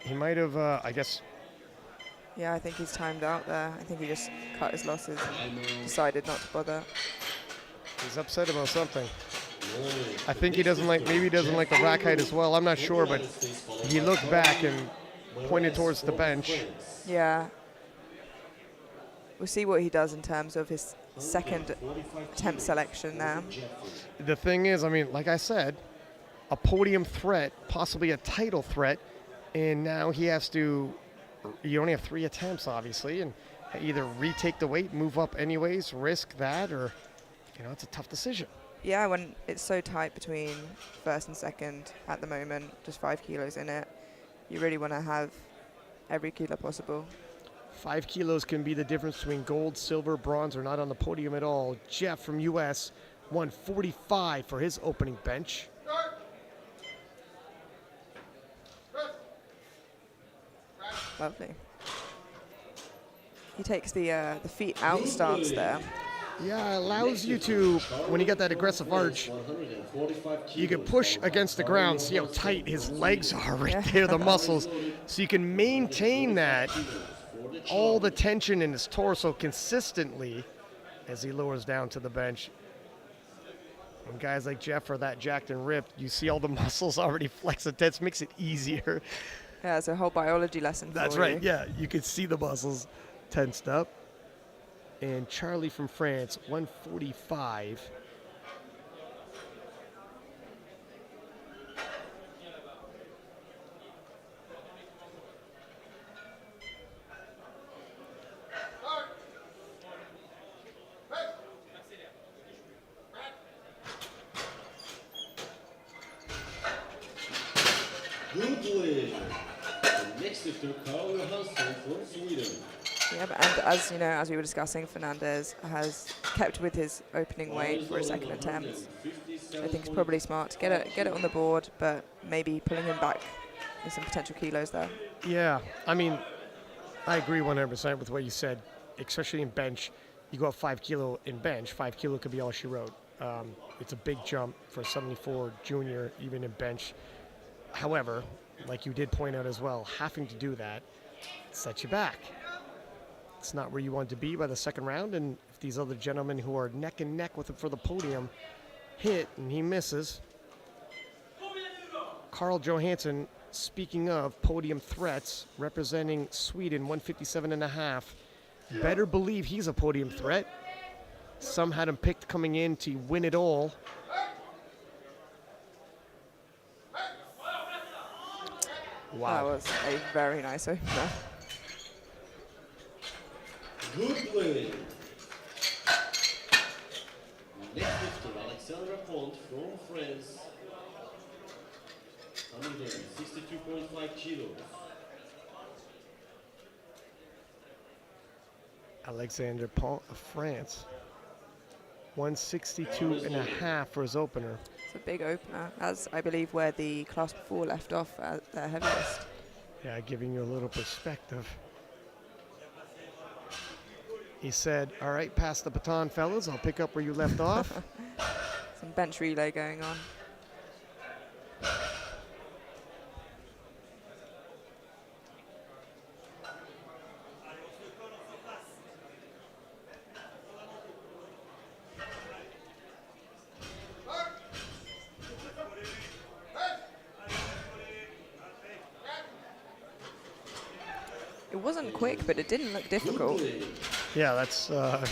He might have, I guess. Yeah, I think he's timed out there. I think he just cut his losses and decided not to bother. He's upset about something. I think he doesn't like, maybe he doesn't like the rack height as well. I'm not sure, but he looked back and pointed towards the bench. Yeah. We'll see what he does in terms of his second attempt selection now. The thing is, I mean, like I said, a podium threat, possibly a title threat, and now he has to, you only have 3 attempts, obviously, and either retake the weight, move up anyways, risk that, or, you know, it's a tough decision. Yeah, when it's so tight between first and second at the moment, just 5 kilos in it, you really want to have every kilo possible. 5 kilos can be the difference between gold, silver, bronze, or not on the podium at all. Jeff from US, 145 for his opening bench. Lovely. He takes the feet out stance there. Yeah, it allows you to, when you get that aggressive arch, you can push against the ground. See how tight his legs are right there, the muscles. So you can maintain that, all the tension in his torso consistently as he lowers down to the bench. When guys like Jeff are that jacked and ripped, you see all the muscles already flex and tense, makes it easier. Yeah, it's a whole biology lesson That's for right, you. yeah. You can see the muscles tensed up. And Charlie from France, 145. Goodly. Next lifter, Carl Johansson from Sweden. Yeah, and as you know, as we were discussing, Fernandez has kept with his opening weight for a second attempt. I think it's probably smart to get it on the board, but maybe pulling him back with some potential kilos there. Yeah, I mean, I agree 100% with what you said, especially in bench. You go up 5 kilo in bench, 5 kilo could be all she wrote. It's a big jump for a 74 junior, even in bench. However, like you did point out as well, having to do that sets you back. It's not where you want to be by the second round, and if these other gentlemen who are neck and neck with him for the podium hit and he misses, Carl Johansson, speaking of podium threats, representing Sweden, 157.5, better believe he's a podium threat. Some had him picked coming in to win it all. Wow. That was a very nice opener. Good play. Next lifter, Alexandra Pont from France. 162.5 kilos. Alexander Pont of France. 162.5 for his opener. It's a big opener, as I believe where the class before left off at their heaviest. Yeah, giving you a little perspective. He said, all right, pass the baton, fellas. I'll pick up where you left off. Some bench relay going on. It wasn't quick, but it didn't look difficult. Yeah, that's a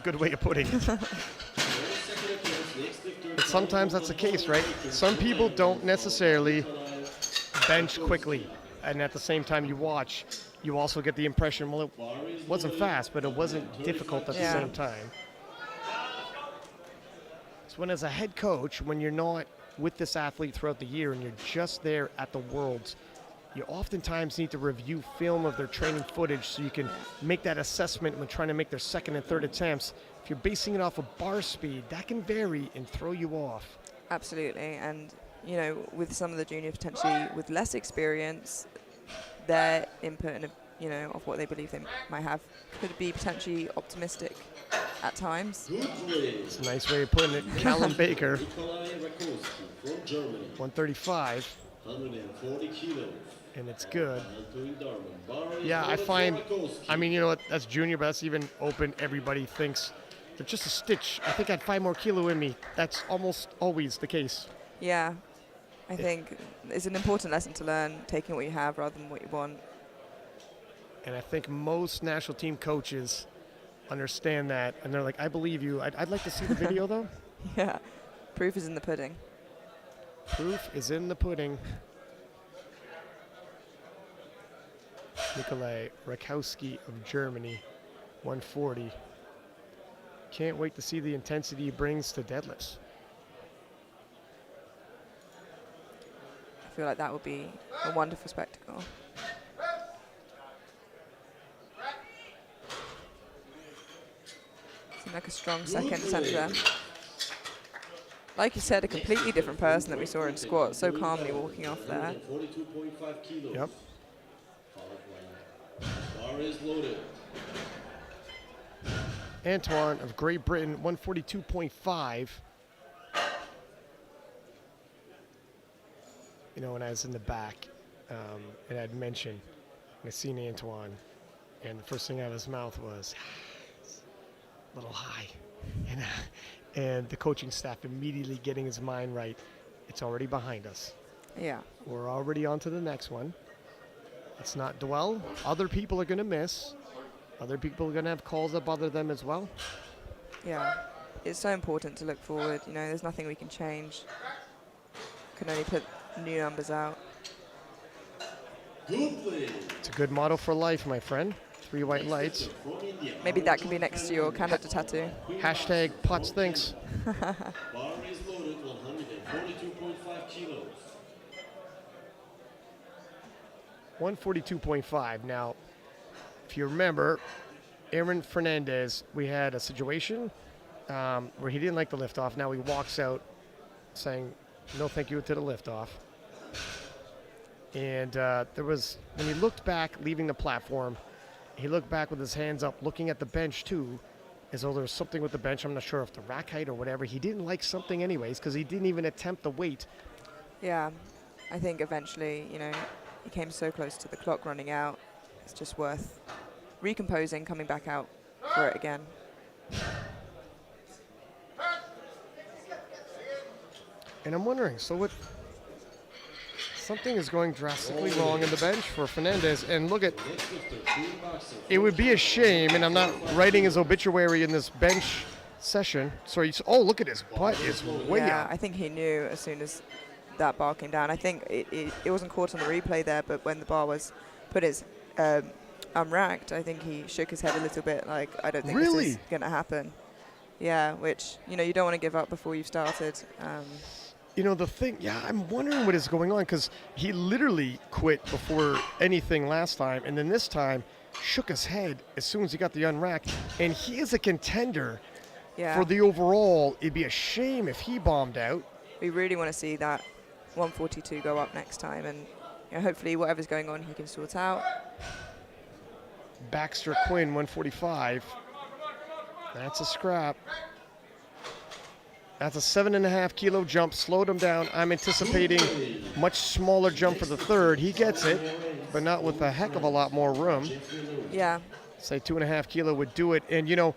good way of putting it. But sometimes that's the case, right? Some people don't necessarily bench quickly, and at the same time you watch, you also get the impression, well, it wasn't fast, but it wasn't difficult at the same time. So when as a head coach, when you're not with this athlete throughout the year and you're just there at the Worlds, you oftentimes need to review film of their training footage so you can make that assessment when trying to make their second and third attempts. If you're basing it off of bar speed, that can vary and throw you off. Absolutely, and you know, with some of the juniors potentially with less experience, their input and of what they believe they might have could be potentially optimistic at times. It's a nice way of putting it. Callum Baker, Nikolai Rakowski from Germany. 135. 140 kilos. And it's good. Anthony Darman. Yeah, I find, I mean, you know what, that's junior, but that's even open. Everybody thinks they're just a stitch. I think I had 5 more kilo in me. That's almost always the case. Yeah, I think it's an important lesson to learn, taking what you have rather than what you want. And I think most national team coaches understand that, and they're like, I believe you. I'd like to see the video, though. Yeah, proof is in the pudding. Proof is in the pudding. Nikolai Rakowski of Germany, 140. Can't wait to see the intensity he brings to deadlifts. I feel like that would be a wonderful spectacle. Seemed like a strong second attempt there. Like you said, a completely different person that we saw in squat, so calmly walking off there. 42.5 kilos. Yep. Bar is loaded. Antoine of Great Britain, 142.5. You know, when I was in the back, and I'd mentioned, I seen Antoine, and the first thing out of his mouth was, it's a little high. And the coaching staff immediately getting his mind right. It's already behind us. Yeah. We're already on to the next one. Let's not dwell. Other people are going to miss. Other people are going to have calls that bother them as well. Yeah. It's so important to look forward. You know, there's nothing we can change. Can only put new numbers out. It's a good motto for life, my friend. 3 white lights. Maybe that can be next to your Canada tattoo. Hashtag Potts thinks. Bar is loaded, 142.5 kilos. 142.5. Now, if you remember, Aaron Fernandez, we had a situation where he didn't like the liftoff. Now he walks out saying, no thank you to the liftoff. And there was, when he looked back leaving the platform, he looked back with his hands up, looking at the bench too, as though there was something with the bench. I'm not sure if the rack height or whatever. He didn't like something anyways, because he didn't even attempt the weight. Yeah, I think eventually, you know, he came so close to the clock running out. It's just worth recomposing, coming back out for it again. And I'm wondering, so what? Something is going drastically wrong in the bench for Fernandez. And look at, it would be a shame, and I'm not writing his obituary in this bench session. So he's, oh, look at his butt is way Yeah, up. I think he knew as soon as that bar came down. I think it wasn't caught on the replay there, but when the bar was put his unracked, I think he shook his head a little bit like, I don't think this is going to happen. Yeah, which, you know, you don't want to give up before you've started. You know, the thing, yeah, I'm wondering what is going on, because he literally quit before anything last time, and then this time shook his head as soon as he got the unrack. And he is a contender for the overall. It'd be a shame if he bombed out. We really want to see that 142 go up next time, and you know, hopefully whatever's going on he can sort out. Baxter Quinn, 145. That's a scrap. That's a 7.5 kilo jump, slowed him down. I'm anticipating much smaller jump for the third. He gets it, but not with a heck of a lot more room. Yeah. Say 2.5 kilo would do it. And you know,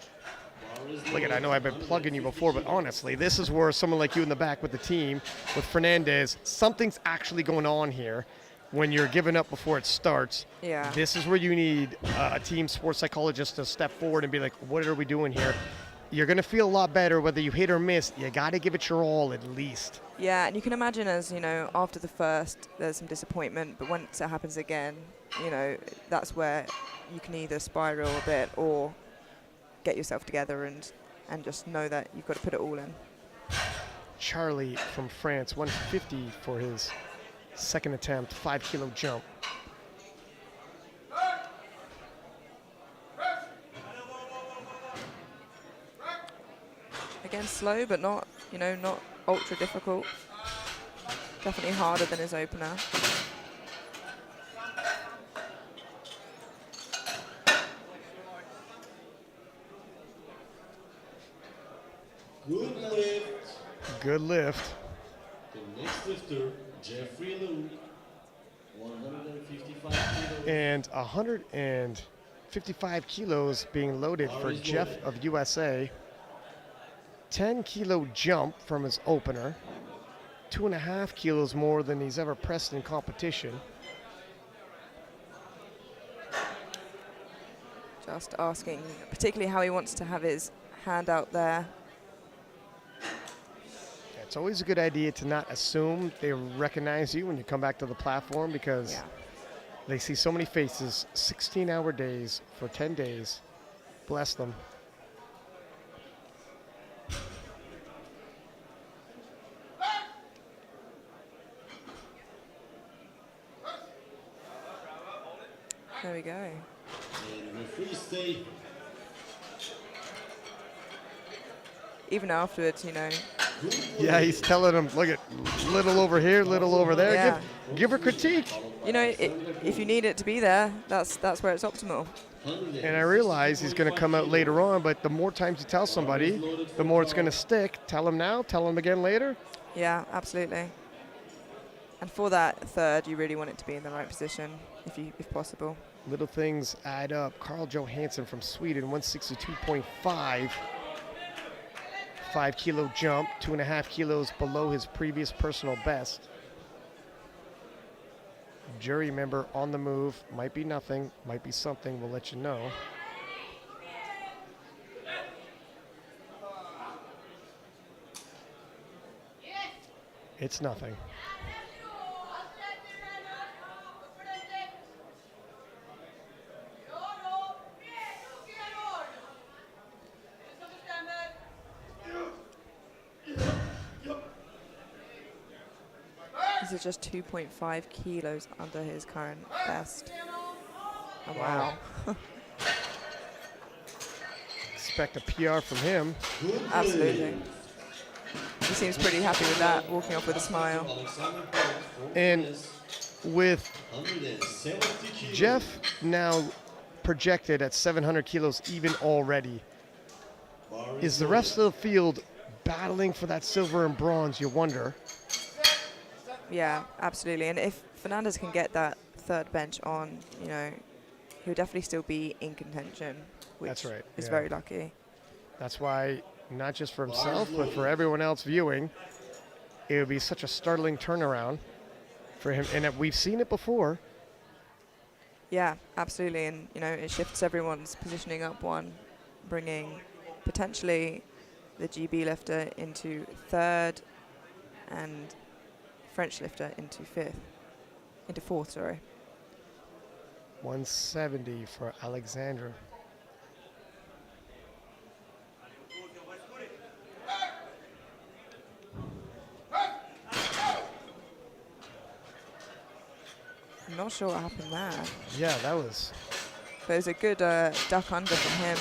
look at, I know I've been plugging you before, but honestly, this is where someone like you in the back with the team, with Fernandez, something's actually going on here. When you're giving up before it starts, this is where you need a team sports psychologist to step forward and be like, what are we doing here? You're going to feel a lot better whether you hit or miss. You got to give it your all at least. Yeah, and you can imagine, as you know, after the first, there's some disappointment, but once it happens again, you know, that's where you can either spiral a bit or get yourself together and just know that you've got to put it all in. Charlie from France, 150 for his second attempt, 5 kilo jump. Again, slow, but not, you know, not ultra difficult. Definitely harder than his opener. Good lift. Good lift. The next lifter, Jeffrey Luke, 155 kilos. And 155 kilos being loaded for Jeff of USA. 10 kilo jump from his opener. 2.5 kilos more than he's ever pressed in competition. Just asking, particularly how he wants to have his hand out there. It's always a good idea to not assume they recognize you when you come back to the platform, because they see so many faces, 16-hour days for 10 days. Bless them. There we go. And referee stay. Even afterwards, you know. Yeah, he's telling him, look at, little over here, little over there. Yeah. Give her critique. You know, if you need it to be there, that's where it's optimal. And I realize he's going to come out later on, but the more times you tell somebody, the more it's going to stick. Tell him now, tell him again later. Yeah, absolutely. And for that third, you really want it to be in the right position, if possible. Little things add up. Carl Johansson from Sweden, 162.5. 5 kilo jump, 2.5 kilos below his previous personal best. Jury member on the move. Might be nothing, might be something. We'll let you know. It's nothing. He's is just 2.5 kilos under his current best. Oh, wow. Expect a PR from him. Absolutely. He seems pretty happy with that, walking off with a smile. And with Jeff now projected at 700 kilos even already, is the rest of the field battling for that silver and bronze, you wonder? Yeah, absolutely. And if Fernandez can get that third bench on, you know, he'll definitely still be in contention, which That's right, is yeah. very lucky. That's why, not just for himself, but for everyone else viewing, it would be such a startling turnaround for him. And we've seen it before. Yeah, absolutely. And, you know, it shifts everyone's positioning up one, bringing potentially the GB lifter into third and French lifter into fourth, sorry. 170 for Alexandra. I'm not sure what happened there. Yeah, that was But it was a good duck under from him.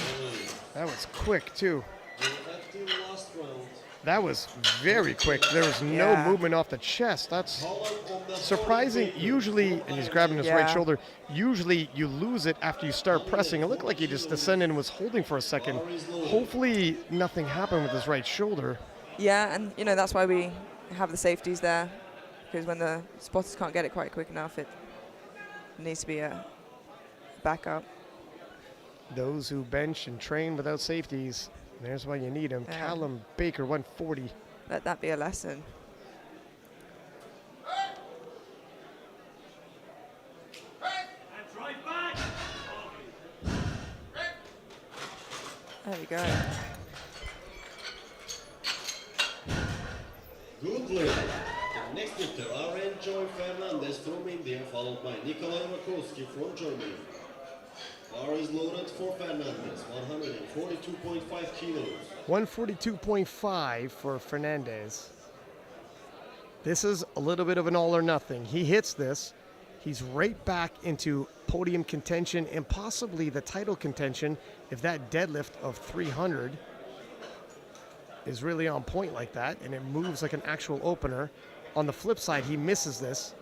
quick too. At the last round, That was very quick. There was no Yeah. movement off the chest. That's Holland on the surprising. Usually, and he's grabbing his right Yeah. shoulder, usually you lose it after you start pressing. It looked like he just descended and was holding for a second. Hopefully nothing happened with his right shoulder. Yeah, and, you know, that's why we have the safeties there. Because when the spotters can't get it quite quick enough, it needs to be a backup. Those who bench and train without safeties, there's why you need them. Yeah. Callum Baker, 140. Let that be a lesson. And drive back. There we go. Good lift. The next lifter, RN Joy Fernandez from India, followed by Nikolai Rakowski from Germany. Bar is loaded for Fernandez, 142.5 kilos. 142.5 for Fernandez. This is a little bit of an all or nothing. He hits this, he's right back into podium contention and possibly the title contention if that deadlift of 300 is really on point like that and it moves like an actual opener. On the flip side, he misses this.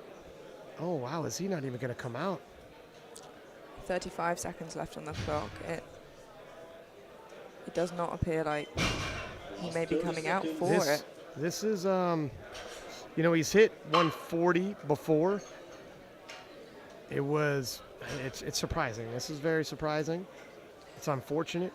Oh, wow, is he not even going to come out? 35 seconds left on the clock. It does not appear like he may be coming out for it. This is, you know, he's hit 140 before. It's surprising. This is very surprising. It's unfortunate.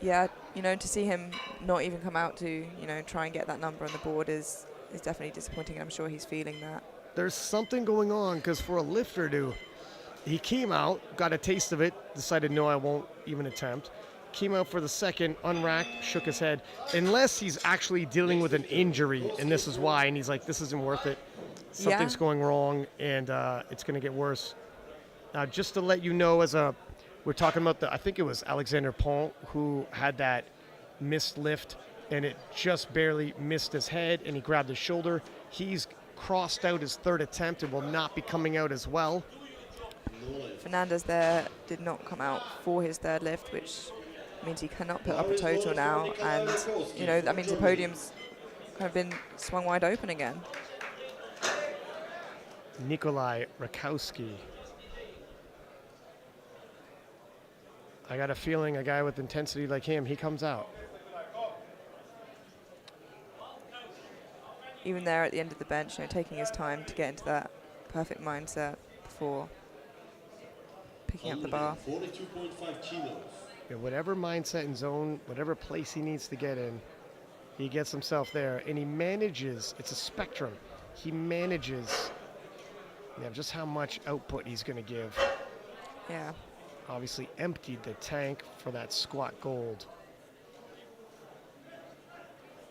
Yeah, you know, to see him not even come out to, you know, try and get that number on the board is definitely disappointing. I'm sure he's feeling that. There's something going on because for a lifter he came out, got a taste of it, decided, no, I won't even attempt. Came out for the second, unracked, shook his head. Unless he's actually dealing with an injury, and this is why, and he's like, this isn't worth it. Something's going wrong, and it's going to get worse. Just to let you know, we're talking about I think it was Alexander Pont who had that missed lift, and it just barely missed his head, and he grabbed his shoulder. He's crossed out his third attempt and will not be coming out as well. Fernandez there did not come out for his third lift, which means he cannot put up a total now. And, you know, that means the podium's kind of been swung wide open again. Nikolai Rakowski. I got a feeling a guy with intensity like him, he comes out. Even there at the end of the bench, you know, taking his time to get into that perfect mindset before picking up the bar. 42.5 kilos. Yeah, whatever mindset and zone, whatever place he needs to get in, he gets himself there. And he manages, it's a spectrum. He manages just how much output he's going to give. Yeah. Obviously emptied the tank for that squat gold.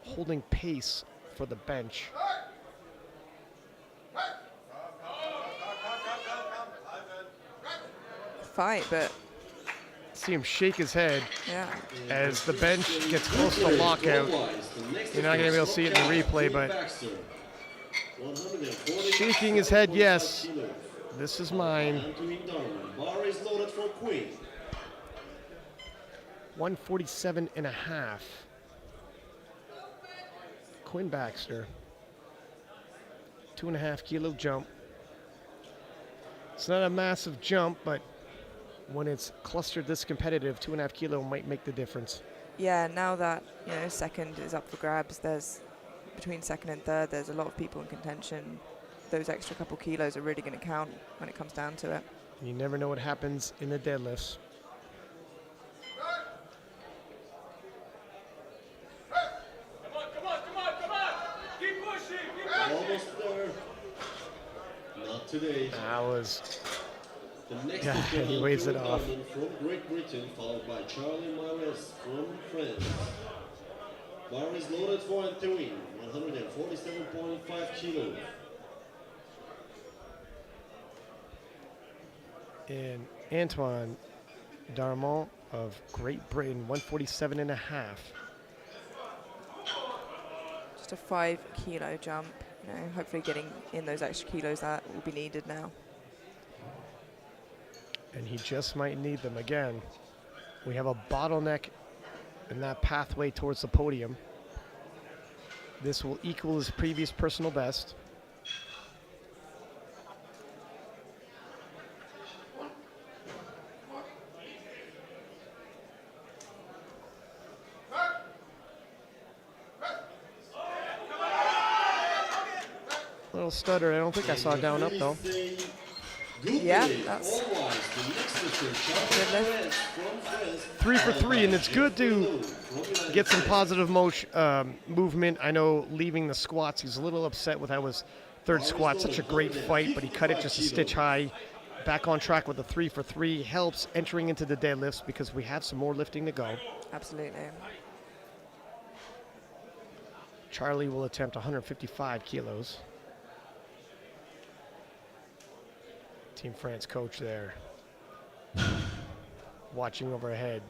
Holding pace for the bench. Fight, but See him shake his head yeah. as the bench gets close to lockout. You're not going to be able to see it in the replay, but Shaking his head, yes. This is mine. Bar is loaded for Queen. 147 and a half. Quinn Baxter. 2.5 kilo jump. It's not a massive jump, but when it's clustered this competitive, 2.5 kilo might make the difference. Yeah, now that, you know, second is up for grabs, there's between second and third, there's a lot of people in contention. Those extra couple kilos are really going to count when it comes down to it. You never know what happens in the deadlifts. Keep pushing, keep pushing. Almost there. Not today. That was, The next yeah, is he waves it off. From Great Britain, followed by Charlie Mares from France. Bar is loaded for Anthony, 147.5 kilos. And Antoine Darmont of Great Britain, 147 and a half. Just a 5 kilo jump, you know, hopefully getting in those extra kilos that will be needed now. And he just might need them again. We have a bottleneck in that pathway towards the podium. This will equal his previous personal best. Little stutter. I don't think I saw down up though. Yeah, that's Deadlift. 3 for 3, and it's good to get some positive movement. I know leaving the squats, he's a little upset with how his third squat, such a great fight, but he cut it just a stitch high. Back on track with the 3 for 3 helps entering into the deadlifts because we have some more lifting to go. absolutely. Charlie will attempt 155 kilos. Team France coach there, watching overhead.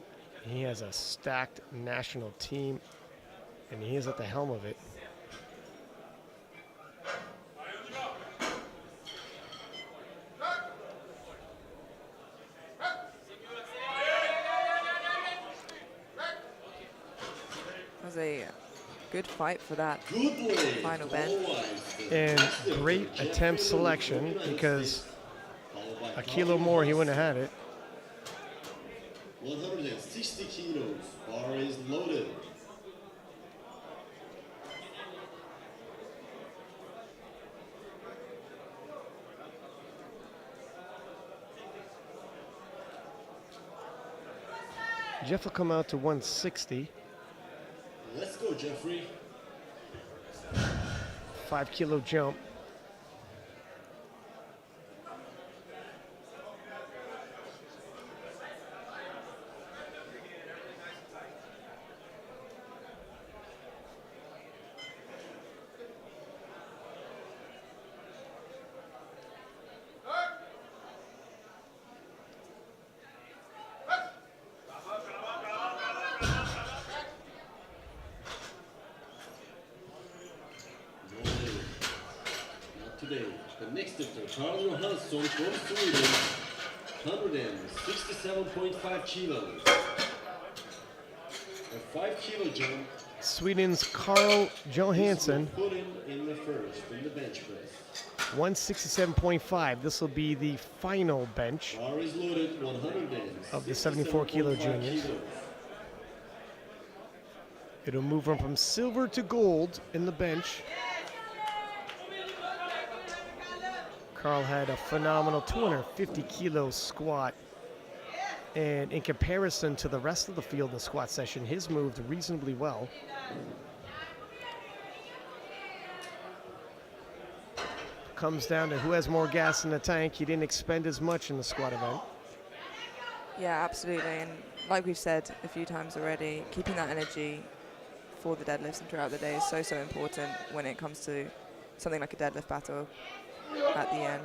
He has a stacked national team, and he is at the helm of it. That was a good fight for that Good final bench. And great attempt selection because a kilo more, he wouldn't have had it. 160 kilos. Bar is loaded. Jeff will come out to 160. Let's go, Jeffrey. 5 kilo jump. Today, the next lifter, Carl Johansson from Sweden, 167.5 kilos. A 5 kilo jump. Sweden's Carl Johansson, Put him in the first in the bench press. 167.5. This will be the final bench Bar is loaded, 100 of the 74 kilo juniors. It'll move him from silver to gold in the bench. Carl had a phenomenal 250 kilo squat. And in comparison to the rest of the field in the squat session, his moved reasonably well. Comes down to who has more gas in the tank. He didn't expend as much in the squat event. Yeah, absolutely. And like we've said a few times already, keeping that energy for the deadlifts and throughout the day is so, so important when it comes to something like a deadlift battle at the end.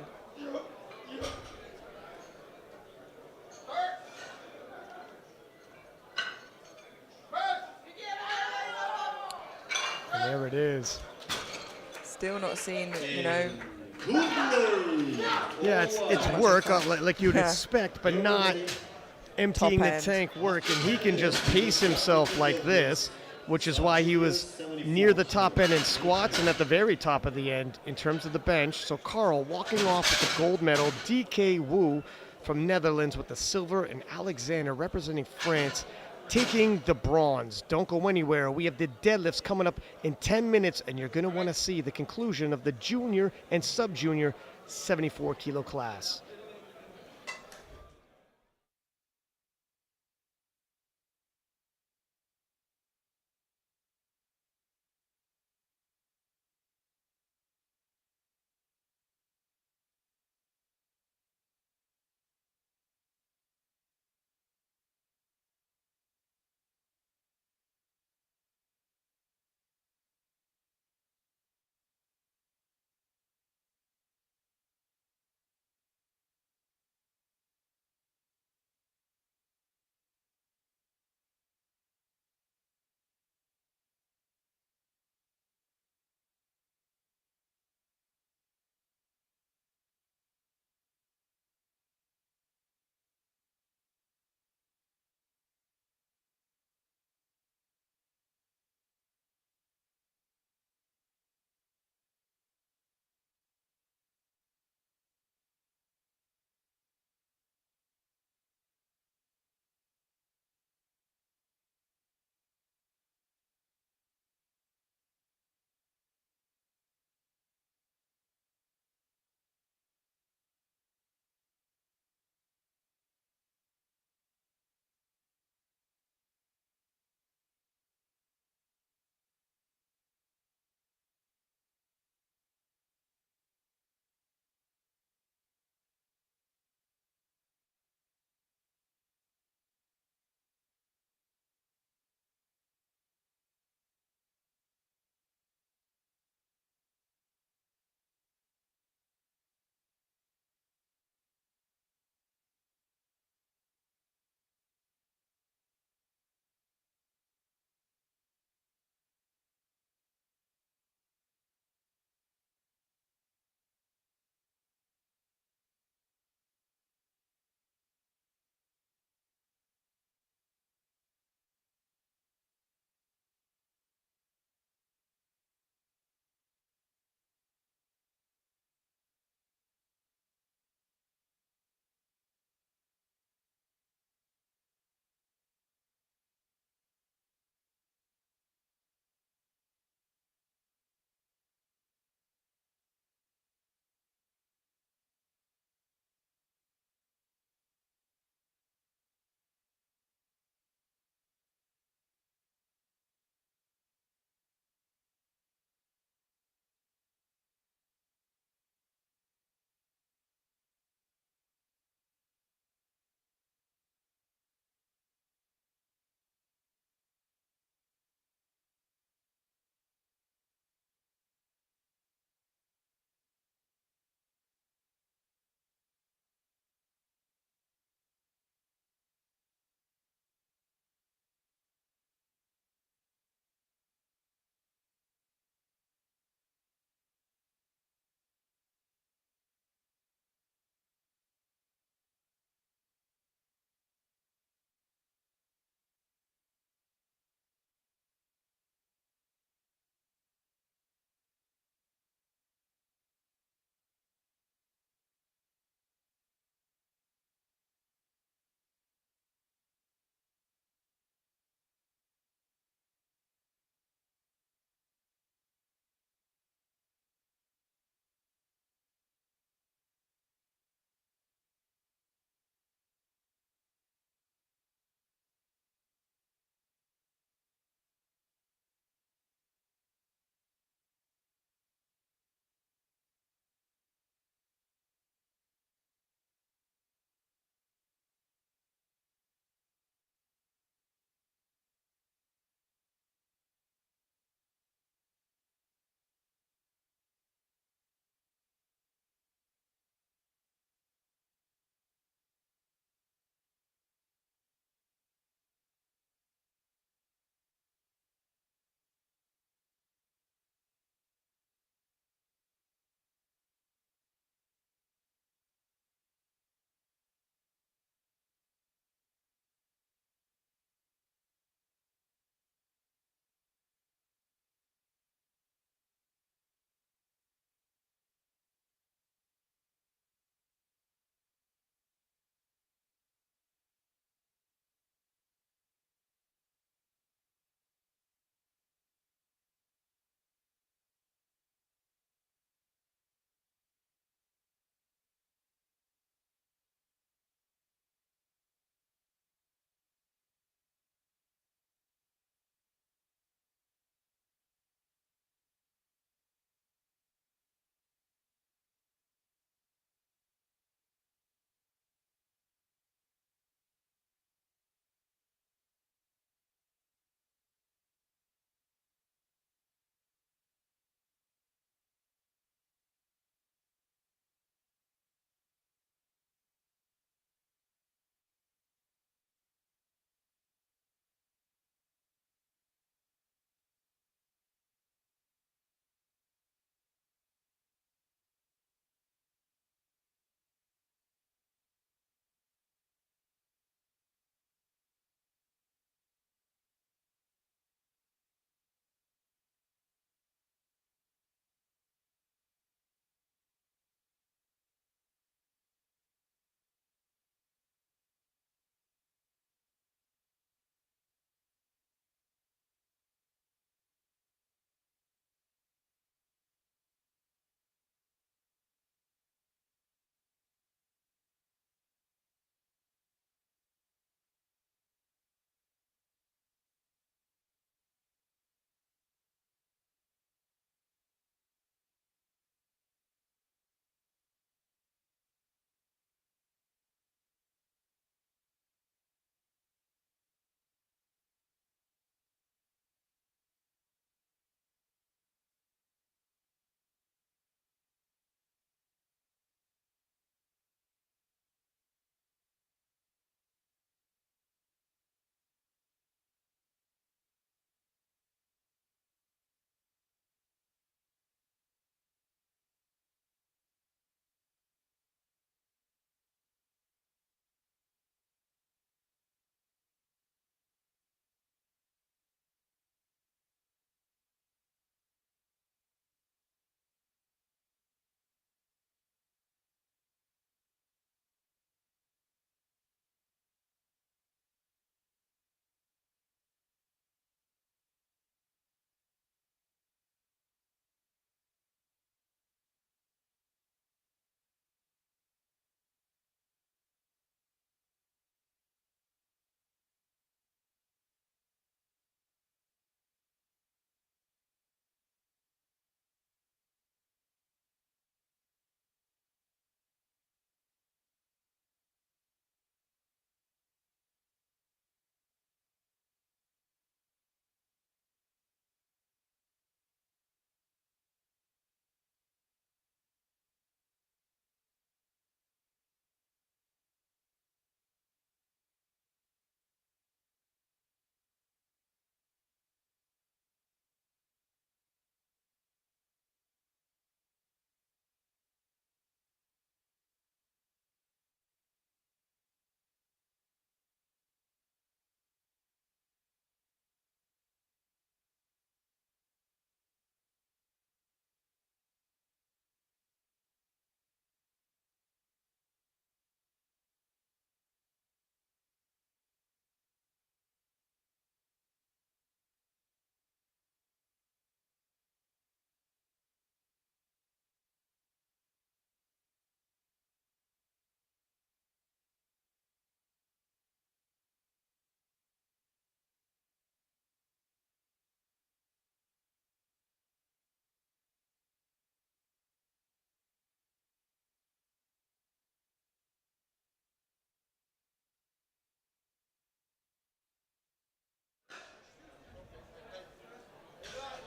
And there it is. still not seen, you know, Yeah, it's work like you'd Yeah. expect, but not emptying Top the end. tank work. And he can just pace himself like this, which is why he was near the top end in squats and at the very top of the end in terms of the bench. So Carl walking off with the gold medal, DK Wu from Netherlands with the silver, and Alexander representing France taking the bronze. Don't go anywhere. We have the deadlifts coming up in 10 minutes, and you're going to want to see the conclusion of the junior and sub-junior 74 kilo class.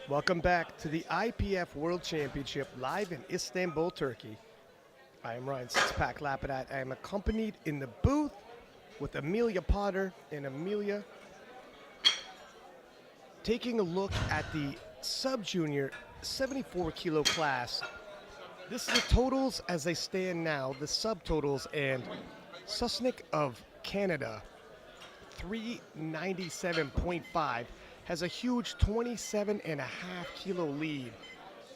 Welcome back to the IPF World Championship live in Istanbul, Turkey. I am Ryan Six-Pack Lapidat. I am accompanied in the booth with Amelia Potter, and Amelia taking a look at the sub-junior 74 kilo class. This is the totals as they stand now, the subtotals, and Susnik of Canada, 397.5, has a huge 27.5 kilo lead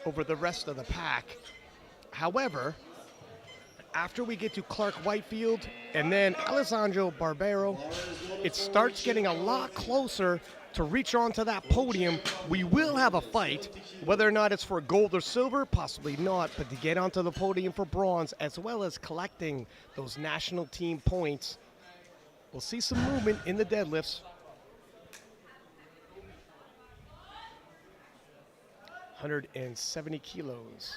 over the rest of the pack. However, after we get to Clark Whitefield and then Alessandro Barbero, it starts getting a lot closer to reach onto that podium. We will have a fight, whether or not it's for gold or silver, possibly not, but to get onto the podium for bronze, as well as collecting those national team points. We'll see some movement in the deadlifts. 170 kilos.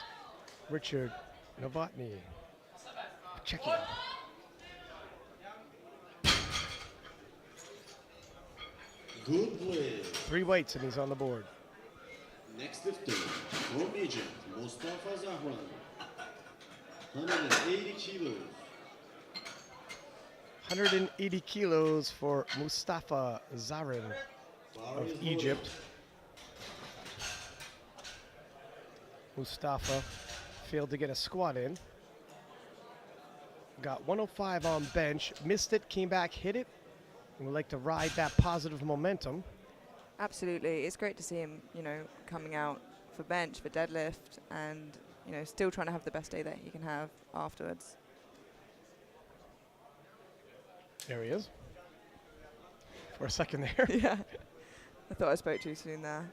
Richard Novotny, Czechia. Good play. 3 weights and he's on the board. Next lifter from Egypt, Mustafa Zahran. 180 kilos. 180 kilos for Mustafa Zahran of Egypt. Mustafa failed to get a squat in. Got 105 on bench, missed it, came back, hit it. And we'd like to ride that positive momentum. Absolutely. It's great to see him, coming out for bench, for deadlift, and, still trying to have the best day that he can have afterwards. There he is. For a second there. Yeah. I thought I spoke too soon there.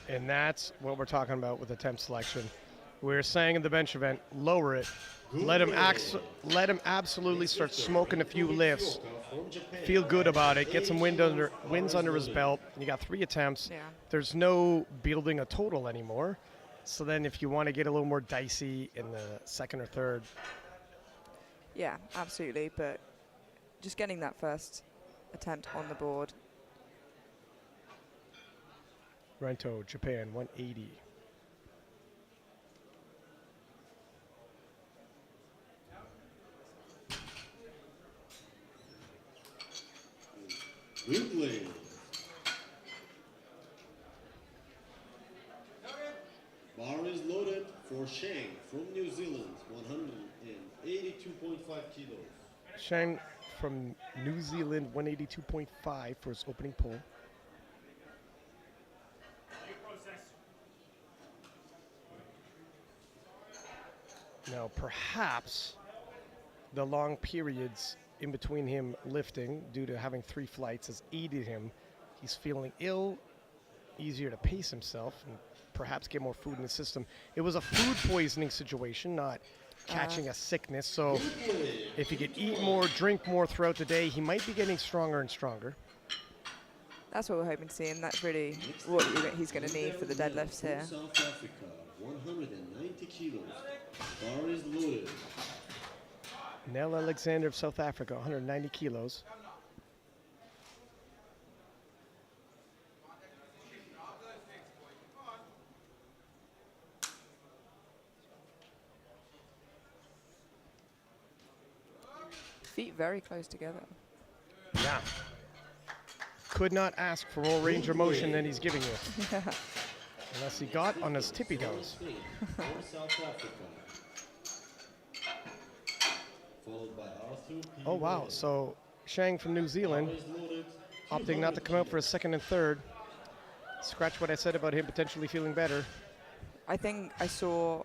And that's what we're talking about with attempt selection. We're saying in the bench event, lower it. Let him absolutely start smoking a few lifts. Feel good about it. Get some wins under his belt. You got 3 attempts. Yeah. There's no building a total anymore. So then if you want to get a little more dicey in the second or third. Yeah, absolutely. But just getting that first attempt on the board. Rento, Japan, 180. Good play. Bar is loaded for Shang from New Zealand, 182.5 kilos. Shang from New Zealand, 182.5 for his opening pull. Now, perhaps the long periods in between him lifting, due to having 3 flights, has aided him. He's feeling ill, easier to pace himself, and perhaps get more food in the system. It was a food poisoning situation, not catching a sickness. So if he could eat more, drink more throughout the day, he might be getting stronger and stronger. That's what we're hoping to see, and that's really what he's going to need for the deadlifts here. South Africa, 190 kilos. Bar is loaded. Nell Alexander of South Africa, 190 kilos. Feet very close together. Yeah. Could not ask for more range of motion than he's giving you. Yeah. Unless he got on his tippy toes. From South Africa. Followed by Arthur P. Oh, wow. So Shang from New Zealand Bar is loaded. opting not to come out for a second and third. Scratch what I said about him potentially feeling better. I think I saw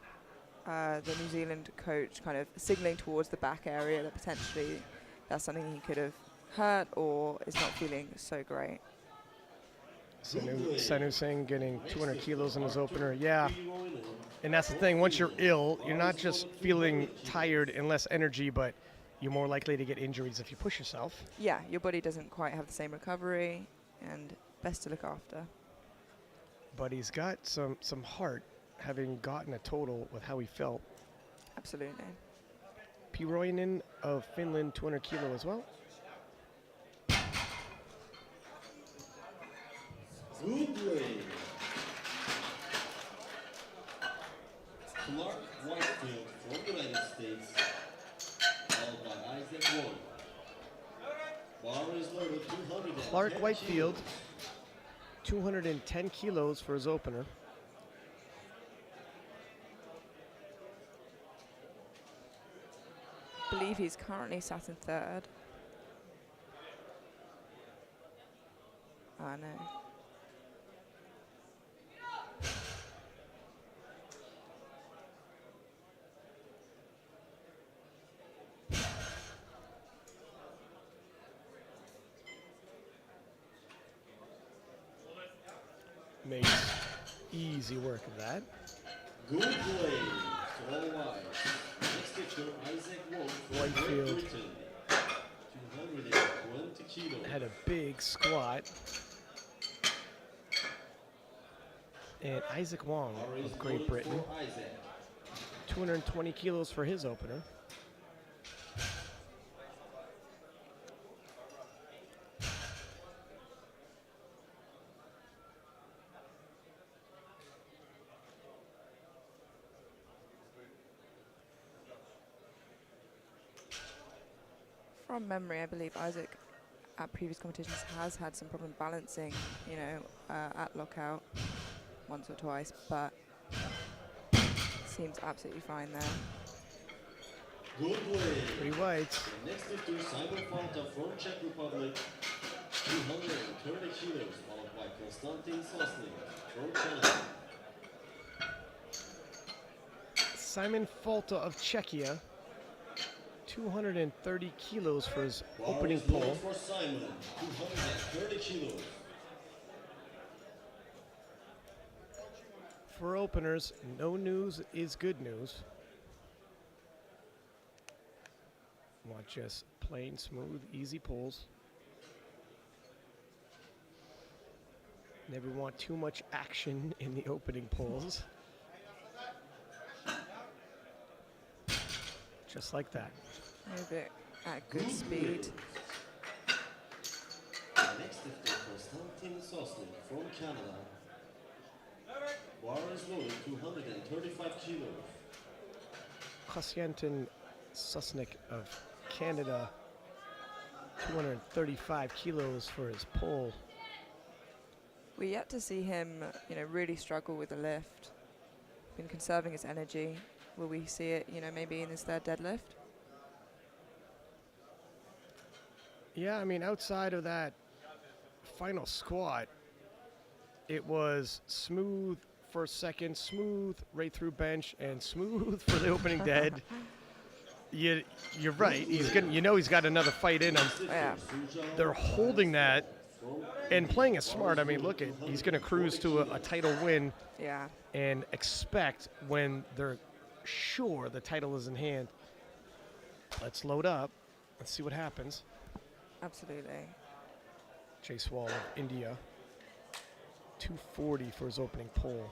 the New Zealand coach kind of signaling towards the back area that potentially that's something he could have hurt or is not feeling so great. Sanu Singh getting 200 kilos in his opener. Yeah. And that's the thing. Once you're ill, you're not just feeling tired and less energy, but you're more likely to get injuries if you push yourself. Yeah, your body doesn't quite have the same recovery, and best to look after. But he's got some heart, having gotten a total with how he felt. Absolutely. Piroinen of Finland, 200 kilo as well. Good play. Clark Whitefield from United States, followed by Isaac Wong. Bar is loaded 210 Clark Whitefield, kilos. 210 kilos for his opener. I believe he's currently sat in third. I know. Makes easy work of that. Good play. To all wide. Next pitcher, Isaac Wong from Whitefield. Great Britain. 220 kilos. Had a big squat. And Isaac Wong Bar is of Great loaded Britain, for Isaac. 220 kilos for his opener. From memory, I believe Isaac at previous competitions has had some problem balancing, you know, at lockout once or twice, but seems absolutely fine there. Good play. Pretty white. The next pitcher, Simon Falta from Czech Republic. 230 kilos, followed by Konstantin Sosnik from Canada. Simon Falta of Czechia, 230 kilos for his Bar opening is loaded pole. for Simon, 230 kilos. For openers, no news is good news. Want just plain, smooth, easy pulls. Never want too much action in the opening pulls. Just like that. Move it at good speed. Next is Konstantin Sosnik from Canada. Bar is loaded 235 kilos. Konstantin Sosnik of Canada, 235 kilos for his pull. We're yet to see him, you know, really struggle with the lift. Been conserving his energy. Will we see it, you know, maybe in his third deadlift? Yeah, I mean, outside of that final squat, it was smooth first, second, smooth right through bench, and smooth for the opening dead. You're right. He's gonna, you know, he's got another fight in him. Yeah. They're holding that and playing it smart. I mean, look at, he's gonna cruise to a title win Yeah. and expect when they're sure the title is in hand. Let's load up. Let's see what happens. Absolutely. Chase Wall of India, 240 for his opening pole.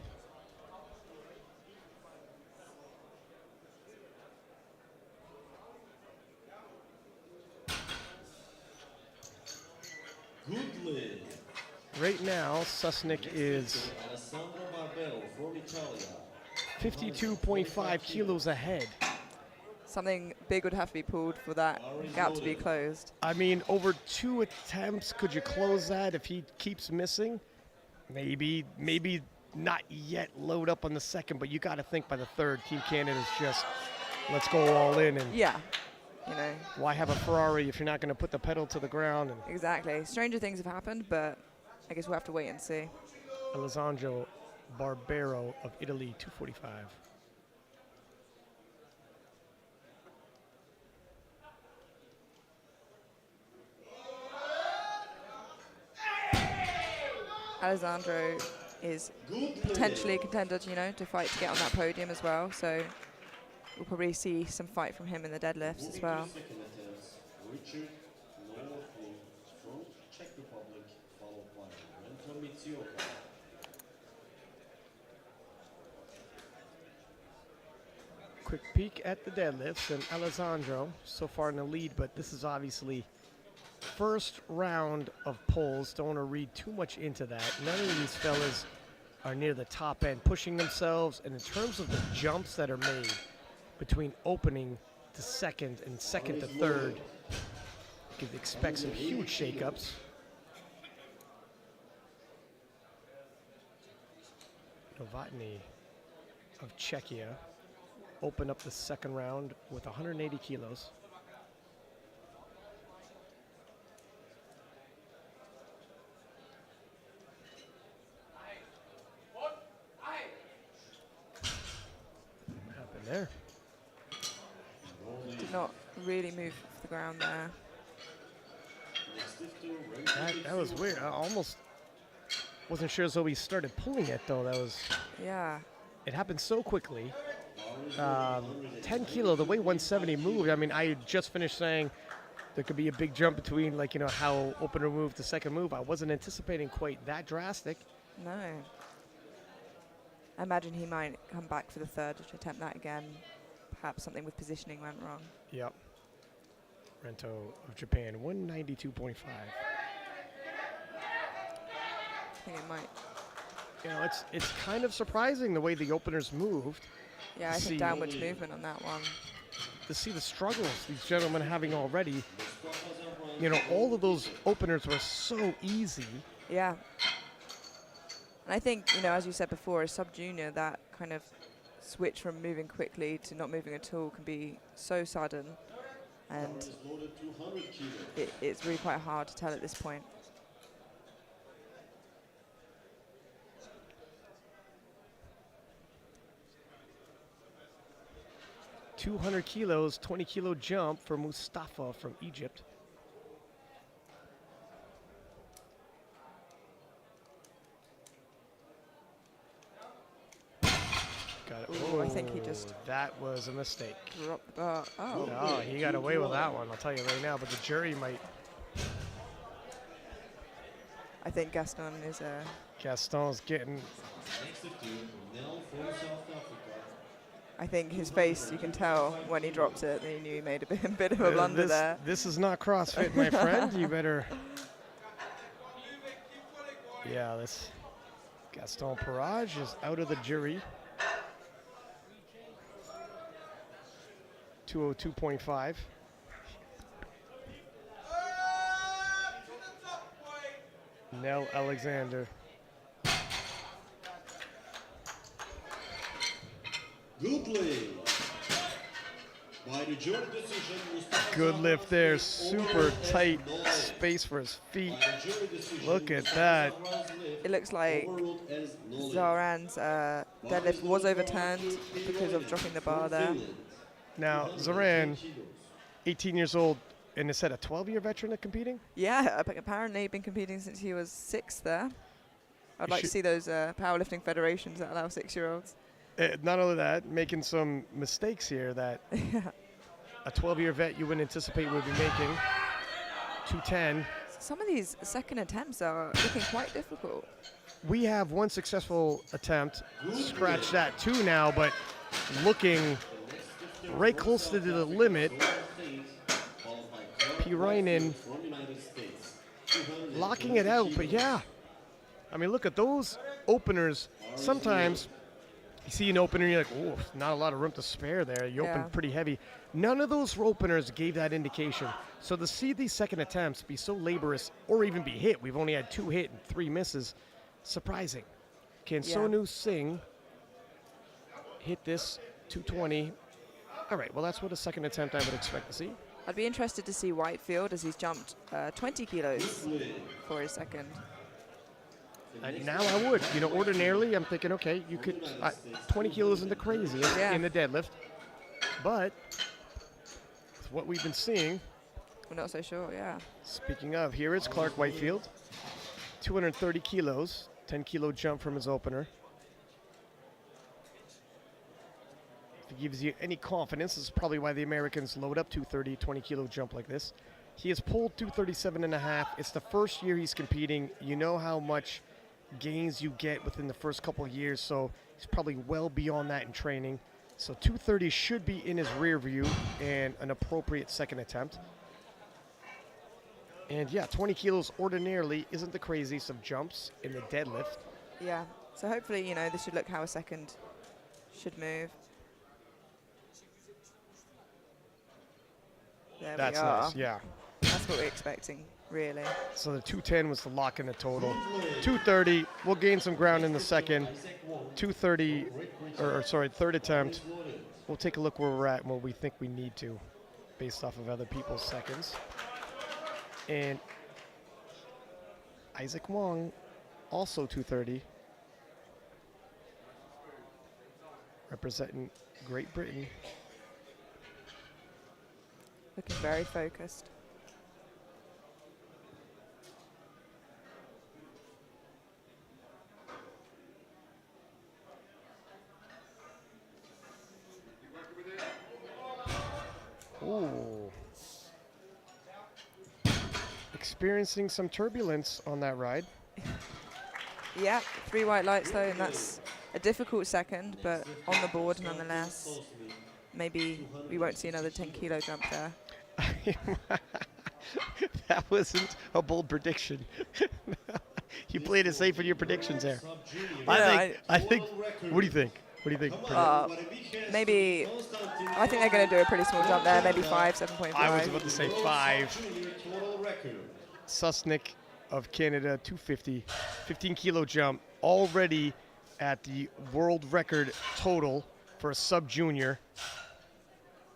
Good lid. Right now, Susnik is Alessandro Barbero from Italia. 52.5 kilos ahead. Something big would have to be pulled for that gap to be closed. I mean, over 2 attempts, could you close that if he keeps missing? Maybe not yet load up on the second, but you got to think by the third, Team Canada's just, let's go all in. And Yeah. You know, why have a Ferrari if you're not going to put the pedal to the ground? And exactly. Stranger things have happened, but I guess we'll have to wait and see. Alessandro Barbero of Italy, 245. Alessandro is potentially a contender, you know, to fight to get on that podium as well. So we'll probably see some fight from him in the deadlifts as well. Second attempts, Richard Norwood from Czech Republic, followed by Rento Mitsuoka. Quick peek at the deadlifts, and Alessandro so far in the lead, but this is obviously first round of polls. Don't want to read too much into that. None of these fellas are near the top end, pushing themselves, and in terms of the jumps that are made between opening to second and second to third, you can expect some huge shakeups. Novotny of Czechia opened up the second round with 180 kilos. What happened there? Did not really move off the ground there. That was weird. I almost wasn't sure as though he started pulling it, though. That was, Yeah. it happened so quickly. 10 kilo, the way 170 moved. I mean, I had just finished saying there could be a big jump between, like, you know, how opener move to second move. I wasn't anticipating quite that drastic. No. I imagine he might come back for the third to attempt that again. Perhaps something with positioning went wrong. Yep. Rento of Japan, 192.5. I think it might. You know, it's kind of surprising the way the openers moved. Yeah, I See- think downwards movement on that one. To see the struggles these gentlemen are having already. You know, all of those openers were so easy. Yeah. And I think, you know, as you said before, as sub-junior, that kind of switch from moving quickly to not moving at all can be so sudden. And it's really quite hard to tell at this point. 200 kilos, 20 kilo jump for Mustafa from Egypt. Got it. Ooh, I think he just that was a mistake. dropped the bar. Oh. Oh, he got away with that one, I'll tell you right now, but the jury might. I think Gaston is a... Gaston's getting. I think his face, you can tell when he dropped it, that he knew he made a bit of a blunder there. This is not CrossFit, my friend. You better. Yeah, this Gaston Parage is out of the jury. 202.5. Nell Alexander. Good lift. By the jury decision, Mustafa Good Zahrab lift there. is Super overruled as tight no lift. space for his feet. By the jury decision, Look at Mustafa that. Zahrab's lift It looks like overruled as no lift. Zaran's deadlift was overturned because of dropping the bar there. Now, Zoran, 18 years old, and is that a 12-year veteran of competing? Yeah, apparently been competing since he was 6 there. I'd like to see those powerlifting federations that allow 6-year-olds. Not only that, making some mistakes here that a 12-year vet you wouldn't anticipate would be making. 210. Some of these second attempts are looking quite difficult. We have one successful attempt. Scratch that two now, but looking right close to the limit. Pirinen locking it out, but yeah. I mean, look at those openers. Sometimes you see an opener and you're like, oh, not a lot of room to spare there. You Yeah. open pretty heavy. None of those openers gave that indication. So to see these second attempts be so laborious or even be hit, we've only had 2 hit and 3 misses, surprising. Can Yeah. Sonu Singh hit this 220? All right, well, that's what a second attempt I would expect to see. I'd be interested to see Whitefield as he's jumped 20 kilos for his second. Now I would. You know, ordinarily I'm thinking, okay, you could 20 kilos isn't the crazy Yeah. in the deadlift, but it's what we've been seeing. We're not so sure, yeah. Speaking of, here is Clark Whitefield, 230 kilos, 10 kilo jump from his opener. If it gives you any confidence, this is probably why the Americans load up 230, 20 kilo jump like this. He has pulled 237 and a half. It's the first year he's competing. You know how much gains you get within the first couple of years, so he's probably well beyond that in training. So 230 should be in his rear view and an appropriate second attempt. And yeah, 20 kilos ordinarily isn't the craziest of jumps in the deadlift. Yeah. So hopefully, you know, this should look how a second should move. There That's we are. nice, yeah. That's what we're expecting, really. So the 210 was the lock in the total. 230, we'll gain some ground in the second. 230, or sorry, third attempt. We'll take a look where we're at and what we think we need to based off of other people's seconds. And Isaac Wong, also 230. Representing Great Britain. Looking very focused. Ooh. Experiencing some turbulence on that ride. Yeah, 3 white lights though, and that's a difficult second, but on the board nonetheless. Maybe we won't see another 10-kilo jump there. That wasn't a bold prediction. You played it safe in your predictions there. I think. What do you think? What do you think? Maybe, I think they're going to do a pretty small jump there, maybe 5, 7.5. I was about to say 5. Susnick of Canada, 250, 15-kilo jump, already at the world record total for a sub-junior.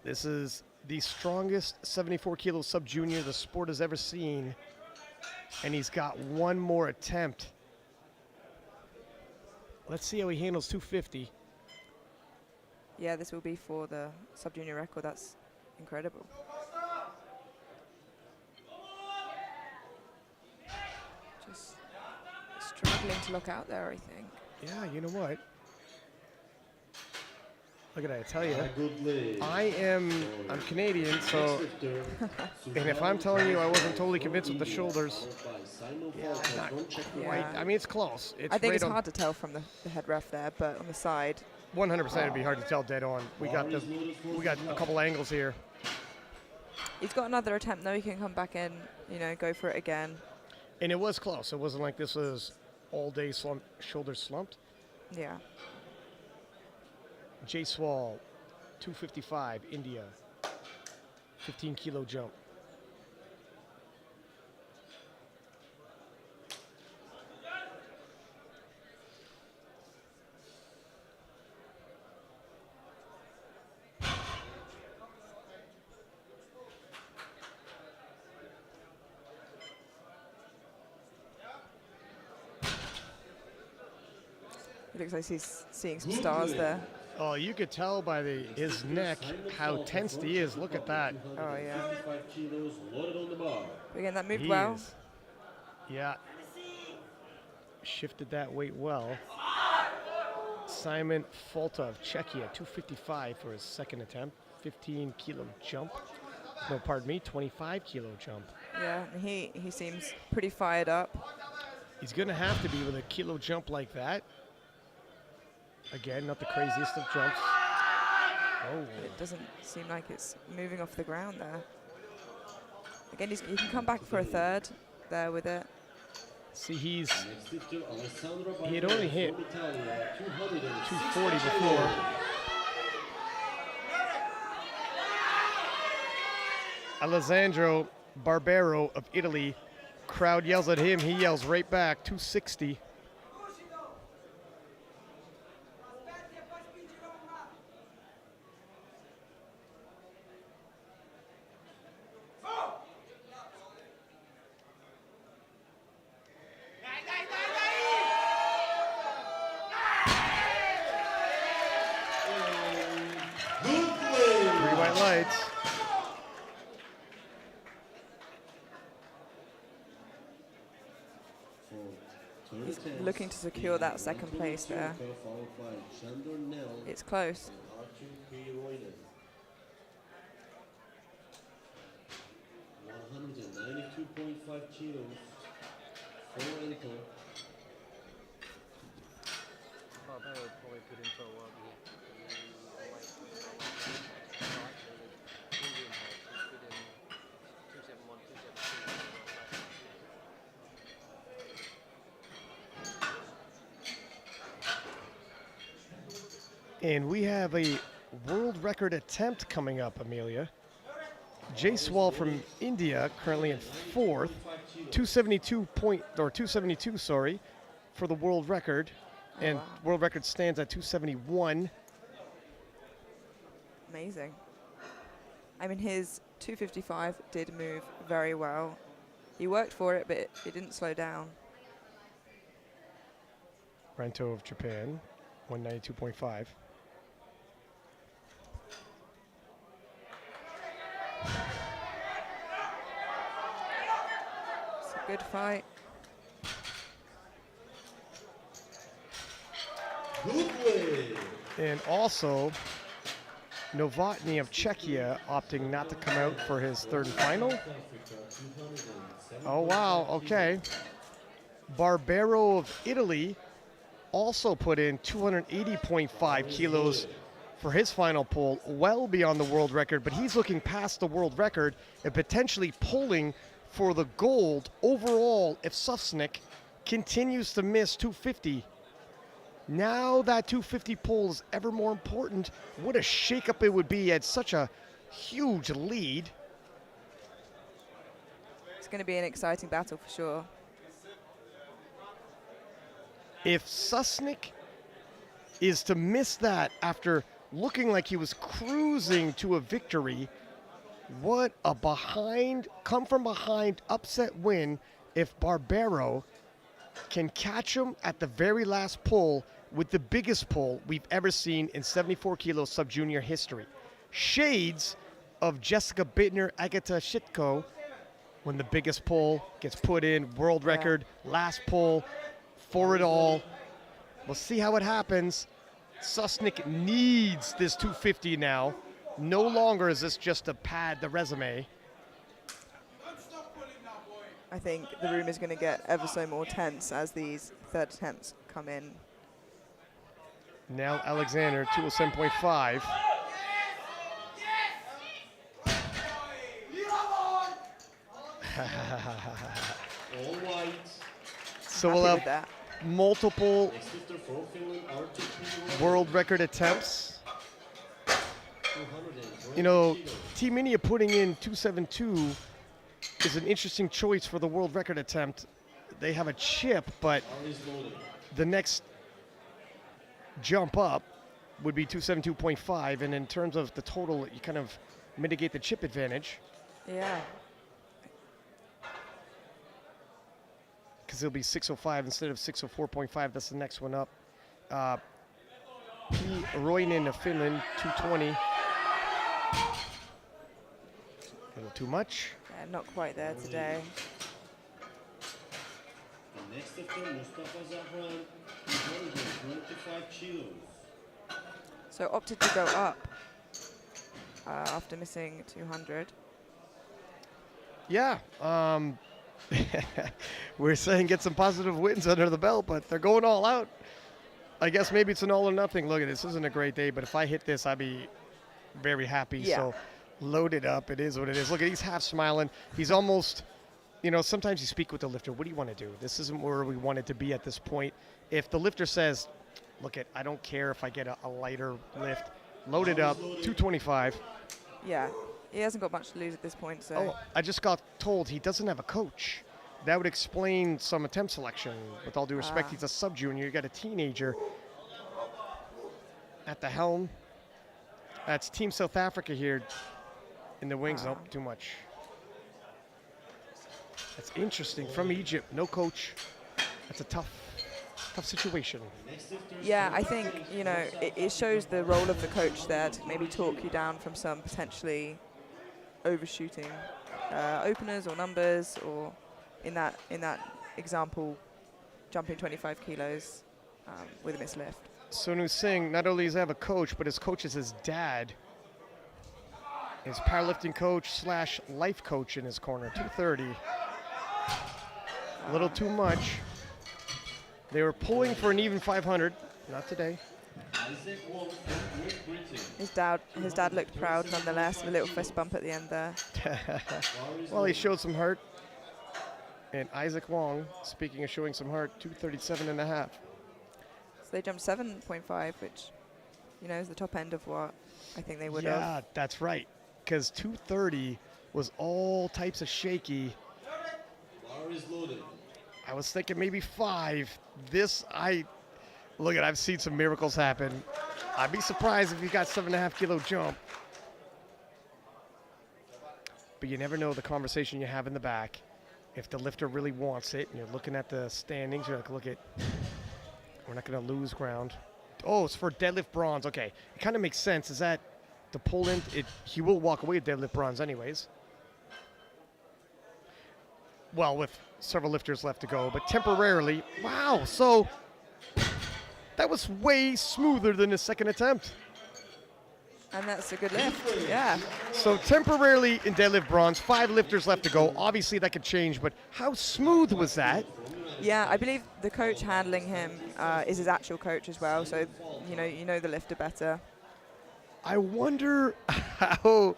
This is the strongest 74-kilo sub-junior the sport has ever seen, and he's got one more attempt. Let's see how he handles 250. Yeah, this will be for the sub-junior record. That's incredible. Just struggling to look out there, I think. Yeah, you know what? Look at that, I tell you. I'm Canadian, so, and if I'm telling you I wasn't totally convinced with the shoulders, yeah, not quite. I mean, it's close. I think it's hard to tell from the head ref there, but on the side, 100% it'd be hard to tell dead on. We got a couple angles here. He's got another attempt though. He can come back in, you know, go for it again. And it was close. It wasn't like this was all day shoulders slumped. Yeah. Jaiswal, 255, India, 15-kilo jump. It looks like he's seeing some stars there. Oh, you could tell by his neck how tense he is. Look at that. Oh, yeah. 55 kilos loaded on the bar. Again, that moved He well. is. Yeah. Shifted that weight well. Simon Folta of Czechia, 255 for his second attempt. 15-kilo jump. No, pardon me, 25-kilo jump. Yeah, and he seems pretty fired up. He's going to have to be with a kilo jump like that. Again, not the craziest of jumps. Oh. It doesn't seem like it's moving off the ground there. Again, he can come back for a third there with it. See, he had He only hit 240 before. Alessandro Barbero of Italy. Crowd yells at him. He yells right back, 260. Lights. He's looking to secure that second place there. It's close. 192.5 kilos. 4 ankle. And we have a world record attempt coming up, Amelia. Jaiswal from India, currently in fourth, 272, sorry, for the world record. And wow. world record stands at 271. Amazing. I mean, his 255 did move very well. He worked for it, but it didn't slow down. Rento of Japan, 192.5. It's a good fight. Good way. And also, Novotny of Czechia opting not to come out for his third and final. Oh, wow, okay. Barbero of Italy also put in 280.5 kilos for his final pull, well beyond the world record, but he's looking past the world record and potentially pulling for the gold overall if Susnik continues to miss 250. Now that 250 pull is ever more important. What a shakeup it would be at such a huge lead. It's going to be an exciting battle for sure. If Susnik is to miss that after looking like he was cruising to a victory, what a come from behind upset win if Barbero can catch him at the very last pull with the biggest pull we've ever seen in 74 kilo sub-junior history. Shades of Jessica Bittner, Agata Shitko, when the biggest pull gets put in, world record, last pull, for it all. We'll see how it happens. Susnik needs this 250 now. No longer is this just to pad the resume. I think the room is going to get ever so more tense as these third attempts come in. Now Alexander, 207.5. All right. So Happy we'll with have that. multiple Next lifter from Finland, RTP world record attempts. 220 You know, kilos. Team India putting in 272 is an interesting choice for the world record attempt. They have a chip, but Bar is loaded. the next jump up would be 272.5, and in terms of the total, you kind of mitigate the chip advantage Yeah. because it'll be 605 instead of 604.5. That's the next one up. P. Roinen of Finland, 220. A little too much. Yeah, not quite there today. The next lifter, Mustafa Zahran, 225 kilos. So opted to go up after missing 200. Yeah. We're saying get some positive wins under the belt, but they're going all out. I guess maybe it's an all or nothing. Look at this. This isn't a great day, but if I hit this, I'd be very happy. Yeah. So load it up. It is what it is. Look at he's half smiling. He's almost, you know, sometimes you speak with the lifter. What do you want to do? This isn't where we wanted to be at this point. If the lifter says, look I don't care if I get a lighter lift, load it up, 225. Yeah, he hasn't got much to lose at this point, so Oh, I just got told he doesn't have a coach. That would explain some attempt selection. With all due respect, he's a sub-junior. You got a teenager at the helm. That's Team South Africa here in the wings. Nope, too much. That's interesting. From Egypt, no coach. That's a tough situation. yeah, I think, you know, it shows the role of the coach there to maybe talk you down from some potentially overshooting openers or numbers, or in that example, jumping 25 kilos with a missed lift. Sonu Singh, not only does he have a coach, but his coach is his dad. His powerlifting coach / life coach in his corner, 230. A little too much. They were pulling for an even 500. Not today. Isaac Wong from Great Britain. His dad looked proud nonetheless, with a little fist bump at the end there. Well, he showed some heart. And Isaac Wong, speaking of showing some heart, 237.5. So they jumped 7.5, which You know, it's the top end of what I think they would have. Yeah, that's right. Because 230 was all types of shaky. Bar is loaded. I was thinking maybe 5. Look, I've seen some miracles happen. I'd be surprised if you got 7.5 kilo jump. But you never know the conversation you have in the back. If the lifter really wants it, and you're looking at the standings, you're like, look at, we're not going to lose ground. Oh, it's for deadlift bronze. Okay, it kind of makes sense. Is that the pull in? He will walk away with deadlift bronze anyways. Well, with several lifters left to go, but temporarily. Wow, so that was way smoother than his second attempt. And that's a good lift, yeah. So temporarily in deadlift bronze, 5 lifters left to go. Obviously that could change, but how smooth was that? Yeah, I believe the coach handling him is his actual coach as well, so you know the lifter better. I wonder how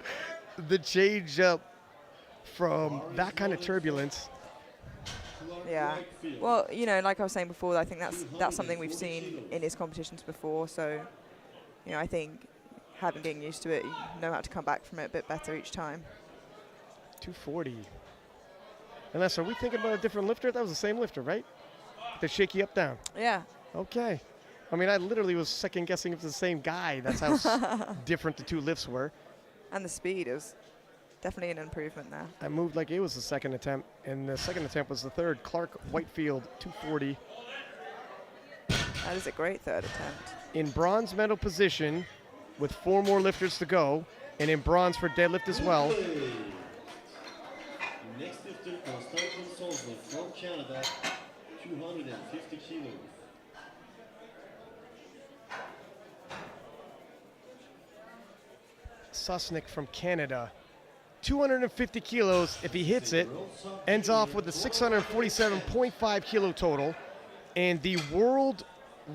the change up from that kind of turbulence. Yeah. Well, you know, like I was saying before, I think that's something we've seen in his competitions before, so you know, I think getting used to it, you know how to come back from it a bit better each time. 240. Unless, are we thinking about a different lifter? That was the same lifter, right? The shaky up down. Yeah. Okay. I mean, I literally was second guessing if it's the same guy. That's how different the 2 lifts were. And the speed is definitely an improvement there. I moved like it was the second attempt, and the second attempt was the third. Clark Whitefield, 240. That is a great third attempt. In bronze medal position with 4 more lifters to go, and in bronze for deadlift as well. Next lifter, Constantin Solzner from Canada, 250 kilos. Susnik from Canada, 250 kilos. If he hits it, ends off with a 647.5 kilo total, and the world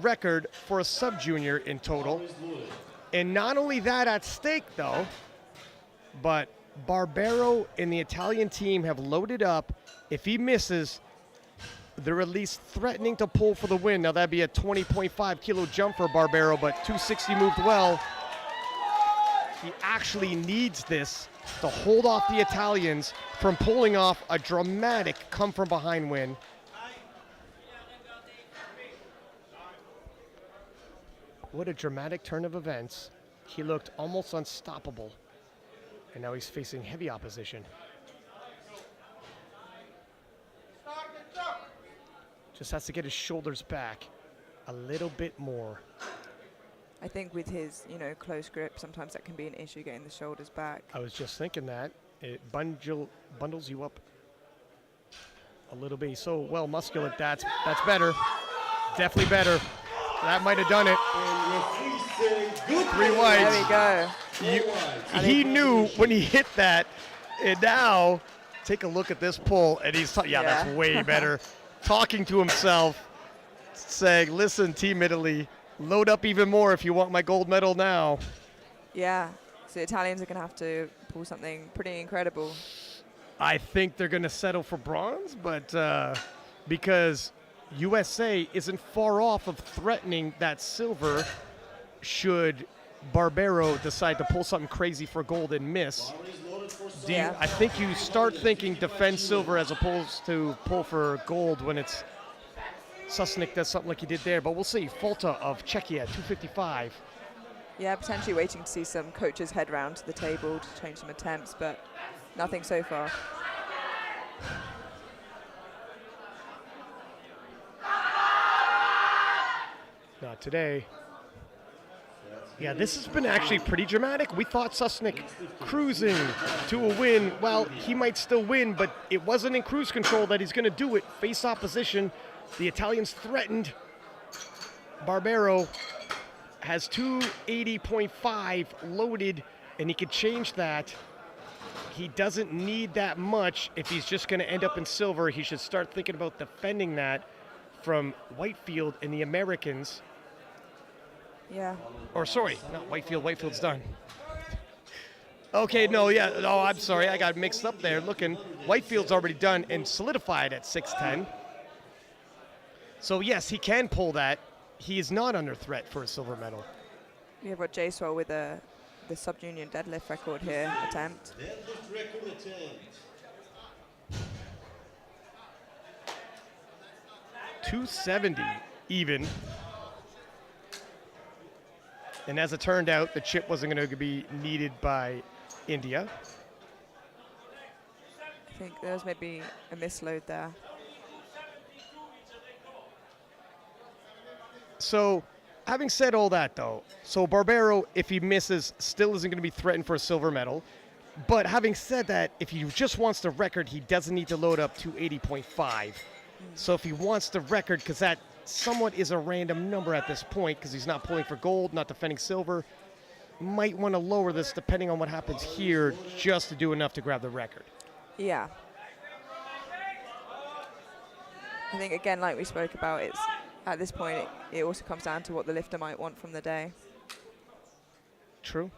record for a sub-junior in total. And not only that at stake, though, but Barbero and the Italian team have loaded up. If he misses, they're at least threatening to pull for the win. Now, that'd be a 20.5 kilo jump for Barbero, but 260 moved well. He actually needs this to hold off the Italians from pulling off a dramatic come-from-behind win. What a dramatic turn of events. He looked almost unstoppable. And now he's facing heavy opposition. Just has to get his shoulders back a little bit more. I think with his, close grip, sometimes that can be an issue getting the shoulders back. I was just thinking that. It bundles you up a little bit. So well muscular. That's better. Definitely better. That might have done it. 3 whites. There we go. He knew when he hit that. And now, take a look at this pull. And he's, that's way better. Talking to himself, saying, listen, Team Italy, load up even more if you want my gold medal now. Yeah, so the Italians are going to have to pull something pretty incredible. I think they're going to settle for bronze, but because USA isn't far off of threatening that silver should Barbero decide to pull something crazy for gold and miss. I think you start thinking defend silver as opposed to pull for gold when it's Susnik does something like he did there, but we'll see. Folta of Czechia, 255. Yeah, potentially waiting to see some coaches head round to the table to change some attempts, but nothing so far. Not today. Yeah, this has been actually pretty dramatic. We thought Susnik cruising to a win. Well, he might still win, but it wasn't in cruise control that he's going to do it. Face opposition. The Italians threatened. Barbero has 280.5 loaded, and he could change that. He doesn't need that much. If he's just going to end up in silver, he should start thinking about defending that from Whitefield and the Americans. Yeah. Or sorry, not Whitefield. Whitefield's done. Okay, no, yeah. Oh, I'm sorry. I got mixed up there. Looking, Whitefield's already done and solidified at 6'10". So, yes, he can pull that. He is not under threat for a silver medal. We've got J-Swell with the sub-junior deadlift record here attempt. Deadlift record attempt. 270 even. And as it turned out, the chip wasn't going to be needed by India. I think there was maybe a misload there. So, having said all that, though, so Barbero, if he misses, still isn't going to be threatened for a silver medal. But having said that, if he just wants the record, he doesn't need to load up 280.5. So if he wants the record, because that somewhat is a random number at this point, because he's not pulling for gold, not defending silver, might want to lower this depending on what happens here, just to do enough to grab the record. Yeah. I think, again, like we spoke about, it's at this point, it also comes down to what the lifter might want from the day. True.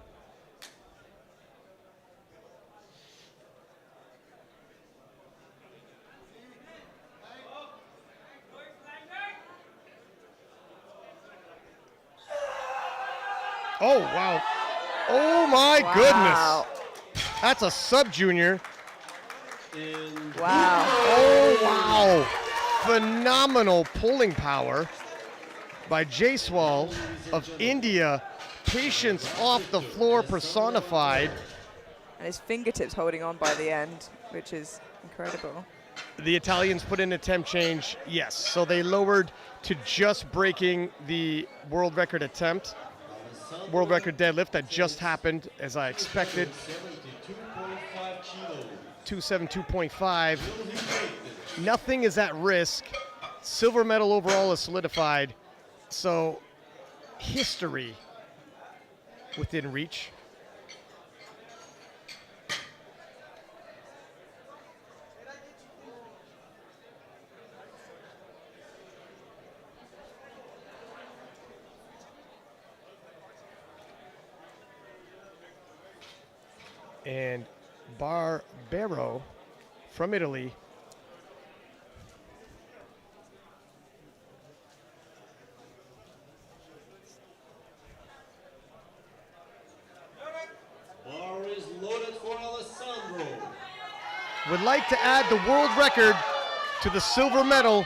Oh, wow. Oh, my Wow. goodness. That's a sub-junior. Wow. Oh, wow. Phenomenal pulling power by Jaiswal of India. Patience off the floor personified. And his fingertips holding on by the end, which is incredible. The Italians put in a temp change, yes. So they lowered to just breaking the world record attempt. World record deadlift that just happened, as I expected. 272.5. Nothing is at risk. Silver medal overall is solidified. So, history within reach. And Barbero from Italy Bar is loaded for Alessandro. would like to add the world record to the silver medal.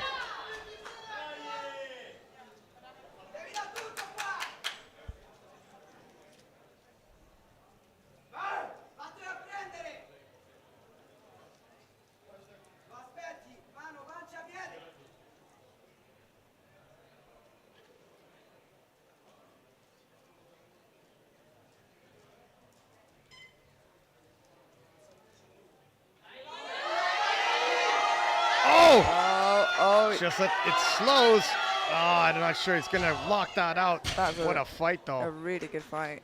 Just that it slows. Oh, I'm not sure he's going to lock that out. What a fight, though. A really good fight.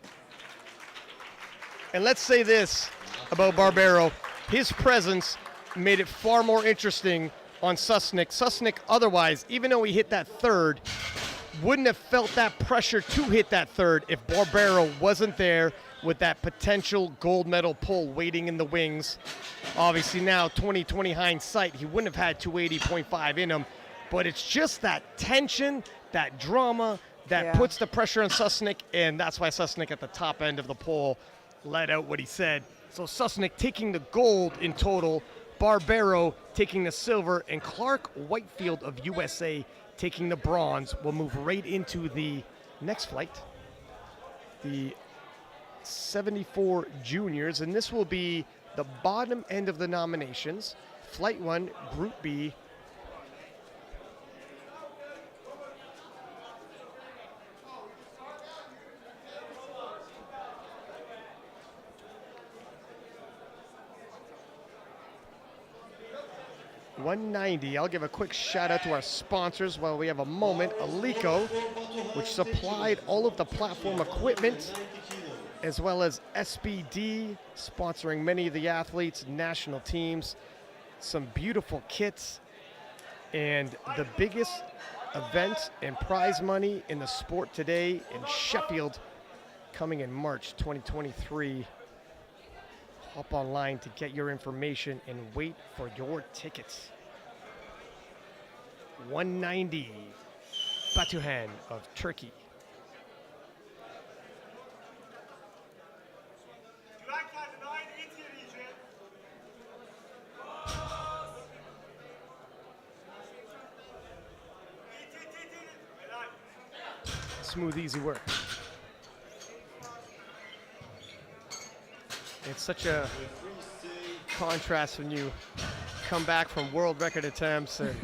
And let's say this about Barbero. His presence made it far more interesting on Susnik. Susnik, otherwise, even though he hit that third, wouldn't have felt that pressure to hit that third if Barbero wasn't there with that potential gold medal pull waiting in the wings. Obviously now, 2020 hindsight, he wouldn't have had 280.5 in him. But it's just that tension, that drama, that puts the pressure on Susnik, and that's why Susnik at the top end of the poll let out what he said. So Susnik taking the gold in total, Barbero taking the silver, and Clark Whitefield of USA taking the bronze. We'll move right into the next flight, the 74 juniors, and this will be the bottom end of the nominations. Flight 1, Group B. $190. I'll give a quick shout out to our sponsors while we have a moment. Alico, which supplied all of the platform equipment, as well as SBD, sponsoring many of the athletes, national teams, some beautiful kits, and the biggest event and prize money in the sport today in Sheffield, coming in March 2023. Hop online to get your information and wait for your tickets. 190, Batuhan of Turkey. smooth, easy work. It's such a contrast when you come back from world record attempts and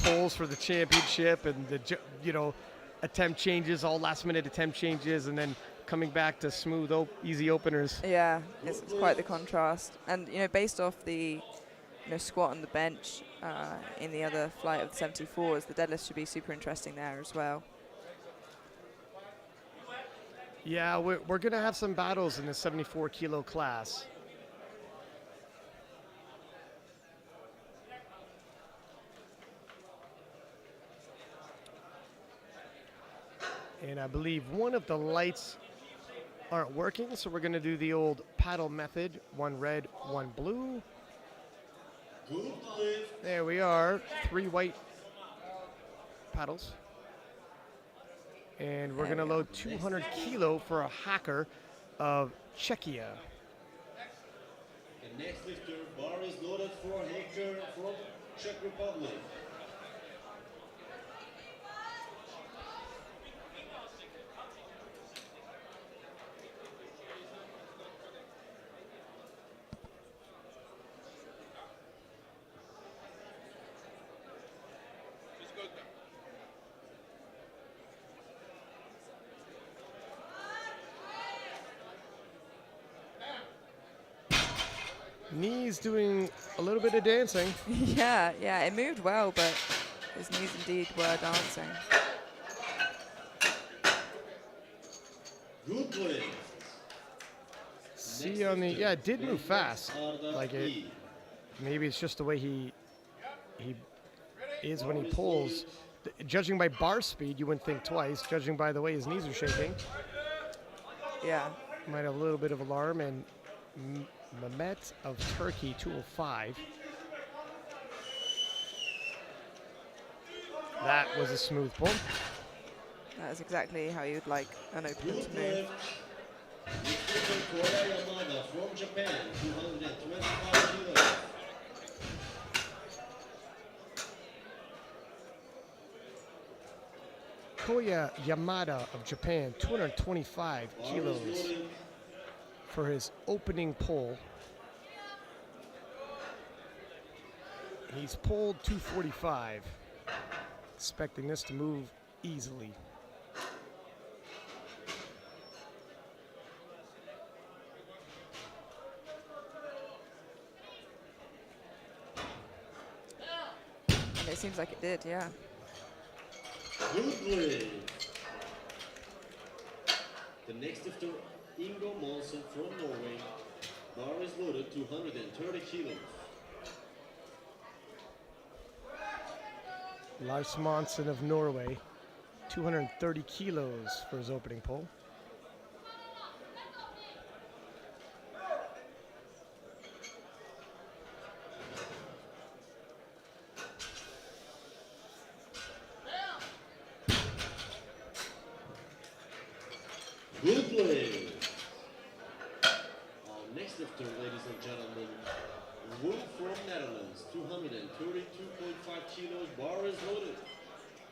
polls for the championship and the attempt changes, all last minute attempt changes, and then coming back to smooth, easy openers. Yeah, it's quite the contrast. And based off the squat on the bench in the other flight of the 74s, the deadlift should be super interesting there as well. Yeah, we're gonna have some battles in the 74 kilo class. And I believe one of the lights aren't working, so we're gonna do the old paddle method, one red, one blue. There we are, 3 white paddles. And we're gonna load 200 kilo for a hacker of Czechia. The next lifter, bar is loaded for hacker from Czech Republic. Knees doing a little bit of dancing. Yeah, it moved well, but his knees indeed were dancing. Good lift. See on the, yeah, it did move fast. Like it, maybe it's just the way he is when he pulls. Judging by bar speed, you wouldn't think twice. Judging by the way his knees are shaking, Yeah. might have a little bit of alarm. And Mehmet of Turkey, 205. That was a smooth pull. That is exactly how you'd like an opener Good to move. lift. Lifter Koya Yamada from Japan, 225 kilos. Koya Yamada of Japan, 225 kilos for his opening pull. He's pulled 245, expecting this to move easily. And it seems like it did, yeah. Good lift. The next lifter, Ingo Monsen from Norway. Bar is loaded 230 kilos. Lars Monsen of Norway, 230 kilos for his opening pull. Good lift. Our next lifter, ladies and gentlemen, Wolf from Netherlands, 232.5 kilos. Bar is loaded.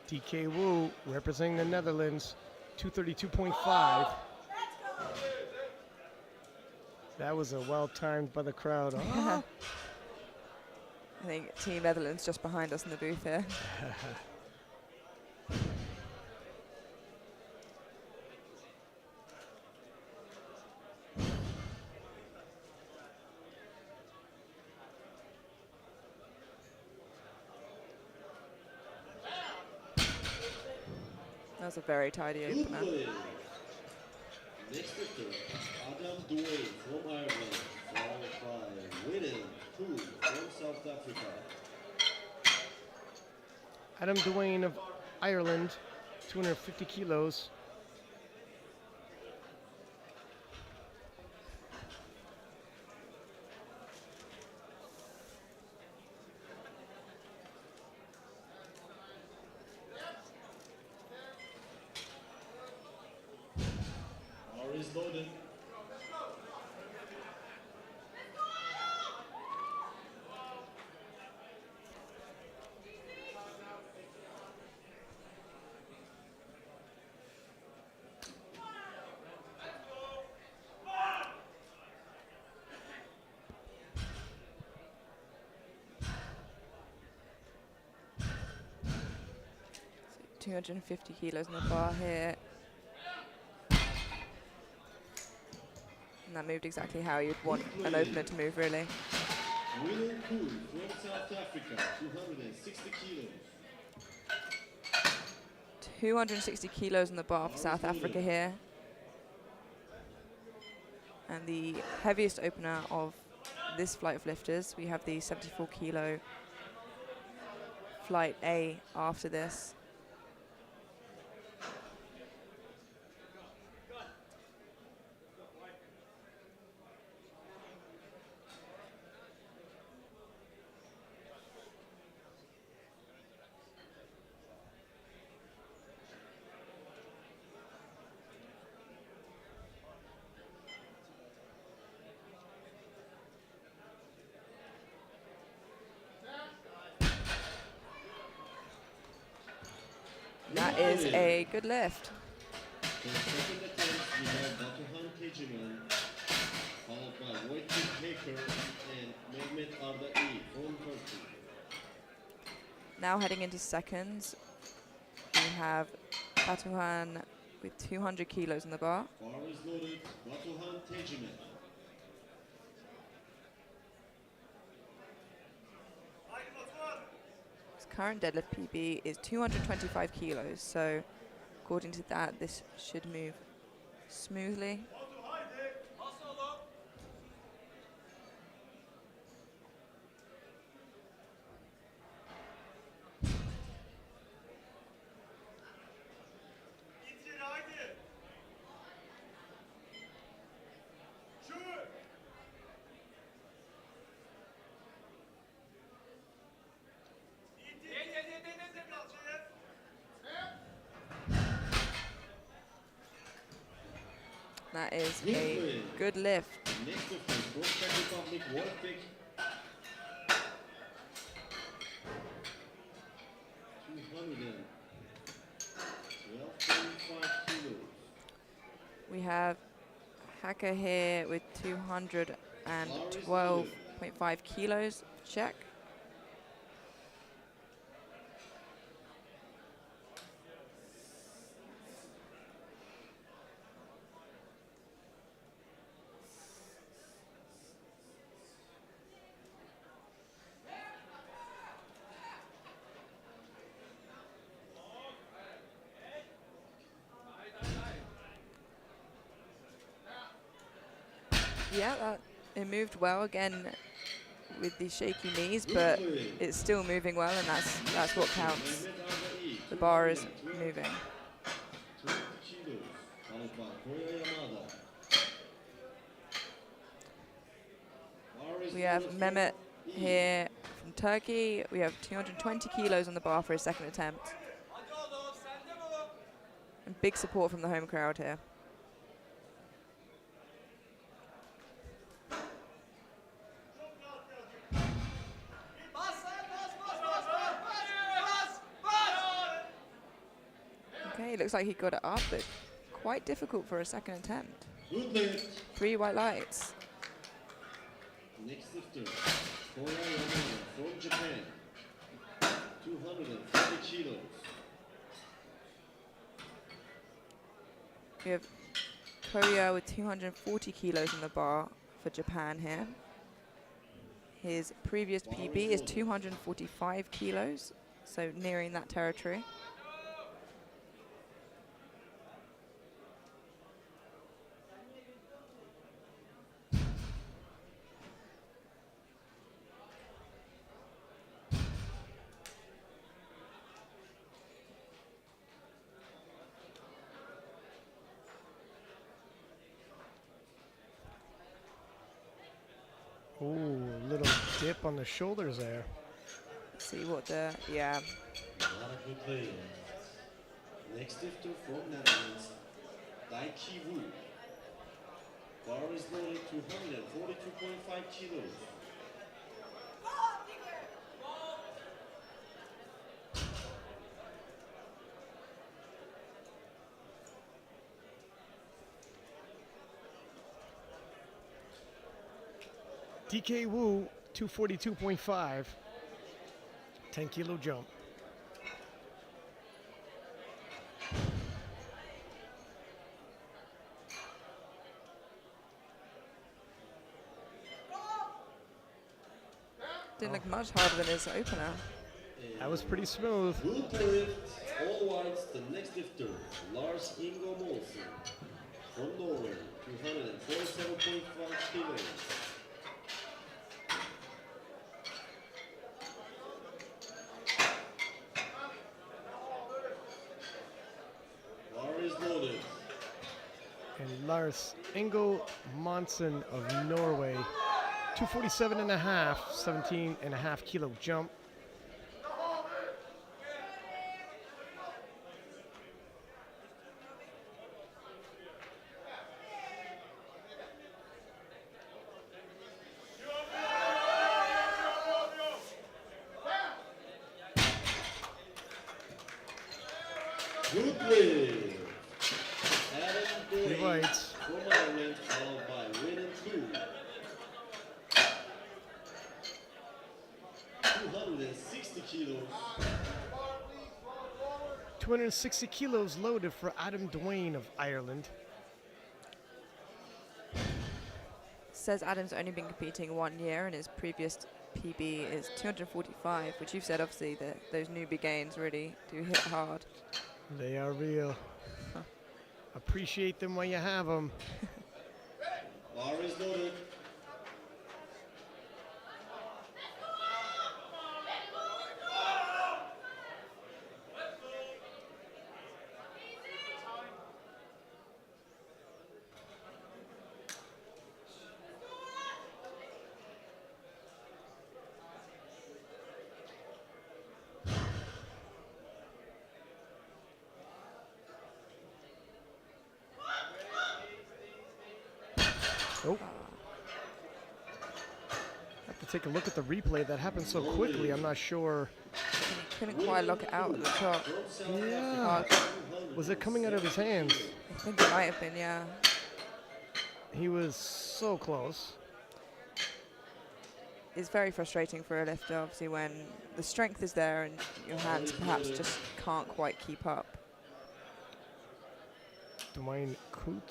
DK Wu representing the Netherlands, 232.5. That was a well timed by the crowd. I think Team Netherlands just behind us in the booth here. That was a very tidy Good opener. lift. Next lifter, Adam Duane from Ireland, followed by Winnan Poole from South Africa. Adam Duane of Ireland, 250 kilos. Bar is loaded. 250 kilos on the bar here. And that moved exactly how you'd want an opener to move, really. William Poole from South Africa, 260 kilos. 260 kilos on the bar for South Africa here. And the heaviest opener of this flight of lifters, we have the 74 kilo flight A after this. That is a good lift. For second attempt, we have Batuhan Tejiman, followed by Wojciech Baker and Mehmet Ardai from Turkey. Now heading into seconds, we have Batuhan with 200 kilos on the bar. Bar is loaded, Batuhan Tejiman. His current deadlift PB is 225 kilos, so according to that, this should move smoothly. İndir haydi. Şu. That is a good lift. Next offense from Czech Republic, Wojciech. 212.5 kilos. We have Hacker here with 212.5 kilos, check. Yeah, it moved well again with the shaky knees, but it's still moving well, and that's what counts. Mehmet Ardai, The bar is moving. 20 kilos, followed by Koya Yamada. Bar is We have loaded Mehmet from here from Turkey. We have 220 kilos on the bar for his second attempt. Hadi oğlum sende bu. And big support from the home crowd here. Bas lan bas bas bas bas bas bas. Okay, looks like he got it up, but quite difficult for a second attempt. Good lift. 3 white lights. Next lifter, Koya Yamada from Japan, 240 kilos. We have Koya with 240 kilos on the bar for Japan here. His previous PB is 245 kilos, so nearing that territory. Ooh, little dip on the shoulders there. See what the, yeah. A lot of good players. Next lifter from Netherlands, Daiki Wu. Bar is loaded 242.5 kilos. DK Wu, 242.5, 10 kilo jump. Didn't look much harder than his opener. That was pretty smooth. Group lift, all whites, the next lifter, Lars Ingo Molsen from Norway, 247.5 kilos. Bar is loaded. And Lars Ingo Monsen of Norway, 247 and a half, 17 and a half kilo jump. Group lift. Adam He Blake writes. from Ireland, followed by Win and Two. 260 kilos. 260 kilos loaded for Adam Dwayne of Ireland. Says Adam's only been competing 1 year, and his previous PB is 245, which you've said obviously that those newbie gains really do hit hard. They are real. Appreciate them while you have them. Bar is loaded. Oh. Have to take a look at the replay. That happened so quickly. I'm not sure. Couldn't quite lock it out at the top. Yeah. Was it coming out of his hands? I think it might have been, yeah. He was so close. It's very frustrating for a lifter, obviously, when the strength is there and your hands perhaps just can't quite keep up. Dwayne Kuhn,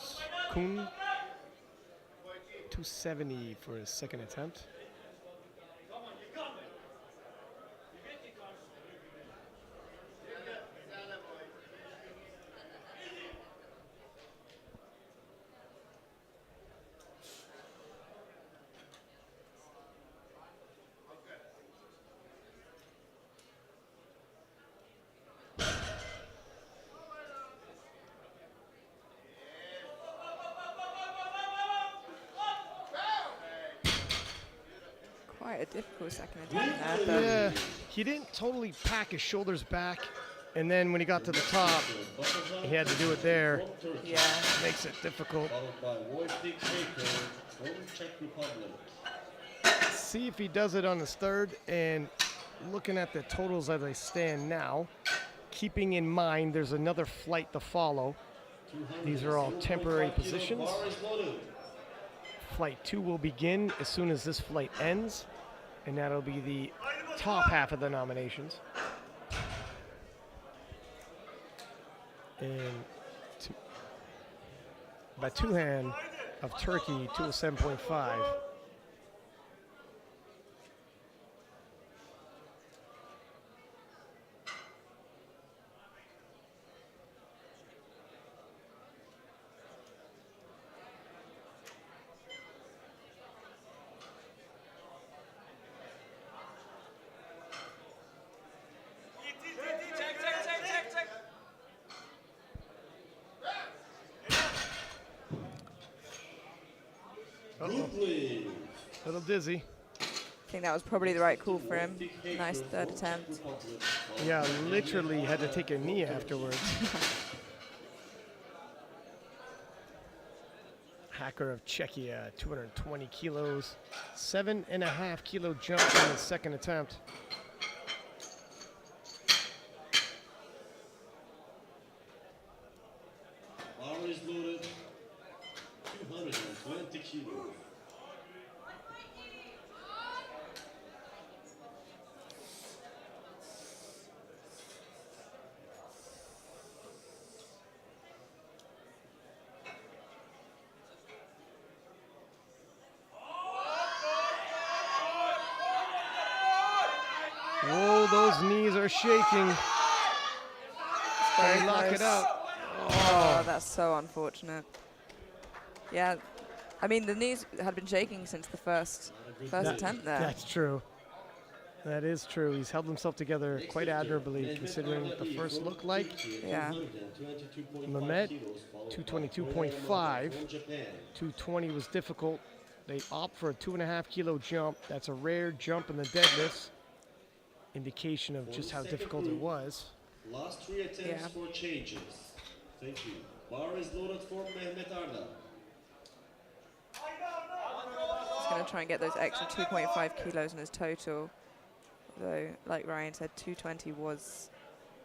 270 for his second attempt. Quite a difficult second attempt there, but Yeah, he didn't totally pack his shoulders back, and then when he got to the top, he had to do it there. yeah. Makes it difficult. Followed by Wojtek Baker from Czech Republic. See if he does it on his third, and looking at the totals as they stand now, keeping in mind there's another flight to follow. These are all temporary positions. Bar is loaded. Flight 2 will begin as soon as this flight ends, and that'll be the top half of the nominations. And Batuhan of Turkey, 207.5. Group lift. Little dizzy. I think that was probably the right call for him. Nice third attempt. Yeah, literally had to take a knee afterwards. Hacker of Czechia, 220 kilos, 7.5 kilo jump on his second attempt. Bar is loaded. 220 kilos. Whoa, those knees are shaking. Very Can he lock it close. out? Oh, that's so unfortunate. Yeah, I mean, the knees had been shaking since the first attempt there. That's true. That is true. He's held himself together quite admirably, considering what the first looked like. Yeah. Mehmet, 222.5. 220 was difficult. They opt for a 2.5 kilo jump. That's a rare jump in the deadlifts. Indication of just how difficult it was. Last 3 attempts for changes. Thank you. Bar is loaded for Mehmet Arda. He's going to try and get those extra 2.5 kilos in his total. Though, like Ryan said, 220 was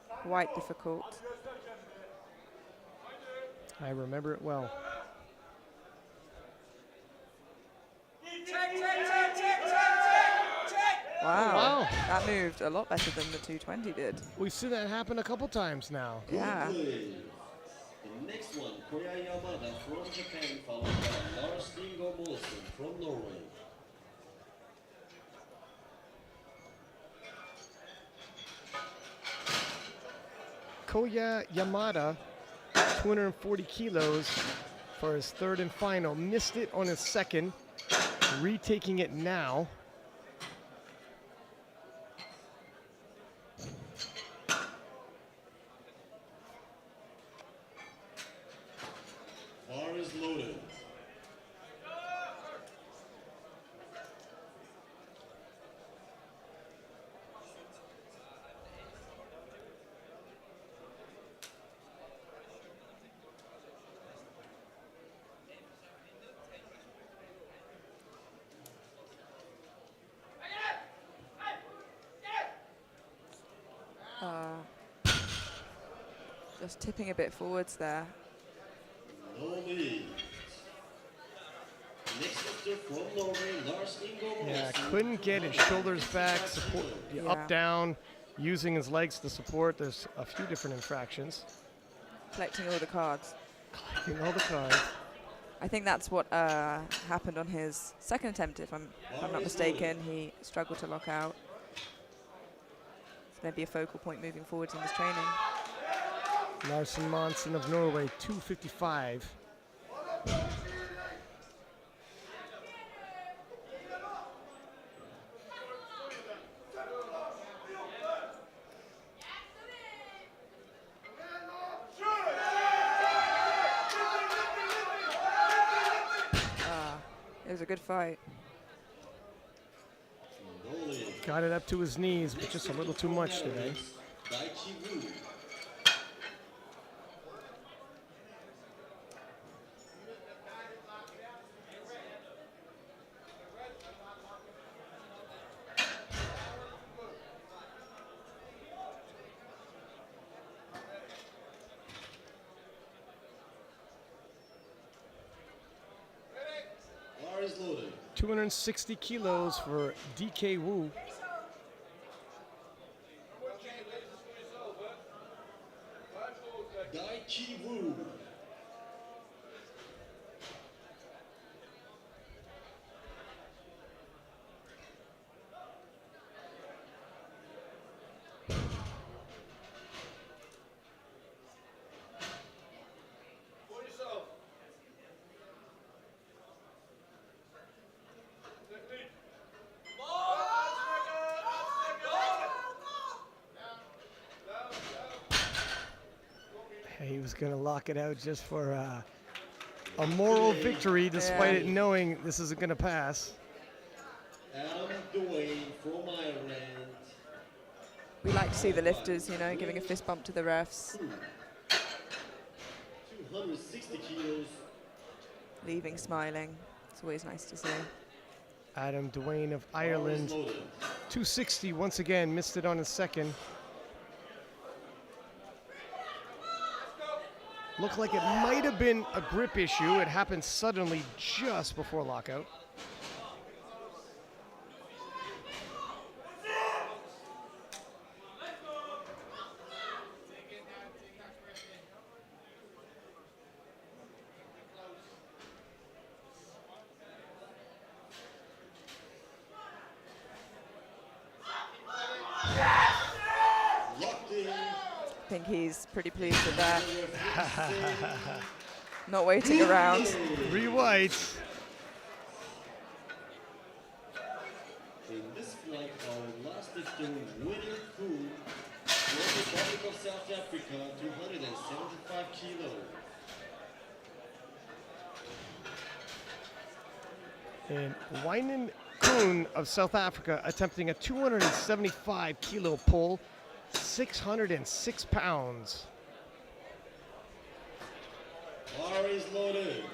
quite difficult. I remember it well. Wow. Wow. That moved a lot better than the 220 did. We've seen that happen a couple times now. Yeah. The next one, Koya Yamada from Japan, followed by Lars Ingo Molson from Norway. Koya Yamada, 240 kilos for his third and final. Missed it on his second. Retaking it now. Bar is loaded. Just tipping a bit forwards there. No lead. Next lifter from Norway, Lars Ingo Yeah, Molson. couldn't get his shoulders back, support, Yeah. up, down, using his legs to support. There's a few different infractions. Collecting all the cards. Collecting all the cards. I think that's what happened on his second attempt, if I'm not mistaken. He struggled to lock out. It's going to be a focal point moving forwards in his training. Larsen Monsen of Norway, 255. It was a good fight. No lead. Got it up to his knees, but just a little too much today. Daichi Wu. Bar is loaded. 260 kilos for DK Wu. Daichi Wu. He was going to lock it out just for a moral victory, despite it knowing this isn't going to pass. Adam Dwayne from Ireland. We like to see the lifters, you know, giving a fist bump to the refs, 260 kilos. leaving smiling. It's always nice to see. Adam Dwayne of Bar is Ireland, loaded. 260 once again, missed it on his second. Looked like it might have been a grip issue. It happened suddenly just before lockout. think he's pretty pleased with that. Not waiting around. 3 whites. In this flight, our last lifter, William Kuhn, from the Republic of South Africa, 275 kilos. And Wynan Kuhn of South Africa attempting a 275 kilo pull, 606 pounds. Bar is loaded.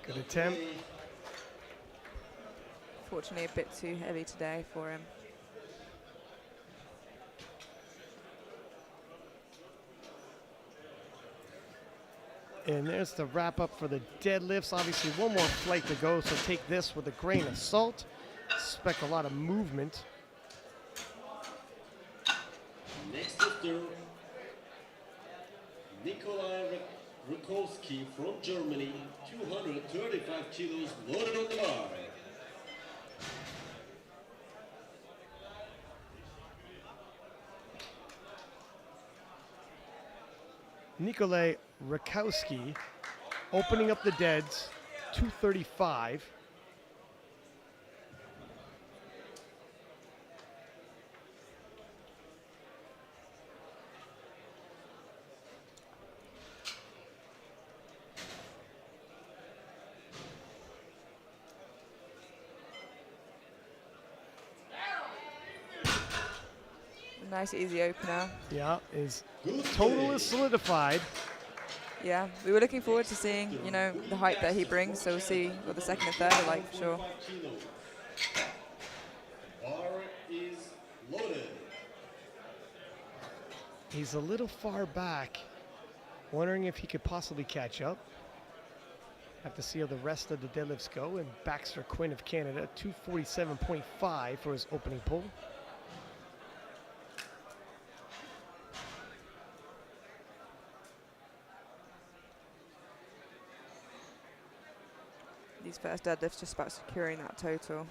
Good attempt. Fortunately, a bit too heavy today for him. And there's the wrap up for the deadlifts. Obviously, one more flight to go, so take this with a grain of salt. Expect a lot of movement. Next lifter, Nikolai Rakowski from Germany, 235 kilos, loaded on the bar. Nikolai Rakowski opening up the deads, 235. Nice easy opener. Yeah, his total is solidified. Yeah, we were looking forward to seeing, you know, the height that he brings, so we'll see what the second and third are like for sure. Bar is loaded. He's a little far back. Wondering if he could possibly catch up. Have to see how the rest of the deadlifts go. And Baxter Quinn of Canada, 247.5 for his opening pull. These first deadlifts just about securing that total.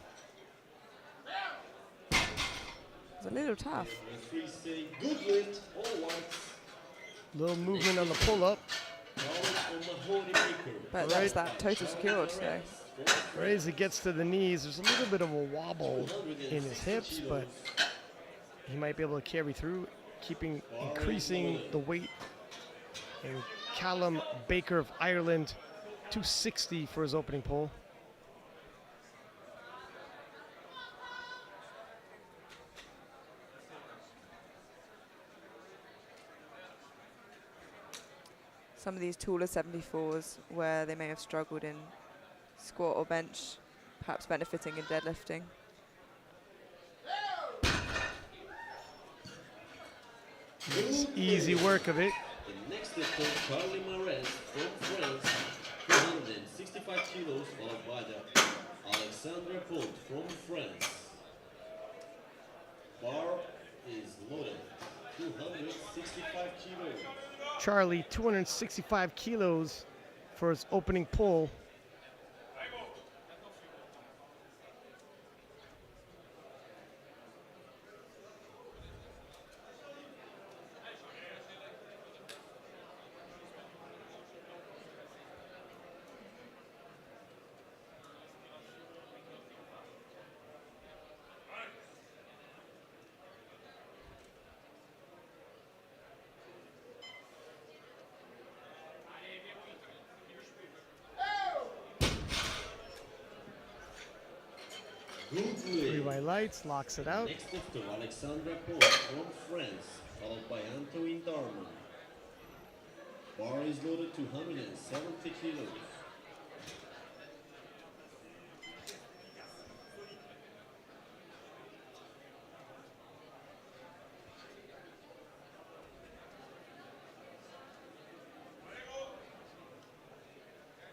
It's a little tough. Referee saying good lift, all whites. Little movement on the pull-up. But that's that total secured, so. Right as it gets to the knees, there's a little bit of a wobble in his hips, but he might be able to carry through, increasing the weight. And Callum Baker of Ireland, 260 for his opening pull. Some of these taller 74s where they may have struggled in squat or bench, perhaps benefiting in deadlifting. It's easy work of it. The next lifter, Charlie Mares from France, 265 kilos, followed by the Alexandre Pont from France. Bar is loaded, 265 kilos. Charlie, 265 kilos for his opening pull. Three white lights, locks it out. Next lifter, Alexandre Pont from France, followed by Antoine Darman. Bar is loaded, 270 kilos.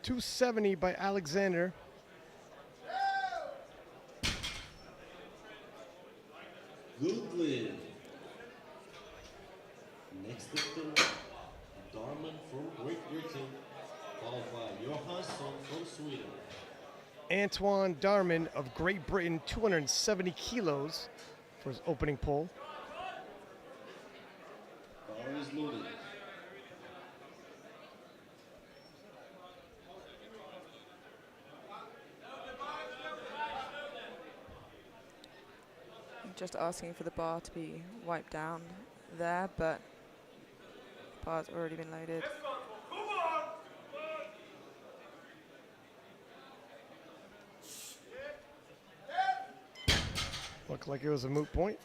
270 by Alexander. Goodlin. Next victim, Darman from Great Britain, followed by Johansson from Sweden. Antoine Darman of Great Britain, 270 kilos for his opening pull. Bar is loaded. Just asking for the bar to be wiped down there, but the bar's already been loaded. Looked like it was a moot point.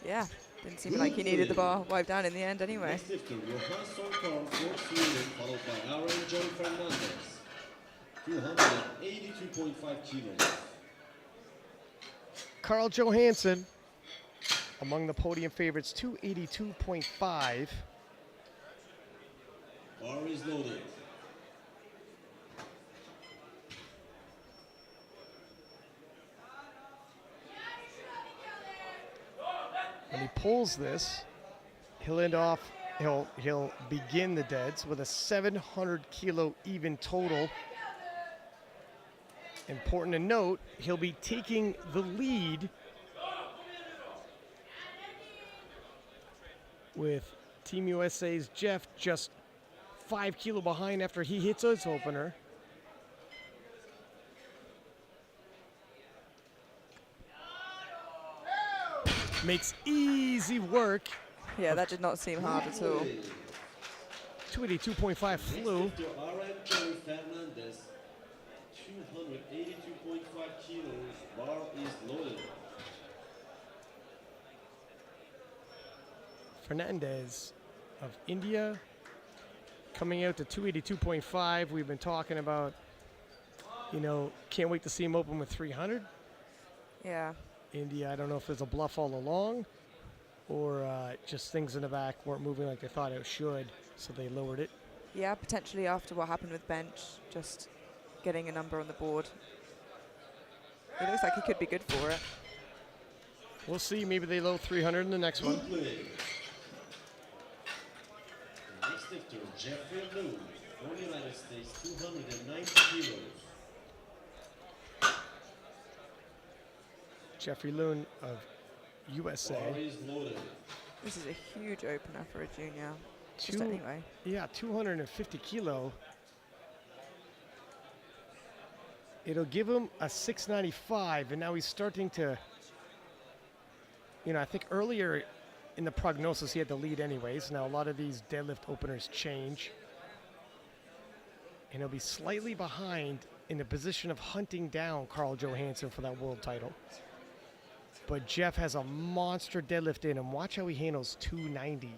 Yeah, didn't seem like he needed the bar wiped down in the end anyway. Next lifter, Johansson from Sweden, followed by Aaron John Fernandez, 282.5 kilos. Carl Johansson, among the podium favorites, 282.5. Bar is loaded. When he pulls this, he'll end off, he'll begin the deads with a 700 kilo even total. Important to note, he'll be taking the lead with Team USA's Jeff just 5 kilo behind after he hits his opener. Makes easy work. Yeah, that did not seem hard at all. 282.5 flew. Next lifter, Aaron John Fernandez, 282.5 kilos. Bar is loaded. Fernandez of India coming out to 282.5. We've been talking about, you know, can't wait to see him open with 300. Yeah, India, I don't know if there's a bluff all along or just things in the back weren't moving like they thought it should, so they lowered it. yeah, potentially after what happened with bench, just getting a number on the board. It looks like he could be good for it. We'll see. Maybe they low 300 in the next one. Goodlin. Next lifter, Jeffrey Loon, from the United States, 290 kilos. Jeffrey Loon of USA. Bar is loaded. This is a huge opener for a junior. Just Two- anyway. Yeah, 250 kilo. It'll give him a 695, and now he's starting to, you know, I think earlier in the prognosis he had the lead anyways. Now a lot of these deadlift openers change. And he'll be slightly behind in the position of hunting down Carl Johansson for that world title. But Jeff has a monster deadlift in him. Watch how he handles 290.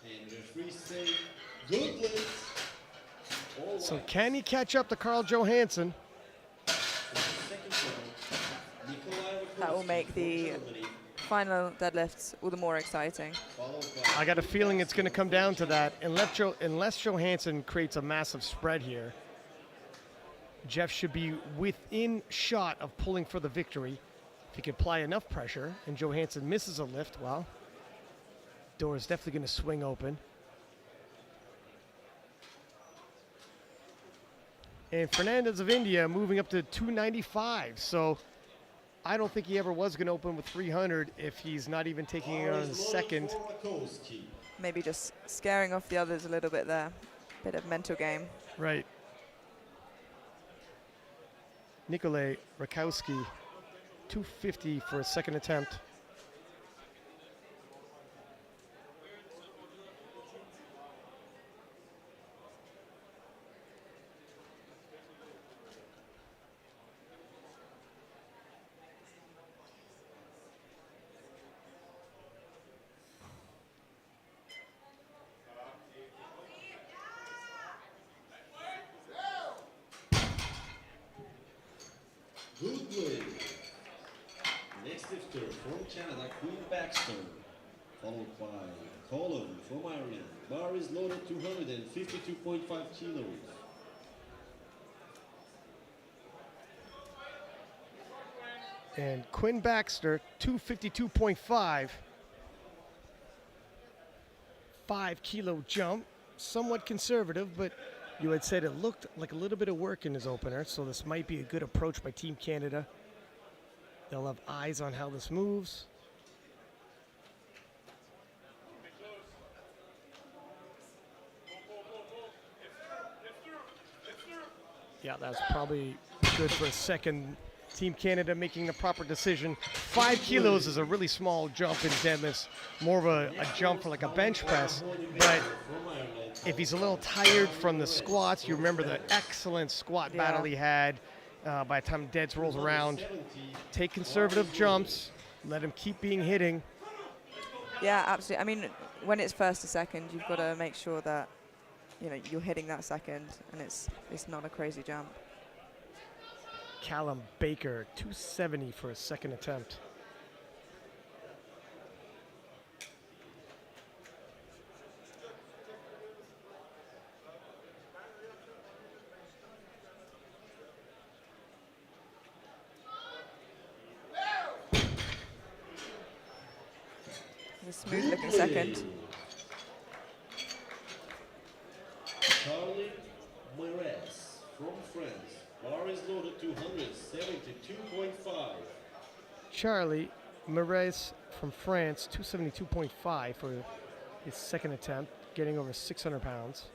And referees say, Goodlin. All So right. can he catch up to Carl Johansson? Second round, Nikolai That will make Rakowski the from Germany, final deadlifts all the more exciting. followed by I got a feeling it's going to come down to that. Unless Johansson creates a massive spread here, Jeff should be within shot of pulling for the victory. If he can apply enough pressure and Johansson misses a lift, well, door is definitely going to swing open. And Fernandez of India moving up to 295. So I don't think he ever was going to open with 300 if he's not even taking it Bar on is his loaded second. for Rakowski. Maybe just scaring off the others a little bit there. Bit of mental game. Right. Nikolai Rakowski, 250 for a second attempt. Good play. Next lifter from Canada, Queen Baxter. Followed by Colin from Ireland. Bar is loaded 252.5 kilos. And Quinn Baxter, 252.5. 5-kilo jump. Somewhat conservative, but you had said it looked like a little bit of work in his opener, so this might be a good approach by Team Canada. They'll have eyes on how this moves. Yeah, that's probably good for a second. Team Canada making the proper decision. 5 kilos is a really small jump in deadlifts, more of a jump for like a bench press. But if he's a little tired from the squats, you remember the excellent squat battle he had by the time deads rolls around. Take conservative jumps, let him keep being hitting. Yeah, absolutely. I mean, when it's first to second, you've got to make sure that you're hitting that second, and it's not a crazy jump. Callum Baker, 270 for his second attempt. A smooth looking second. Charlie Moires from France. Bar is loaded 272.5. Charlie Moraes from France, 272.5 for his second attempt, getting over 600 pounds.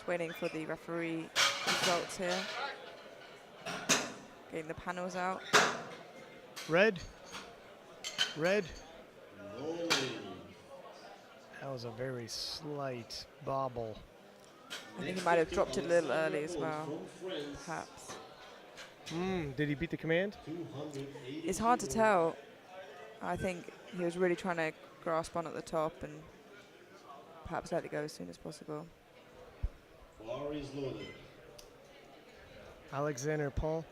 Waiting for the referee results here. Getting the panels out. Red. Red. That was a very slight bobble. I think he might have dropped it a little early as well, perhaps. Did he beat the command? It's hard to tell. I think he was really trying to grasp on at the top and perhaps let it go as soon as possible. Bar is loaded. Alexander Paul,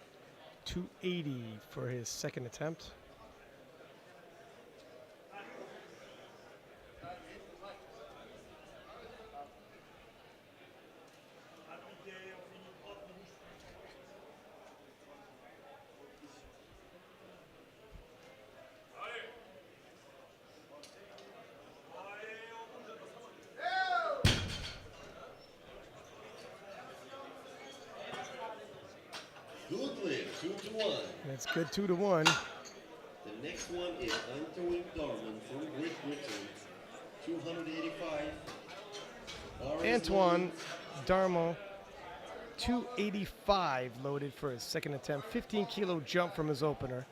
280 for his second attempt. Good lift, 2-1. That's good, 2-1. The next one is Antoine Darman from Great Britain, 285. Bar is Antoine loaded. Darmo, 285 loaded for his second attempt. 15-kilo jump from his opener.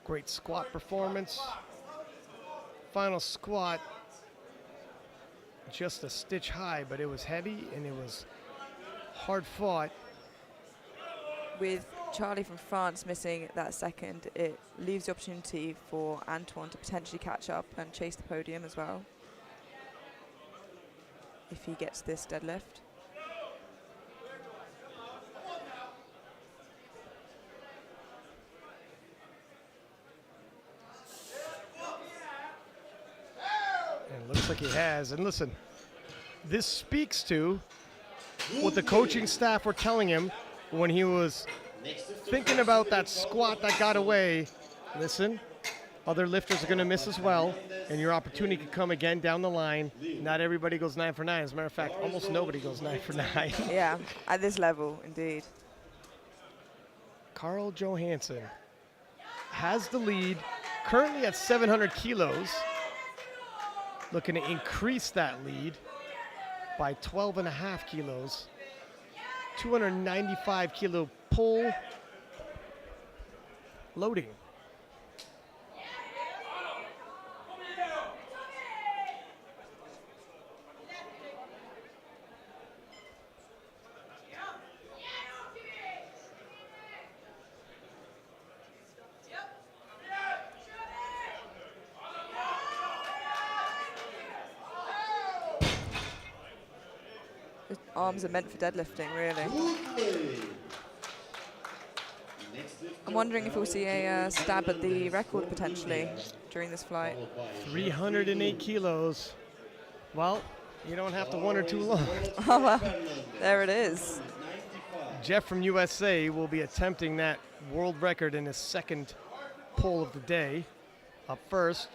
Great squat performance. Final squat, just a stitch high, but it was heavy and it was hard fought. With Charlie from France missing that second, it leaves the opportunity for Antoine to potentially catch up and chase the podium as well, if he gets this deadlift. And it looks like he has. And listen, this speaks to what the coaching staff were telling him when he was thinking about that squat that got away. Listen, Other lifters are going to miss as well, and your opportunity could come again down the line. Not everybody goes 9 for 9. As a matter of fact, almost nobody goes 9 for 9. Yeah, at this level, indeed. Carl Johansson has the lead, currently at 700 kilos. Looking to increase that lead by 12.5 kilos. 295 kilo pull loading. The arms are meant for deadlifting, really. I'm wondering if we'll see a stab at the record potentially during this flight. 308 kilos. Well, you don't have to wonder too long. Oh, well, there it is. Jeff from USA will be attempting that world record in his second pull of the day. Up first,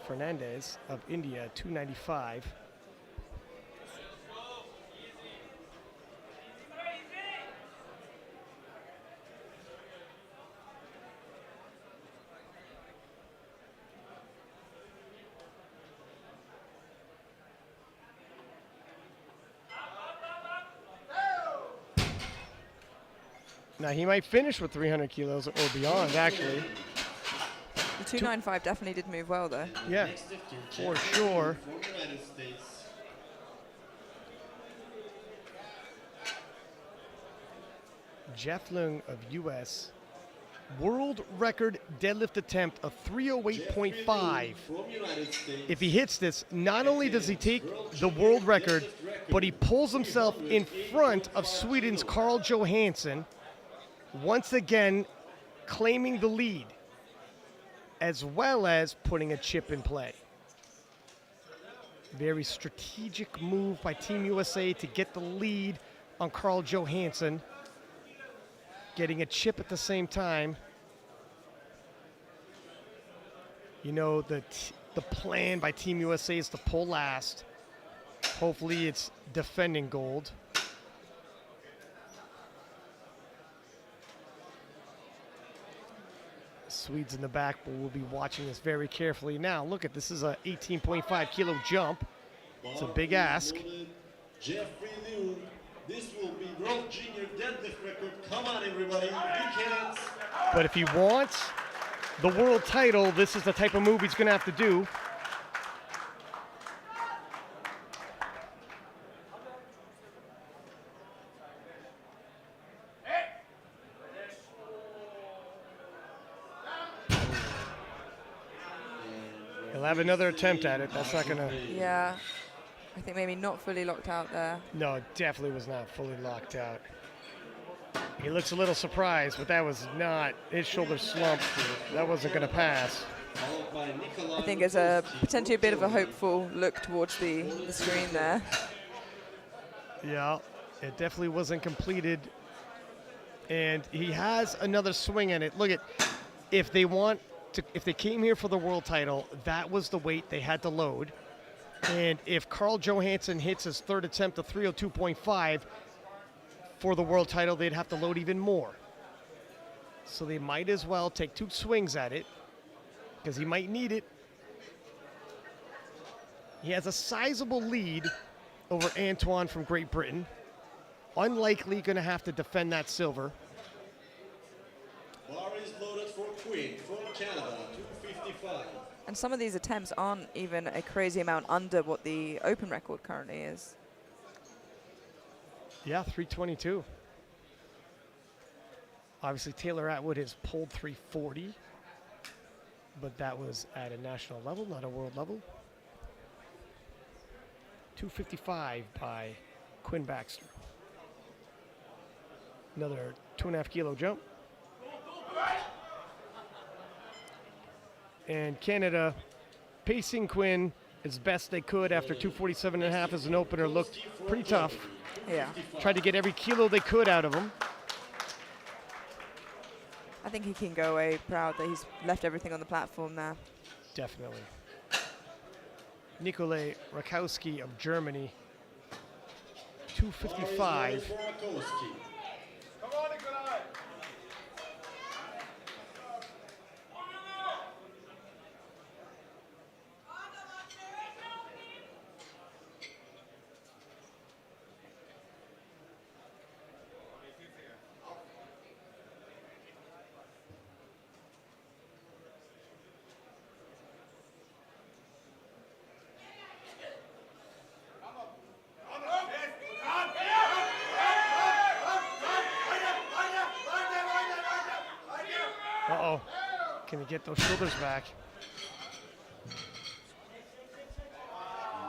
Fernandez of India, 295. Now he might finish with 300 kilos or beyond, actually. The 295 definitely did move well, though. Yeah, for sure. Jeff Lung of US, world record deadlift attempt of 308.5. If he hits this, not only does he take the world record, but he pulls himself in front of Sweden's Carl Johansson, once again claiming the lead, as well as putting a chip in play. Very strategic move by Team USA to get the lead on Carl Johansson, getting a chip at the same time. You know, the plan by Team USA is to pull last. Hopefully it's defending gold. Swedes in the back, but we'll be watching this very carefully. Now, look at this is a 18.5 kilo jump. It's a big ask. Jeffrey Liu, this will be world junior deadlift record. Come on, everybody, big hands. But if he wants the world title, this is the type of move he's going to have to do. He'll have another attempt at it. That's not going to... Yeah, I think maybe not fully locked out there. No, it definitely was not fully locked out. He looks a little surprised, but that was not his shoulder slump. That wasn't going to pass. I think it's a potentially a bit of a hopeful look towards the screen there. Yeah, it definitely wasn't completed. And he has another swing in it. Look at, if they came here for the world title, that was the weight they had to load. And if Carl Johansson hits his third attempt of 302.5 for the world title, they'd have to load even more. So they might as well take two swings at it, because he might need it. He has a sizable lead over Antoine from Great Britain. Unlikely going to have to defend that silver. Bar is loaded for Quinn from Canada, 255. And some of these attempts aren't even a crazy amount under what the open record currently is. Yeah, 322. Obviously, Taylor Atwood has pulled 340, but that was at a national level, not a world level. 255 by Quinn Baxter. Another 2.5 kilo jump. And Canada pacing Quinn as best they could after 247.5 as an opener. Looked pretty tough. Yeah. Tried to get every kilo they could out of him. I think he can go away proud that he's left everything on the platform there. Definitely. Nikolai Rakowski of Germany, 255. Rakowski. Uh-oh. Can he get those shoulders back?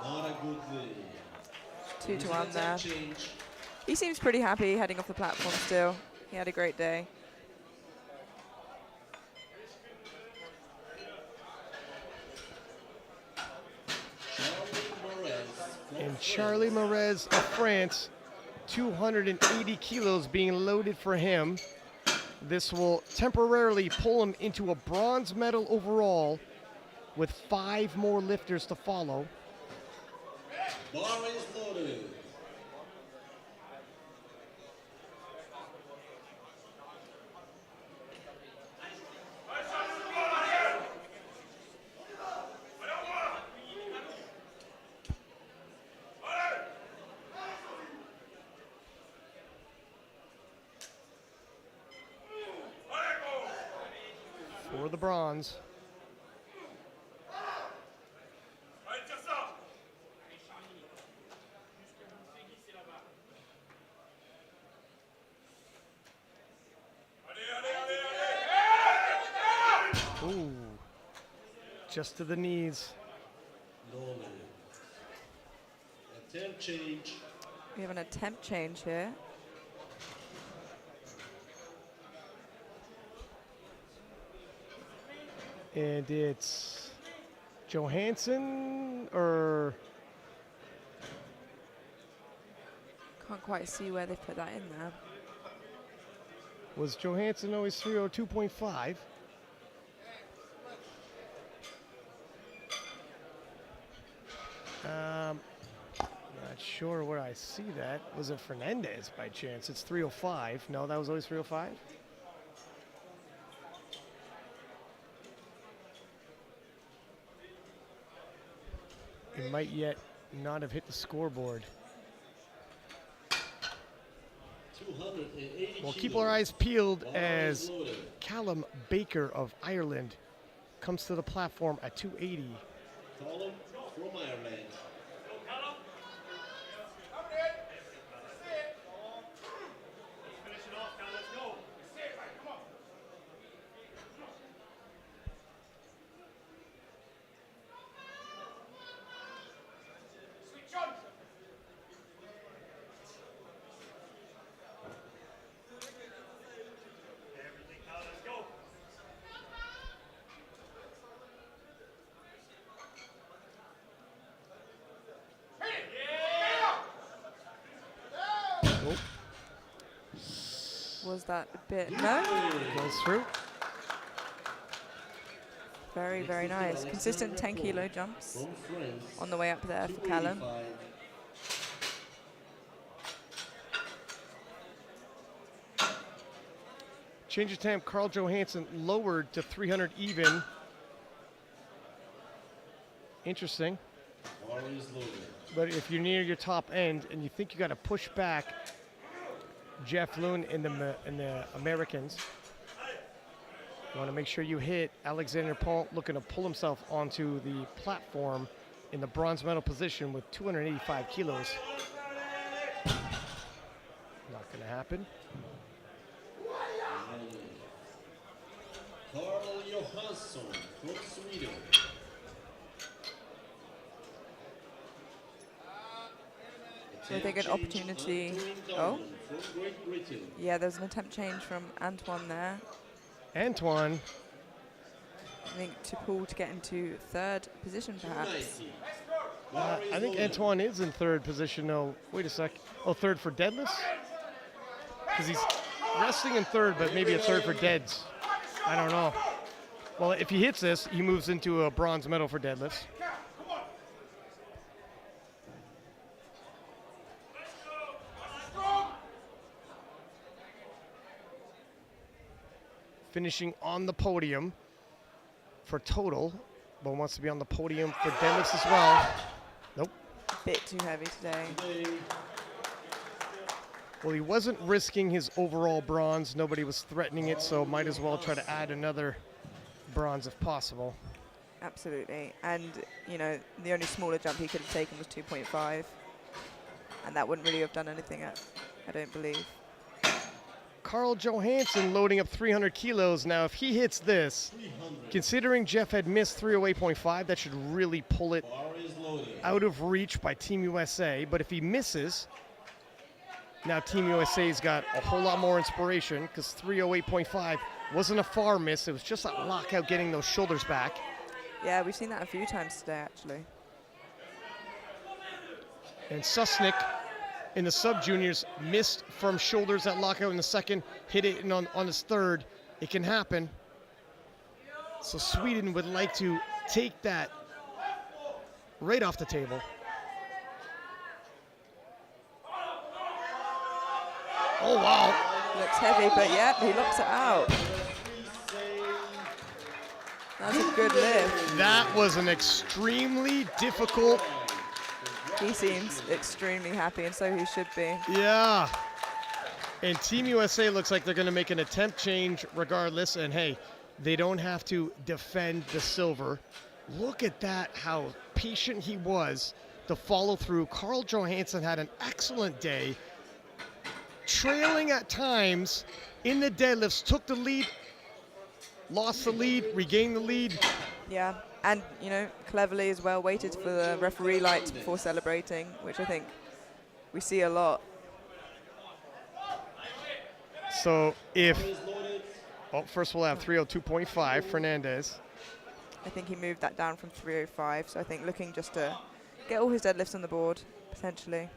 Not a good thing. 2 to 1 there. Change. He seems pretty happy heading off the platform still. He had a great day. And Charlie Morez of France, 280 kilos being loaded for him. This will temporarily pull him into a bronze medal overall with 5 more lifters to follow. Bar is loaded. For the bronze. Ooh, just to the knees. Loaded. Attempt change. We have an attempt change here. And it's Johansson or Can't quite see where they put that in there. was Johansson always 302.5? Not sure where I see that. Was it Fernandez by chance? It's 305. No, that was always 305. It might yet not have hit the scoreboard. 280 We'll keep our eyes peeled Bar as is loaded. Callum Baker of Ireland comes to the platform at 280. Column from Ireland. Was that a bit? No? Goes through. Very, very nice. Consistent 10 kilo jumps From France. on the way up there for Callum. 285. Change of temp, Carl Johansson lowered to 300 even. Interesting. Bar is loaded. But if you're near your top end and you think you got to push back Jeff Loon and the Americans, you want to make sure you hit Alexander Paul looking to pull himself onto the platform in the bronze medal position with 285 kilos. Not going to happen. Carl Johansson from Sweden. So I think an opportunity. Oh, From Great Britain. yeah, there's an attempt change from Antoine there. Antoine, I think to pull to get into third position perhaps. 290. Bar is I think loaded. Antoine is in third position. No, wait a sec. Oh, third for deadlifts? Because he's resting in third, but maybe a third for deads. I don't know. Well, if he hits this, he moves into a bronze medal for deadlifts. Finishing on the podium for total, but wants to be on the podium for deadlifts as well. Nope. Bit too heavy today. Well, he wasn't risking his overall bronze. Nobody was threatening it, so might as well try to add another bronze if possible. Absolutely. And, you know, the only smaller jump he could have taken was 2.5. And that wouldn't really have done anything, I don't believe. Carl Johansson loading up 300 kilos. Now, if he hits this, considering Jeff had missed 308.5, that should really pull it out of reach by Team USA. But if he misses, now Team USA's got a whole lot more inspiration because 308.5 wasn't a far miss. It was just a lockout getting those shoulders back. Yeah, we've seen that a few times today, actually. And Susnick in the sub-juniors missed from shoulders at lockout in the second, hit it in on his third. It can happen. So Sweden would like to take that right off the table. Oh, wow. Looks heavy, but yeah, he locks it out. That's a good lift. That was an extremely difficult. He seems extremely happy, and so he should be. Yeah. And Team USA looks like they're going to make an attempt change regardless. And hey, they don't have to defend the silver. Look at that, how patient he was to follow through. Carl Johansson had an excellent day. Trailing at times in the deadlifts, took the lead, lost the lead, regained the lead. Yeah, and, you know, cleverly as well, waited for the referee lights before celebrating, which I think we see a lot. So if, first we'll have 302.5, Fernandez. I think he moved that down from 305, so I think looking just to get all his deadlifts on the board, potentially.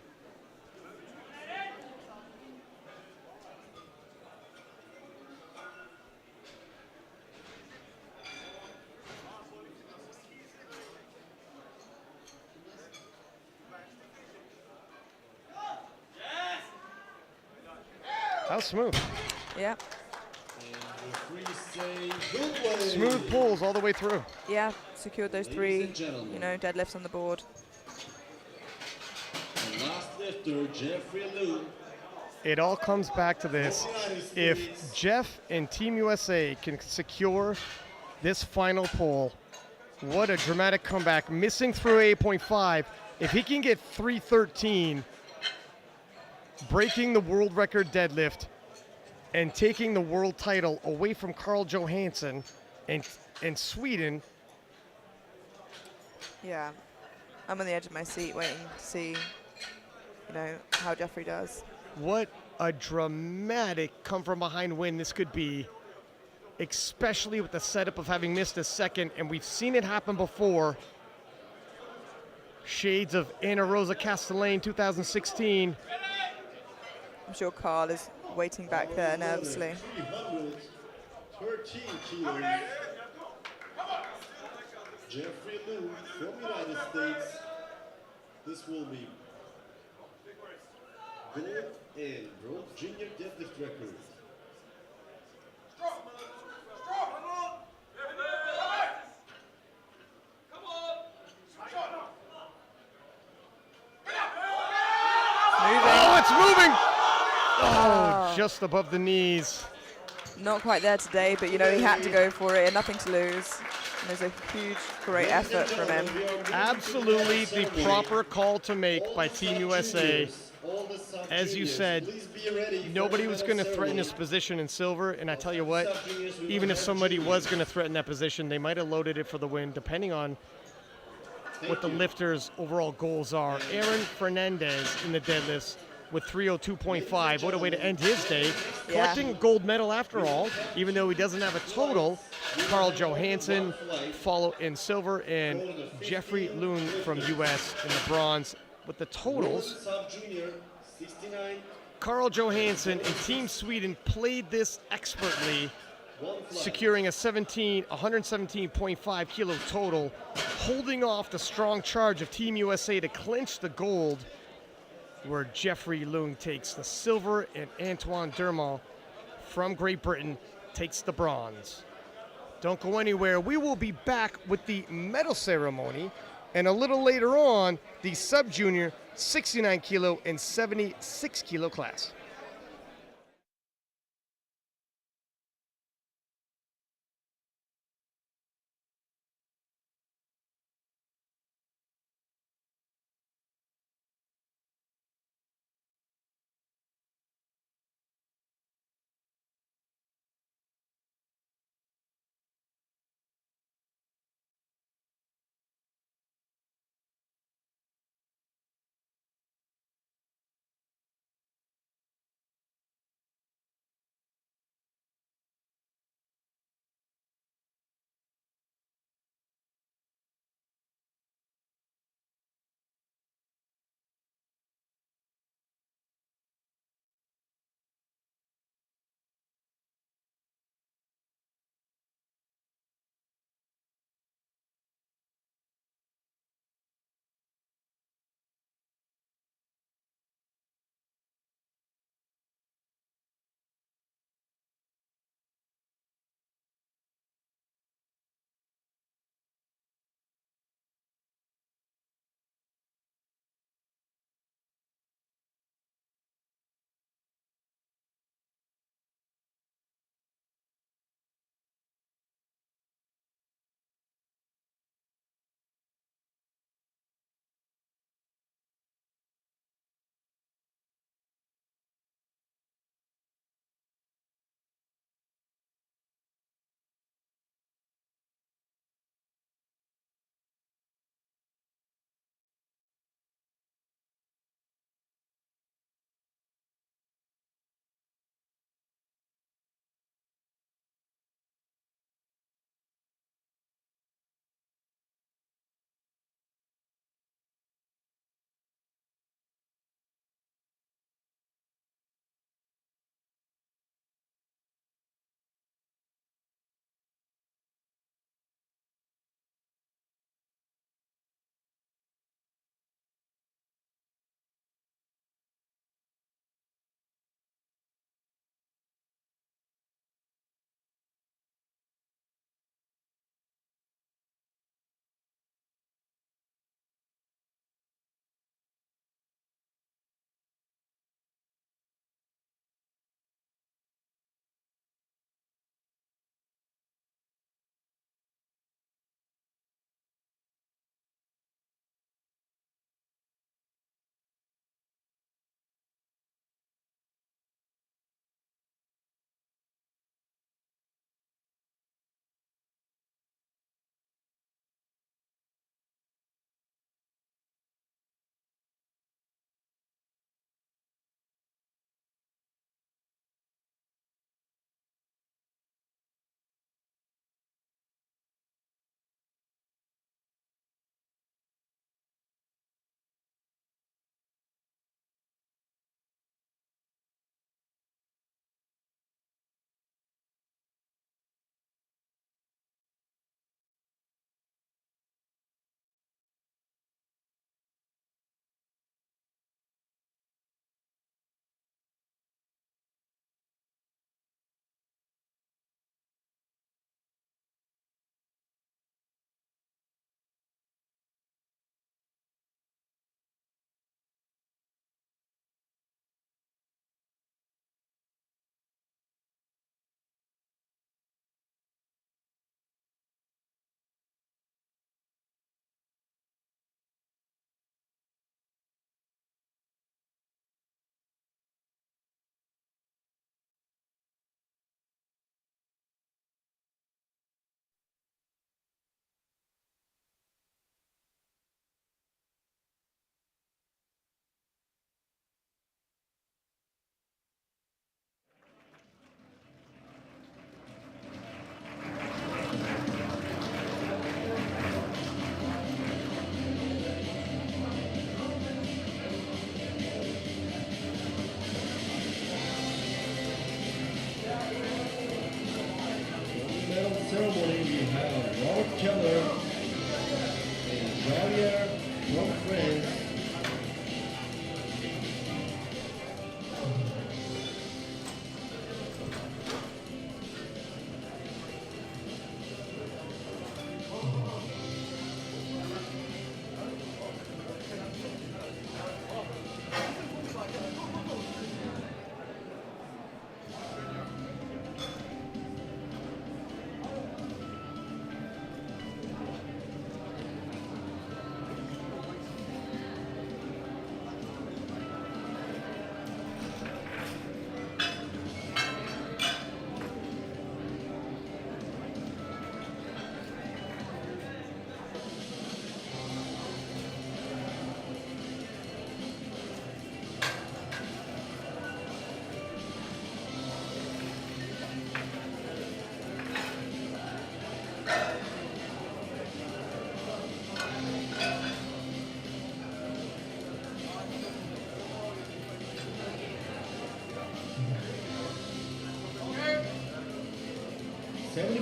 How smooth. Yeah. Smooth pulls all the way through. Yeah, secured those three, you know, deadlifts on the board. The last lifter, Jeffrey Liu. It all comes back to this. If Jeff and Team USA can secure this final pull, what a dramatic comeback. Missing through 8.5. If he can get 313, breaking the world record deadlift and taking the world title away from Carl Johansson and Sweden. Yeah, I'm on the edge of my seat waiting to see, you know, how Jeffrey does. What a dramatic come from behind win this could be, especially with the setup of having missed a second, and we've seen it happen before. Shades of Ana Rosa Castellane 2016. I'm sure Carl is waiting back there nervously. 313 kilos. Jeffrey Liu from United States. This will be gold and bronze junior deadlift record. Oh, it's moving! Oh, just above the knees. Not quite there today, but, you know, he had to go for it and nothing to lose. And there's a huge, great effort from him. Absolutely the proper call to make by Team USA. As you said, nobody was going to threaten his position in silver, and I tell you what, even if somebody was going to threaten that position, they might have loaded it for the win, depending on what the lifters' overall goals are. Aaron Fernandez in the deadlifts with 302.5. What a way to end his day. Collecting a gold medal after all, even though he doesn't have a total. Carl Johansson follow in silver, and Jeffrey Loon from US in the bronze. With the totals, Carl Johansson and Team Sweden played this expertly. securing a 117.5 kilo total, holding off the strong charge of Team USA to clinch the gold, where Jeffrey Leung takes the silver and Antoine Dermont from Great Britain takes the bronze. Don't go anywhere. We will be back with the medal ceremony, and a little later on, the sub-junior 69 kilo and 76 kilo class.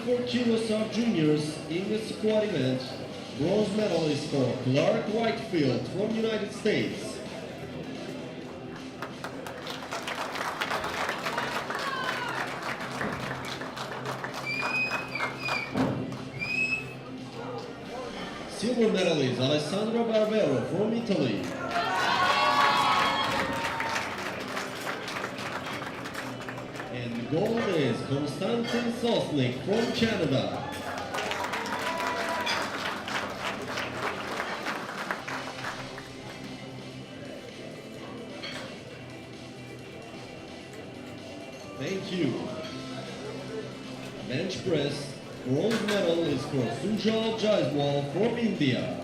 74 kilo sub juniors in the squat event, bronze medal is for Clark Whitefield from United States. Silver medalist Alessandro Barbero from Italy. And gold is Konstantin Sosnik from Canada. Thank you. Bench press. Bronze medal is for Sujal Jaiswal from India.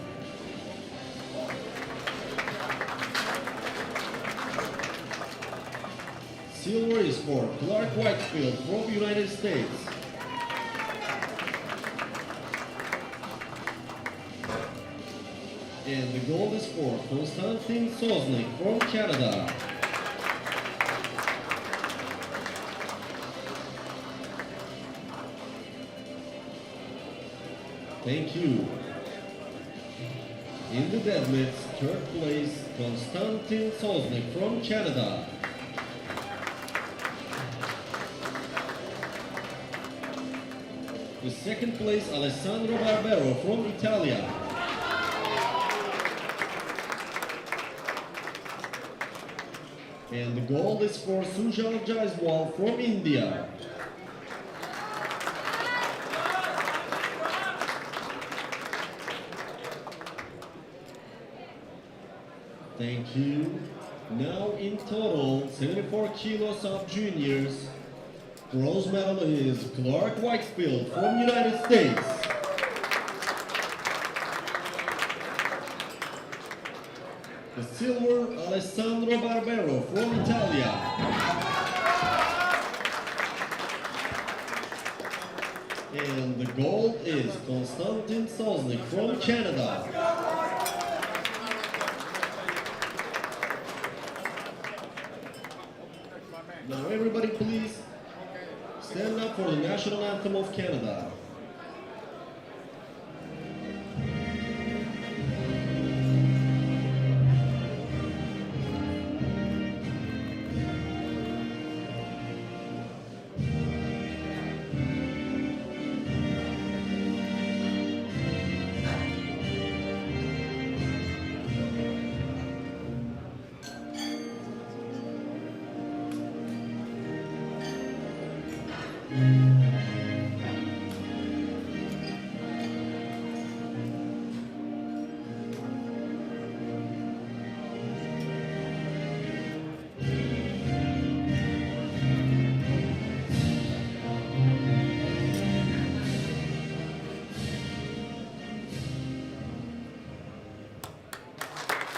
Silver is for Clark Whitefield from United States. And the gold is for Konstantin Sosnik from Canada. Thank you. In the deadlift, third place, Konstantin Sosnik from Canada. The second place, Alessandro Barbero from Italy. And the gold is for Sujal Jaiswal from India. Thank you. Now in total, 74 kilos of juniors. Bronze medal is Clark Whitefield from United States. The silver, Alessandro Barbero from Italy. And the gold is Konstantin Sosnik from Canada. Now everybody please stand up for the national anthem of Canada.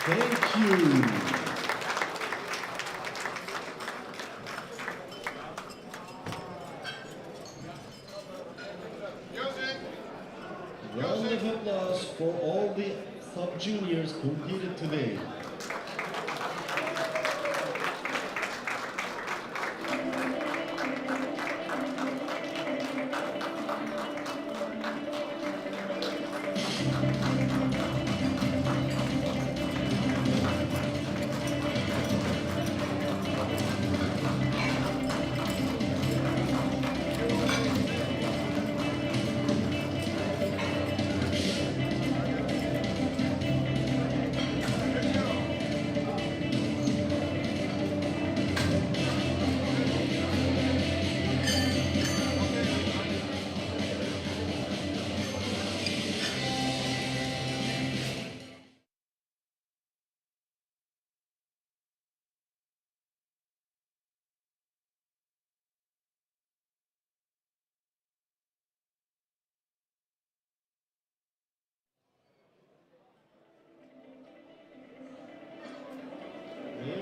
Thank you. Round of applause for all the sub-juniors competed today.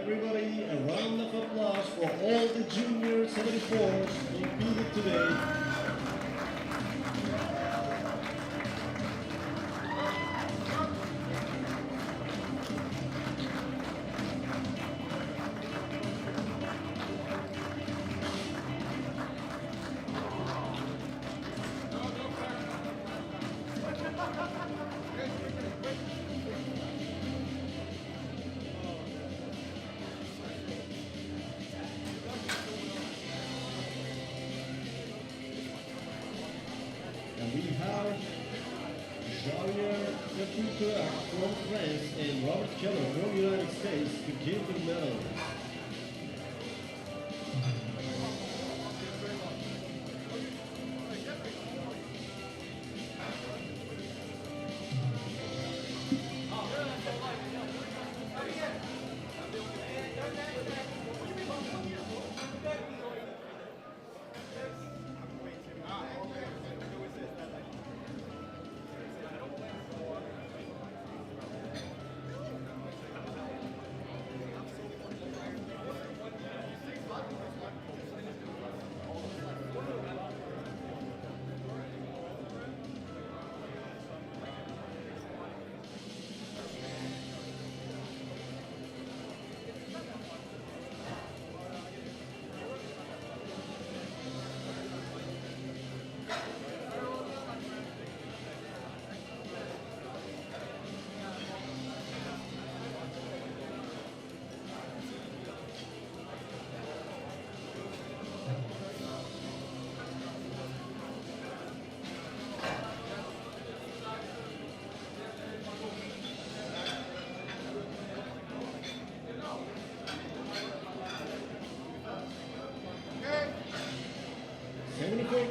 Everybody, a round of applause for all the junior 74s competed today. and Robert Keller from United States to give the medal.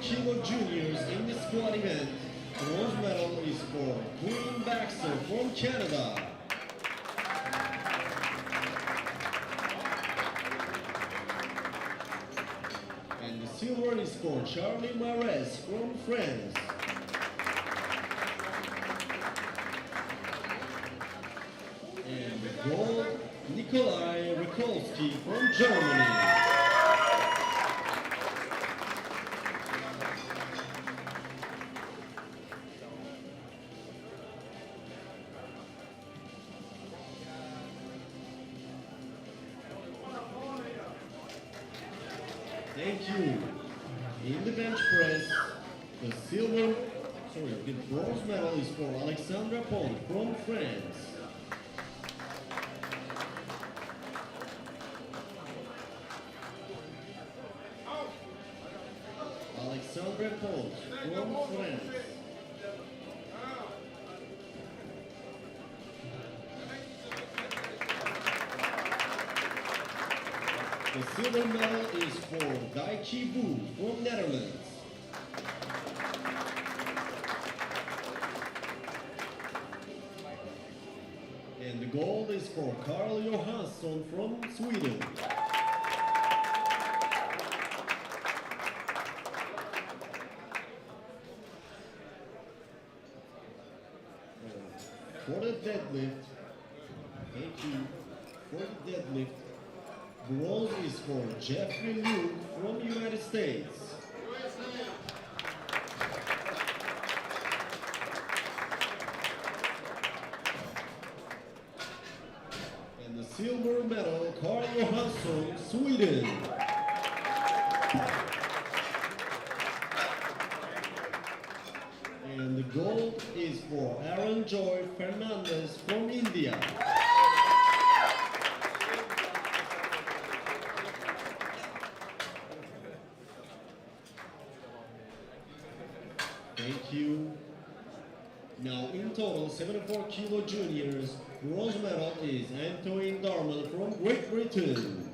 Kilo juniors in the squad event. Bronze medal is for Queen Baxter from Canada. And the silver is for Charlie Mares from France. And the gold, Nikolai Rikolsky from Germany. Thank you. In the bench press, the bronze medal is for Alexandra Pont from France. Alexandra Pont from France. The silver medal is for Daichi Wu from Netherlands. And the gold is for Carl Johansson from Sweden. For the deadlift, thank you. For the deadlift, bronze is for Jeffrey Luke from the United States. And the silver medal, Carl Johansson, Sweden. And the gold is for Aaron Joy Fernandez from India. Thank you. Now in total, 74 kilo juniors, bronze medal is Antoine Darman from Great Britain.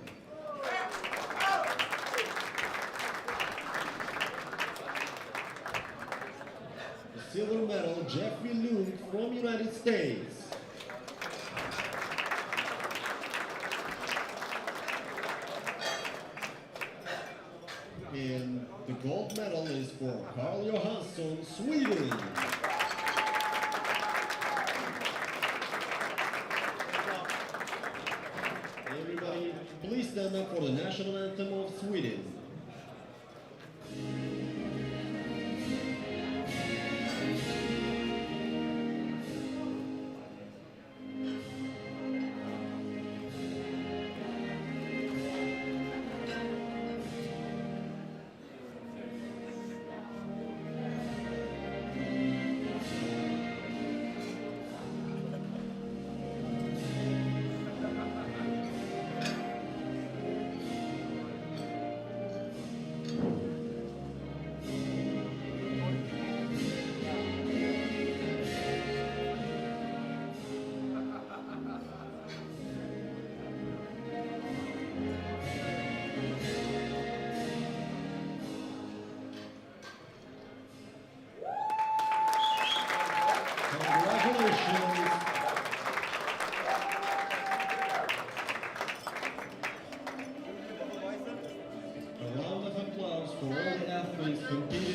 The silver medal, Jeffrey Luke from United States. And the gold medal is for Carl Johansson, Sweden. Everybody, please stand up for the national anthem of Sweden. Competing